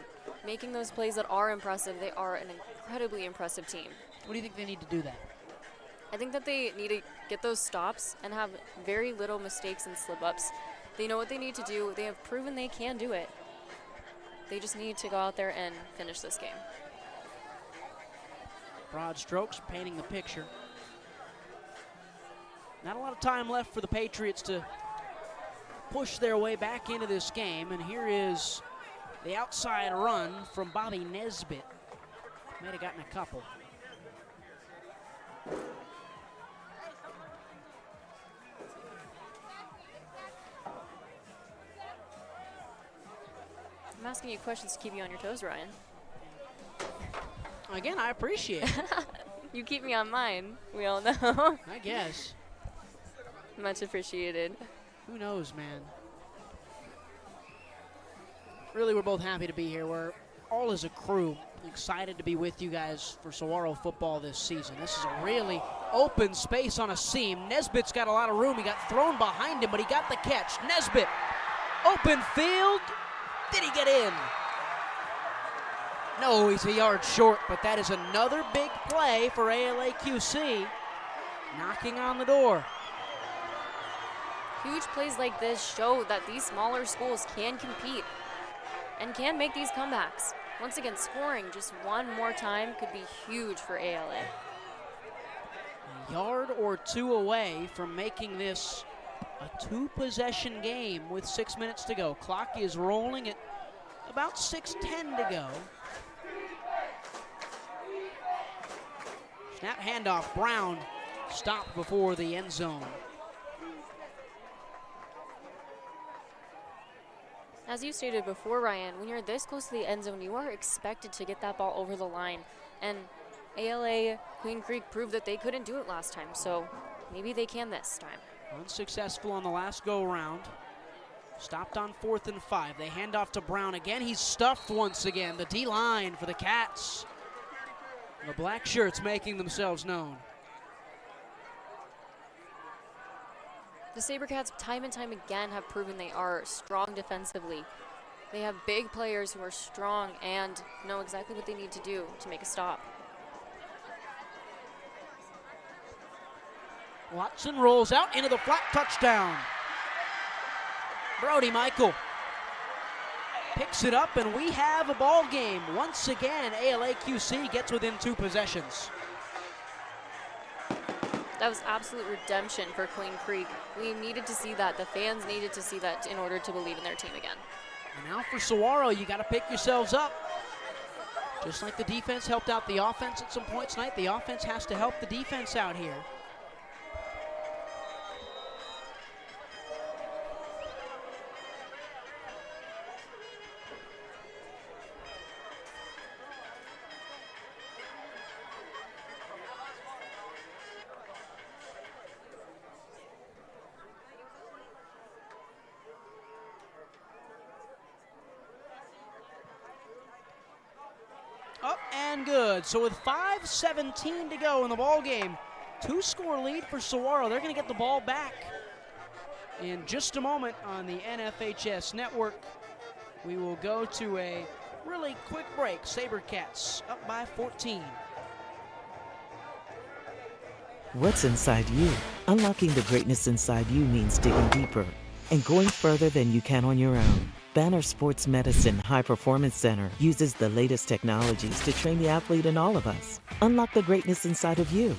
making those plays that are impressive. They are an incredibly impressive team. What do you think they need to do that? I think that they need to get those stops and have very little mistakes and slip-ups. They know what they need to do. They have proven they can do it. They just need to go out there and finish this game. Broad strokes painting the picture. Not a lot of time left for the Patriots to push their way back into this game. And here is the outside run from Bobby Nesbitt. Might have gotten a couple. I'm asking you questions to keep you on your toes, Ryan. Again, I appreciate it. You keep me on mine, we all know. I guess. Much appreciated. Who knows, man? Really, we're both happy to be here. We're all as a crew excited to be with you guys for Saguaro football this season. This is a really open space on a seam. Nesbitt's got a lot of room. He got thrown behind him, but he got the catch. Nesbitt, open field. Did he get in? No, he's a yard short, but that is another big play for ALA-QC, knocking on the door. Huge plays like this show that these smaller schools can compete and can make these comebacks. Once again, scoring just one more time could be huge for ALA. A yard or two away from making this a two-possession game with 6 minutes to go. Clock is rolling at about 6:10 to go. Snap handoff, Brown stopped before the end zone. As you stated before, Ryan, when you're this close to the end zone, you are expected to get that ball over the line. And ALA Queen Creek proved that they couldn't do it last time, so maybe they can this time. Unsuccessful on the last go-around. Stopped on 4th and 5. They hand off to Brown again. He's stuffed once again. The D-line for the Cats. The black shirts making themselves known. The Sabercats time and time again have proven they are strong defensively. They have big players who are strong and know exactly what they need to do to make a stop. Watson rolls out into the flat, touchdown. Brody Michael picks it up, and we have a ball game. Once again, ALA-QC gets within 2 possessions. That was absolute redemption for Queen Creek. We needed to see that. The fans needed to see that in order to believe in their team again. And now for Saguaro, you got to pick yourselves up. Just like the defense helped out the offense at some point tonight, the offense has to help the defense out here. Up and good. So with 5:17 to go in the ball game, 2-score lead for Saguaro. They're going to get the ball back in just a moment on the NFHS network. We will go to a really quick break. Sabercats up by 14. What's inside you? Unlocking the greatness inside you means digging deeper and going further than you can on your own. Banner Sports Medicine High Performance Center uses the latest technologies to train the athlete in all of us. Unlock the greatness inside of you.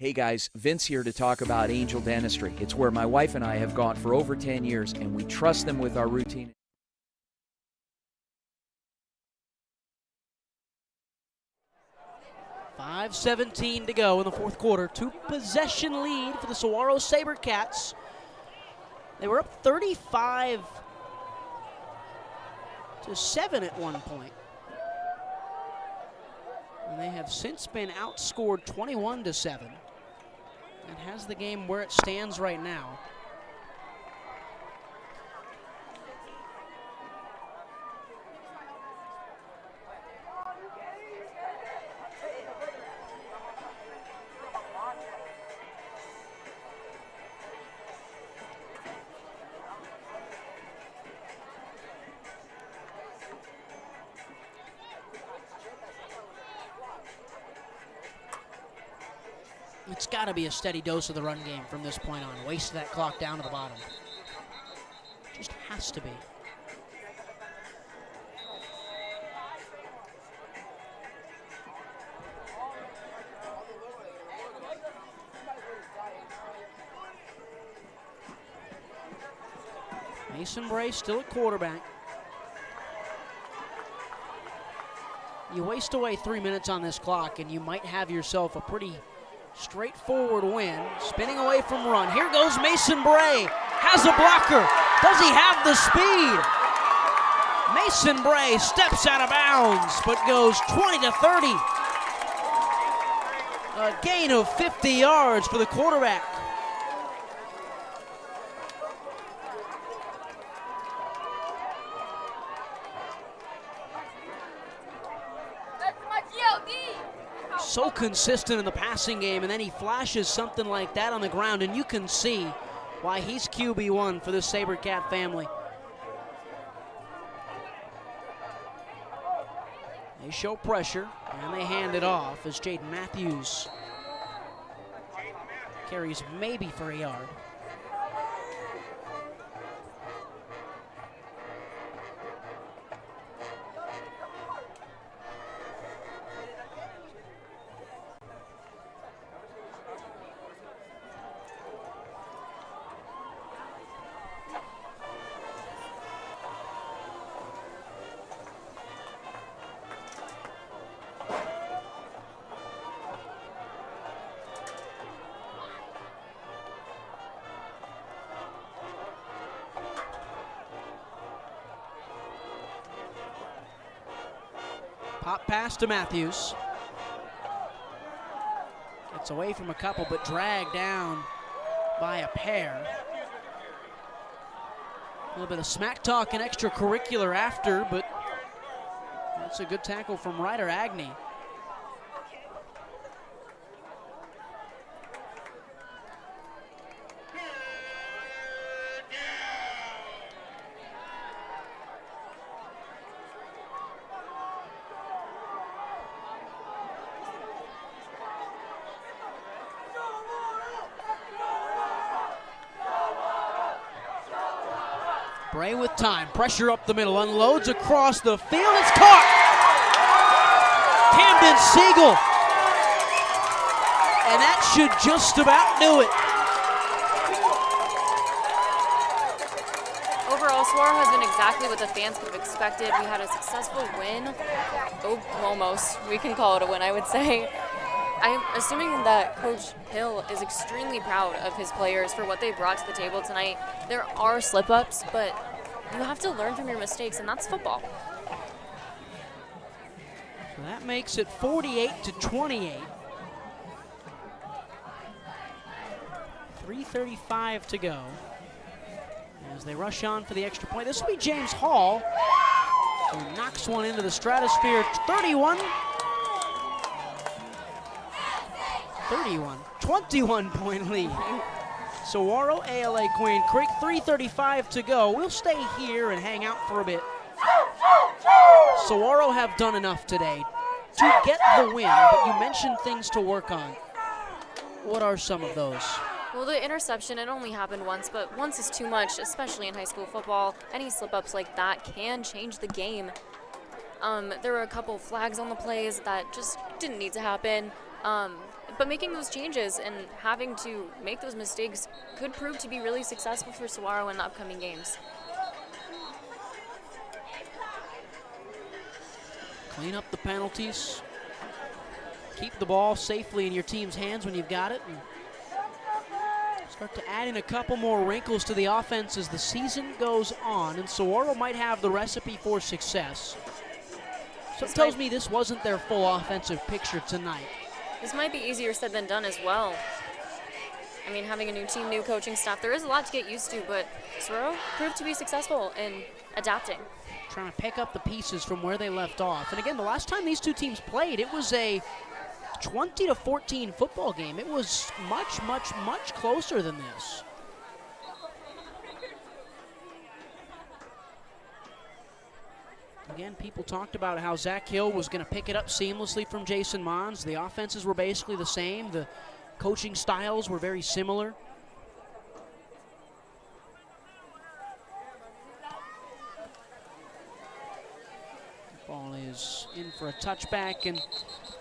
Hey guys, Vince here to talk about Angel Dentistry. It's where my wife and I have gone for over 10 years, and we trust them with our routine. .5:17 to go in the fourth quarter. 2-possession lead for the Saguaro Sabercats. They were up 35-7 at one point. And they have since been outscored 21-7. And has the game where it stands right now. It's got to be a steady dose of the run game from this point on. Waste that clock down to the bottom. Just has to be. Mason Bray still at quarterback. You waste away 3 minutes on this clock and you might have yourself a pretty straightforward win. Spinning away from run. Here goes Mason Bray. Has a blocker. Does he have the speed? Mason Bray steps out of bounds, but goes 20-30. A gain of 50 yards for the quarterback. So consistent in the passing game, and then he flashes something like that on the ground, and you can see why he's QB1 for this Sabercat family. They show pressure, and they hand it off as Jaden Matthews carries maybe for a yard. Pop pass to Matthews. It's away from a couple, but dragged down by a pair. A little bit of smack talk and extracurricular after, but that's a good tackle from Ryder Agnew. Bray with time, pressure up the middle, unloads across the field, it's caught! Camden Siegel, and that should just about do it. Overall, Saguaro has been exactly what the fans could have expected. We had a successful win. Oh, almost. We can call it a win, I would say. I'm assuming that Coach Hill is extremely proud of his players for what they brought to the table tonight. There are slip-ups, but you have to learn from your mistakes, and that's football. So that makes it 48-28. 3:35 to go as they rush on for the extra point. This will be James Hall, who knocks one into the stratosphere. 21-point lead. Saguaro ALA Queen Creek, 3:35 to go. We'll stay here and hang out for a bit. Saguaro have done enough today to get the win, but you mentioned things to work on. What are some of those? Well, the interception, it only happened once, but once is too much, especially in high school football. Any slip-ups like that can change the game. There were a couple flags on the plays that just didn't need to happen. But making those changes and having to make those mistakes could prove to be really successful for Saguaro in the upcoming games. Clean up the penalties. Keep the ball safely in your team's hands when you've got it. And start to add in a couple more wrinkles to the offense as the season goes on. And Saguaro might have the recipe for success. So it tells me this wasn't their full offensive picture tonight. This might be easier said than done as well. I mean, having a new team, new coaching staff, there is a lot to get used to, but Saguaro proved to be successful in adapting. Trying to pick up the pieces from where they left off. And again, the last time these two teams played, it was a 20-14 football game. It was much, much, much closer than this. Again, people talked about how Zach Hill was going to pick it up seamlessly from Jason Mons. The offenses were basically the same. The coaching styles were very similar. The ball is in for a touchback, and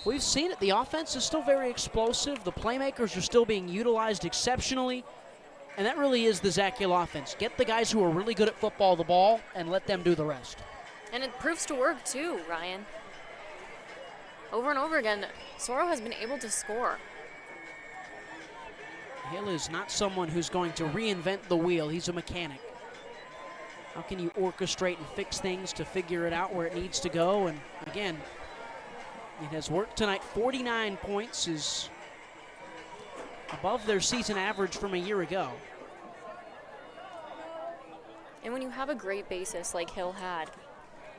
we've seen it. The offense is still very explosive. The playmakers are still being utilized exceptionally, and that really is the Zach Hill offense. Get the guys who are really good at football the ball and let them do the rest. And it proves to work too, Ryan. Over and over again, Saguaro has been able to score. Hill is not someone who's going to reinvent the wheel. He's a mechanic. How can you orchestrate and fix things to figure it out where it needs to go? And again, it has worked tonight. 49 points is above their season average from a year ago. And when you have a great basis like Hill had,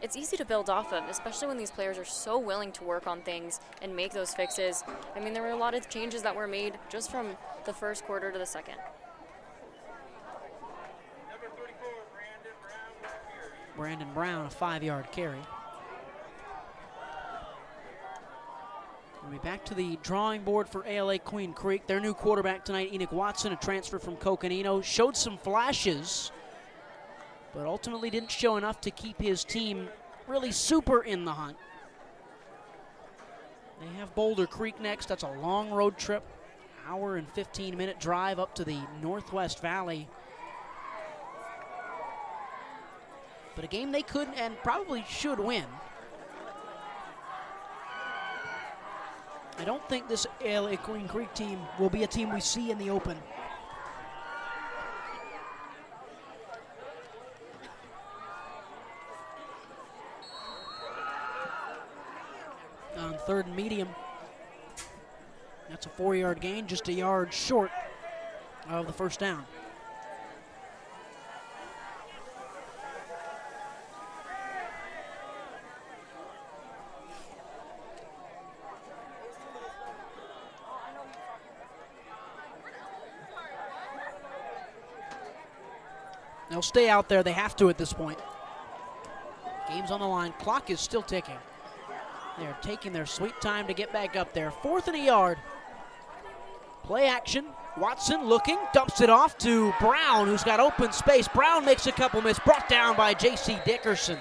it's easy to build off of, especially when these players are so willing to work on things and make those fixes. I mean, there were a lot of changes that were made just from the first quarter to the second. Brandon Brown, a 5-yard carry. We'll be back to the drawing board for ALA Queen Creek. Their new quarterback tonight, Enoch Watson, a transfer from Coconino, showed some flashes, but ultimately didn't show enough to keep his team really super in the hunt. They have Boulder Creek next. That's a long road trip, hour and 15-minute drive up to the Northwest Valley. But a game they could and probably should win. I don't think this ALA Queen Creek team will be a team we see in the open. On third and medium. That's a 4-yard gain, just a yard short of the first down. They'll stay out there. They have to at this point. Game's on the line. Clock is still ticking. They're taking their sweet time to get back up there. 4th and a yard. Play action. Watson looking, dumps it off to Brown, who's got open space. Brown makes a couple misses, brought down by J.C. Dickerson.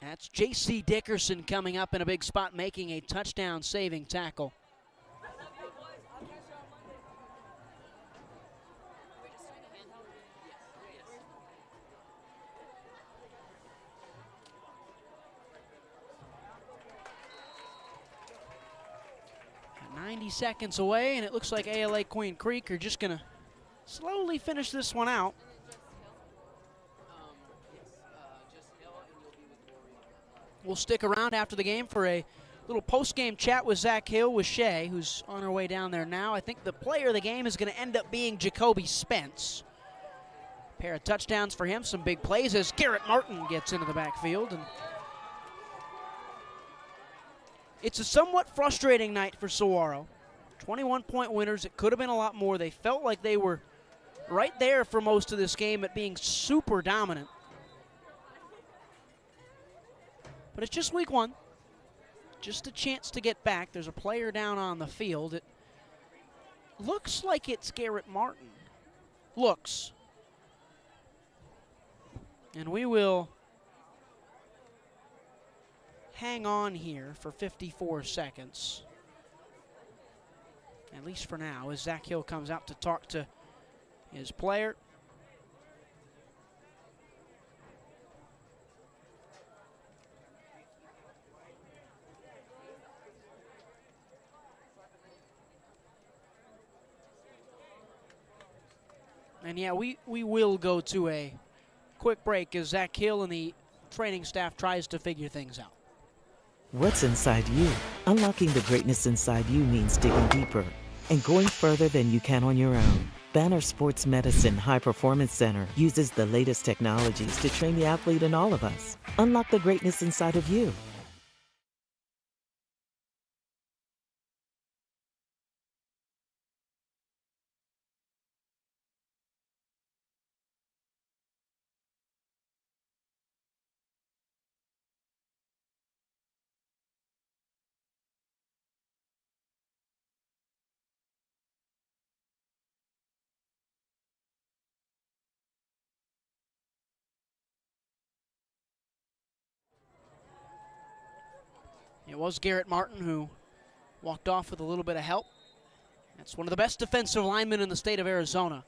That's J.C. Dickerson coming up in a big spot, making a touchdown-saving tackle. At 90 seconds away, and it looks like ALA Queen Creek are just going to slowly finish this one out. We'll stick around after the game for a little post-game chat with Zach Hill with Shea, who's on her way down there now. I think the player of the game is going to end up being Jacoby Spence. A pair of touchdowns for him, some big plays as Garrett Martin gets into the backfield. And it's a somewhat frustrating night for Saguaro. 21-point winners. It could have been a lot more. They felt like they were right there for most of this game at being super dominant. But it's just week one. Just a chance to get back. There's a player down on the field. It looks like it's Garrett Martin. Looks. And we will hang on here for 54 seconds. At least for now, as Zach Hill comes out to talk to his player. And yeah, we will go to a quick break as Zach Hill and the training staff tries to figure things out. What's inside you? Unlocking the greatness inside you means digging deeper and going further than you can on your own. Banner Sports Medicine High Performance Center uses the latest technologies to train the athlete in all of us. Unlock the greatness inside of you. It was Garrett Martin who walked off with a little bit of help. That's one of the best defensive linemen in the state of Arizona.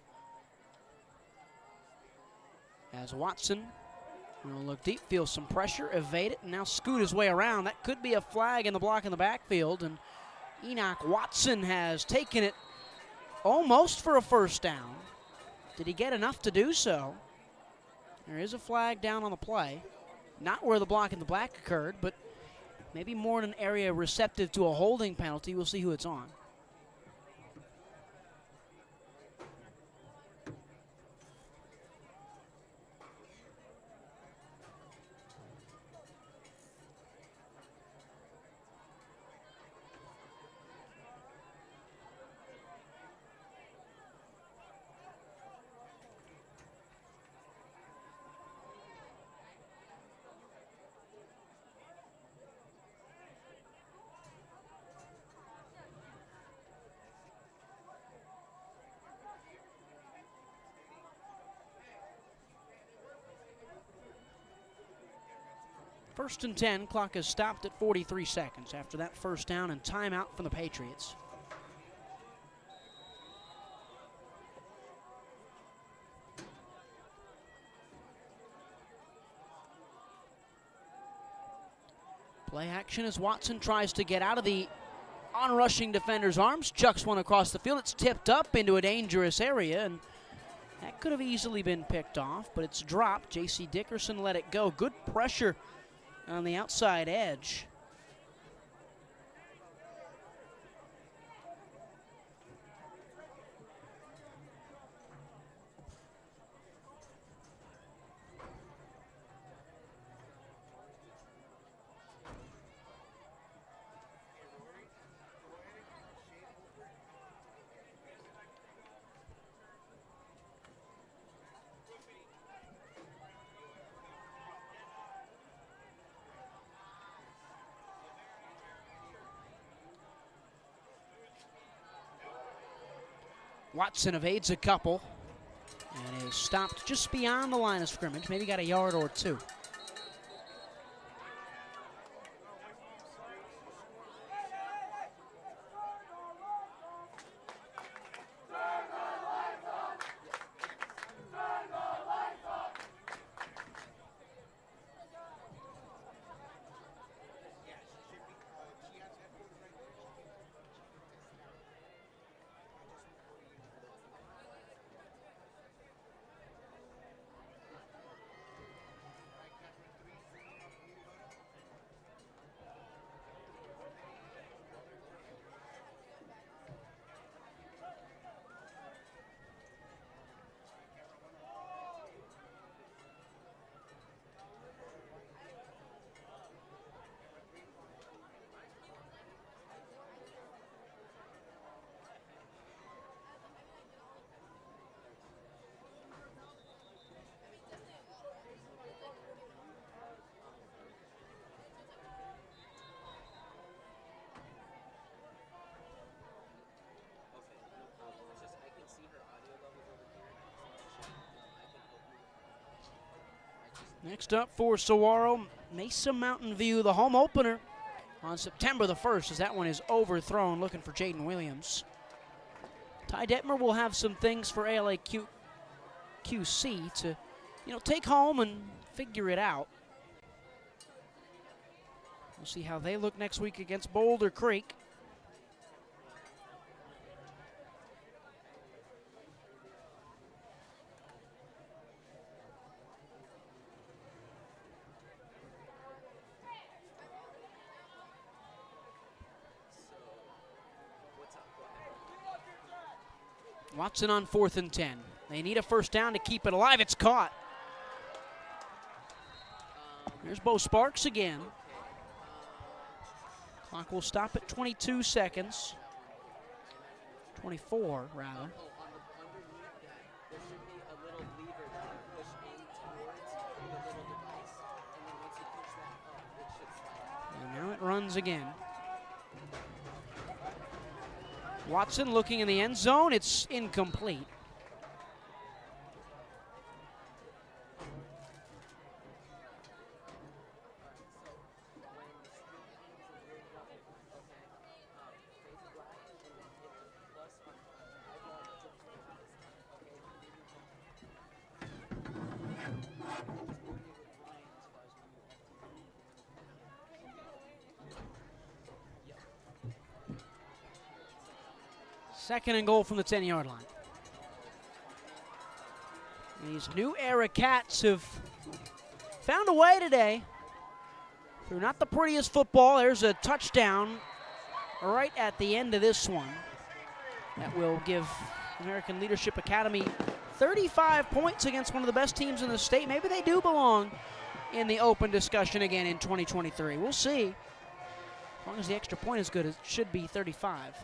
As Watson will look deep, feels some pressure, evade it, and now scoot his way around. That could be a flag in the block in the backfield, and Enoch Watson has taken it almost for a first down. Did he get enough to do so? There is a flag down on the play. Not where the block in the black occurred, but maybe more in an area receptive to a holding penalty. We'll see who it's on. First and 10, clock is stopped at 43 seconds after that first down and timeout from the Patriots. Play action as Watson tries to get out of the onrushing defender's arms, chucks one across the field. It's tipped up into a dangerous area, and that could have easily been picked off, but it's dropped. J.C. Dickerson let it go. Good pressure on the outside edge. Watson evades a couple and is stopped just beyond the line of scrimmage. Maybe got a yard or two. Next up for Saguaro, Mesa Mountain View, the home opener on September the 1st, as that one is overthrown, looking for Jaden Williams. Ty Detmer will have some things for ALA-QC to, take home and figure it out. We'll see how they look next week against Boulder Creek. Watson on 4th and 10. They need a first down to keep it alive. It's caught. There's Bo Sparks again. Clock will stop at 22 seconds. 24, rather. And now it runs again. Watson looking in the end zone. It's incomplete. Second and goal from the 10-yard line. These New Era Cats have found a way today. Through not the prettiest football, there's a touchdown right at the end of this one. That will give American Leadership Academy 35 points against one of the best teams in the state. Maybe they do belong in the open discussion again in 2023. We'll see. As long as the extra point is good, it should be 35.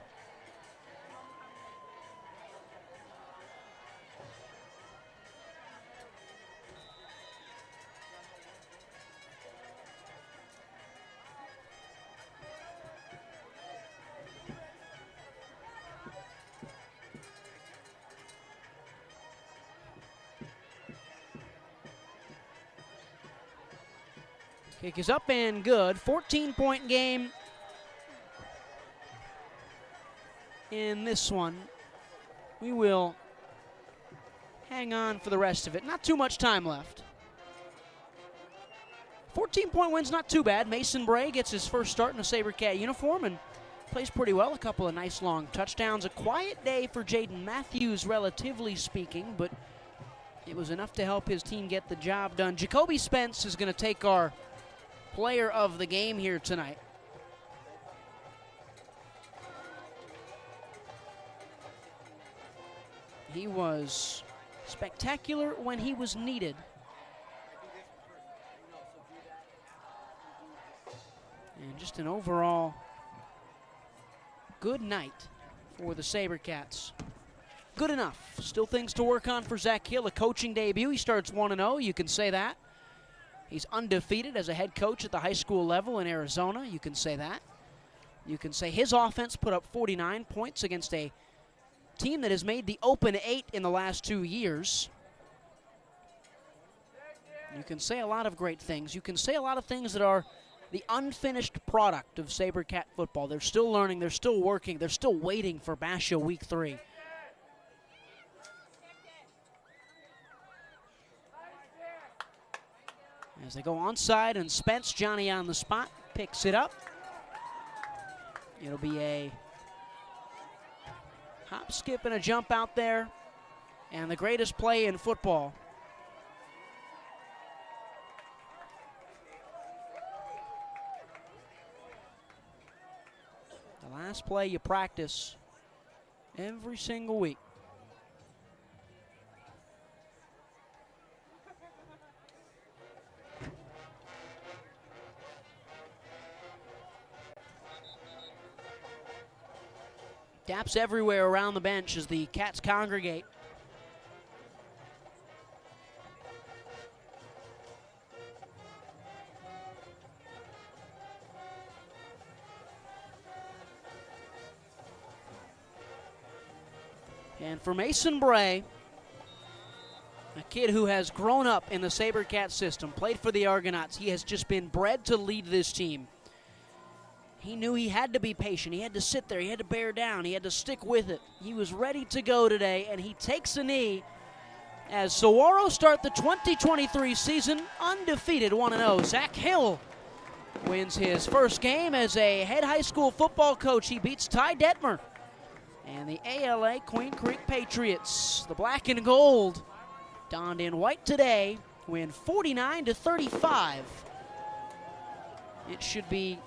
Kick is up and good. 14-point game in this one. We will hang on for the rest of it. Not too much time left. 14-point win's not too bad. Mason Bray gets his first start in a Sabercat uniform and plays pretty well. A couple of nice long touchdowns. A quiet day for Jaden Matthews, relatively speaking, but it was enough to help his team get the job done. Jacoby Spence is going to take our player of the game here tonight. He was spectacular when he was needed. And just an overall good night for the Sabercats. Good enough. Still things to work on for Zach Hill. A coaching debut. He starts 1-0. You can say that. He's undefeated as a head coach at the high school level in Arizona. You can say that. You can say his offense put up 49 points against a team that has made the Open 8 in the last 2 years. You can say a lot of great things. You can say a lot of things that are the unfinished product of Sabercat football. They're still learning. They're still working. They're still waiting for Basha Week 3. As they go onside, and Spence, Johnny on the spot, picks it up. It'll be a hop, skip, and a jump out there. And the greatest play in football. The last play you practice every single week. Daps everywhere around the bench as the Cats congregate. And for Mason Bray, a kid who has grown up in the Sabercat system, played for the Argonauts, he has just been bred to lead this team. He knew he had to be patient. He had to sit there. He had to bear down. He had to stick with it. He was ready to go today, and he takes a knee as Saguaro start the 2023 season undefeated 1-0. Zach Hill wins his first game as a head high school football coach. He beats Ty Detmer and the ALA Queen Creek Patriots. The black and gold, donned in white today, win 49-35. It should be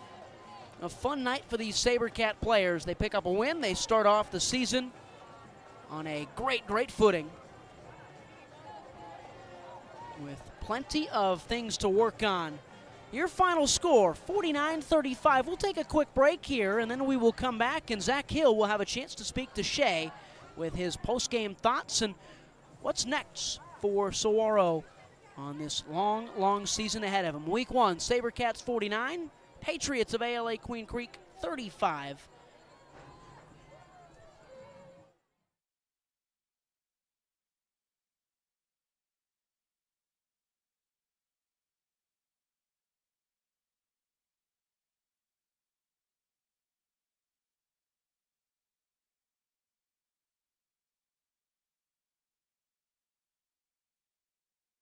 a fun night for these Sabercat players. They pick up a win. They start off the season on a great footing with plenty of things to work on. Your final score, 49-35. We'll take a quick break here, and then we will come back, and Zach Hill will have a chance to speak to Shea with his post-game thoughts and what's next for Saguaro on this long season ahead of him. Week 1, Sabercats 49, Patriots of ALA Queen Creek 35.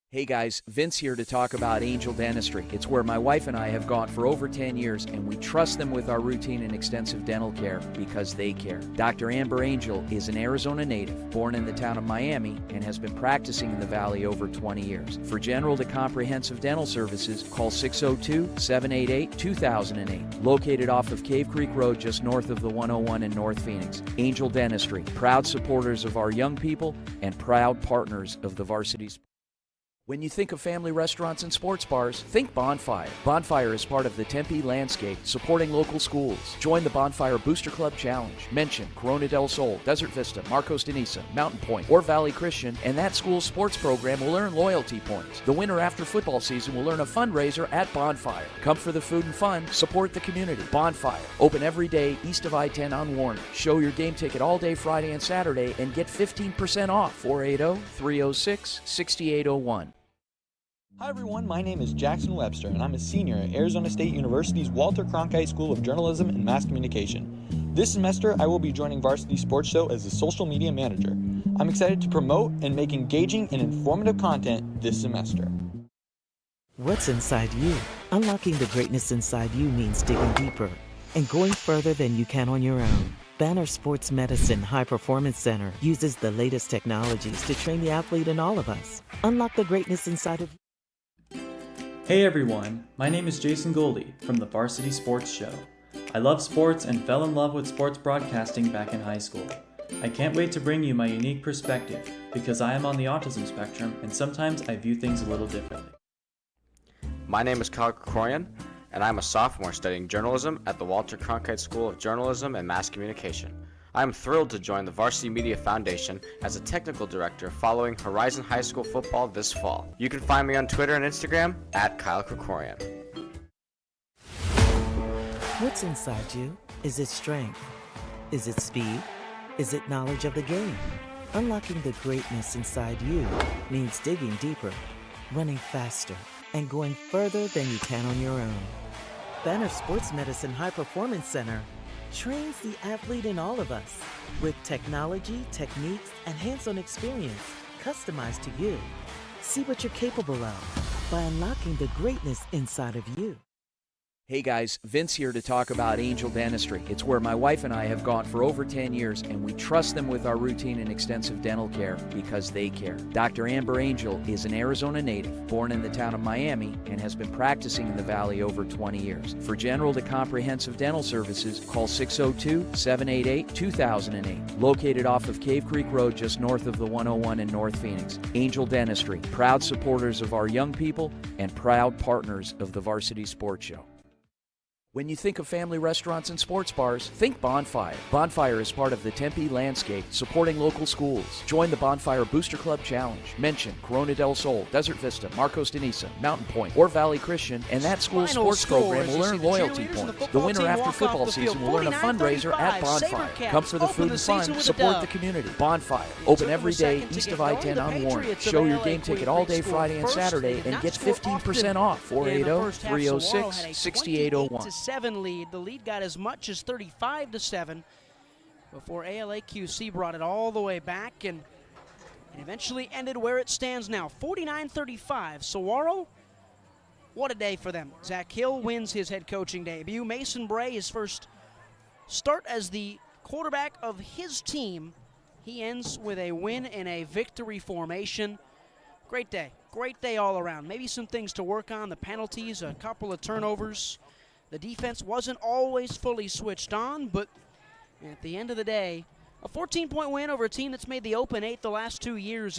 Hey guys, Vince here to talk about Angel Dentistry. It's where my wife and I have gone for over 10 years, and we trust them with our routine and extensive dental care because they care. Dr. Amber Angel is an Arizona native, born in the town of Miami, and has been practicing in the Valley over 20 years. For general to comprehensive dental services, call 602-788-2008. Located off of Cave Creek Road just north of the 101 in North Phoenix. Angel Dentistry, proud supporters of our young people and proud partners of the varsity. When you think of family restaurants and sports bars, think Bonfire. Bonfire is part of the Tempe landscape, supporting local schools. Join the Bonfire Booster Club Challenge. Mention Corona del Sol, Desert Vista, Marcos de Niza, Mountain Point, or Valley Christian, and that school's sports program will earn loyalty points. The winner after football season will earn a fundraiser at Bonfire. Come for the food and fun, support the community. Bonfire, open every day east of I-10 on Warner. Show your game ticket all day Friday and Saturday and get 15% off. 480-306-6801. Hi everyone, my name is Jackson Webster and I'm a senior at Arizona State University's Walter Cronkite School of Journalism and Mass Communication. This semester, I will be joining Varsity Sports Show as the social media manager. I'm excited to promote and make engaging and informative content this semester. What's inside you? Unlocking the greatness inside you means digging deeper and going further than you can on your own. Banner Sports Medicine High Performance Center uses the latest technologies to train the athlete in all of us. Unlock the greatness inside of you. Hey everyone, my name is Jason Goldie from the Varsity Sports Show. I love sports and fell in love with sports broadcasting back in high school. I can't wait to bring you my unique perspective because I am on the autism spectrum and sometimes I view things a little differently. My name is Kyle Krikorian, and I'm a sophomore studying journalism at the Walter Cronkite School of Journalism and Mass Communication. I am thrilled to join the Varsity Media Foundation as a technical director following Horizon High School football this fall. You can find me on Twitter and Instagram at Kyle Krikorian. What's inside you? Is it strength? Is it speed? Is it knowledge of the game? Unlocking the greatness inside you means digging deeper, running faster, and going further than you can on your own. Banner Sports Medicine High Performance Center trains the athlete in all of us with technology, techniques, and hands-on experience customized to you. See what you're capable of by unlocking the greatness inside of you. Hey guys, Vince here to talk about Angel Dentistry. It's where my wife and I have gone for over 10 years, and we trust them with our routine and extensive dental care because they care. Dr. Amber Angel is an Arizona native, born in the town of Miami, and has been practicing in the Valley over 20 years. For general to comprehensive dental services, call 602-788-2008. Located off of Cave Creek Road just north of the 101 in North Phoenix. Angel Dentistry, proud supporters of our young people and proud partners of the Varsity Sports Show. When you think of family restaurants and sports bars, think Bonfire. Bonfire is part of the Tempe landscape, supporting local schools. Join the Bonfire Booster Club Challenge. Mention Corona del Sol, Desert Vista, Marcos de Niza, Mountain Point, or Valley Christian, and that school's sports program will earn loyalty points. The winner after football season will earn a fundraiser at Bonfire. Come for the food and fun, support the community. Bonfire, open every day east of I-10 on Warren. Show your game ticket all day Friday and Saturday and get 15% off. 480-306-6801. 7 lead. The lead got as much as 35-7 before ALA-QC brought it all the way back and eventually ended where it stands now, 49-35. Saguaro, what a day for them. Zach Hill wins his head coaching debut. Mason Bray, his first start as the quarterback of his team. He ends with a win in a victory formation. Great day all around. Maybe some things to work on, the penalties, a couple of turnovers. The defense wasn't always fully switched on, but at the end of the day, a 14-point win over a team that's made the Open 8 the last 2 years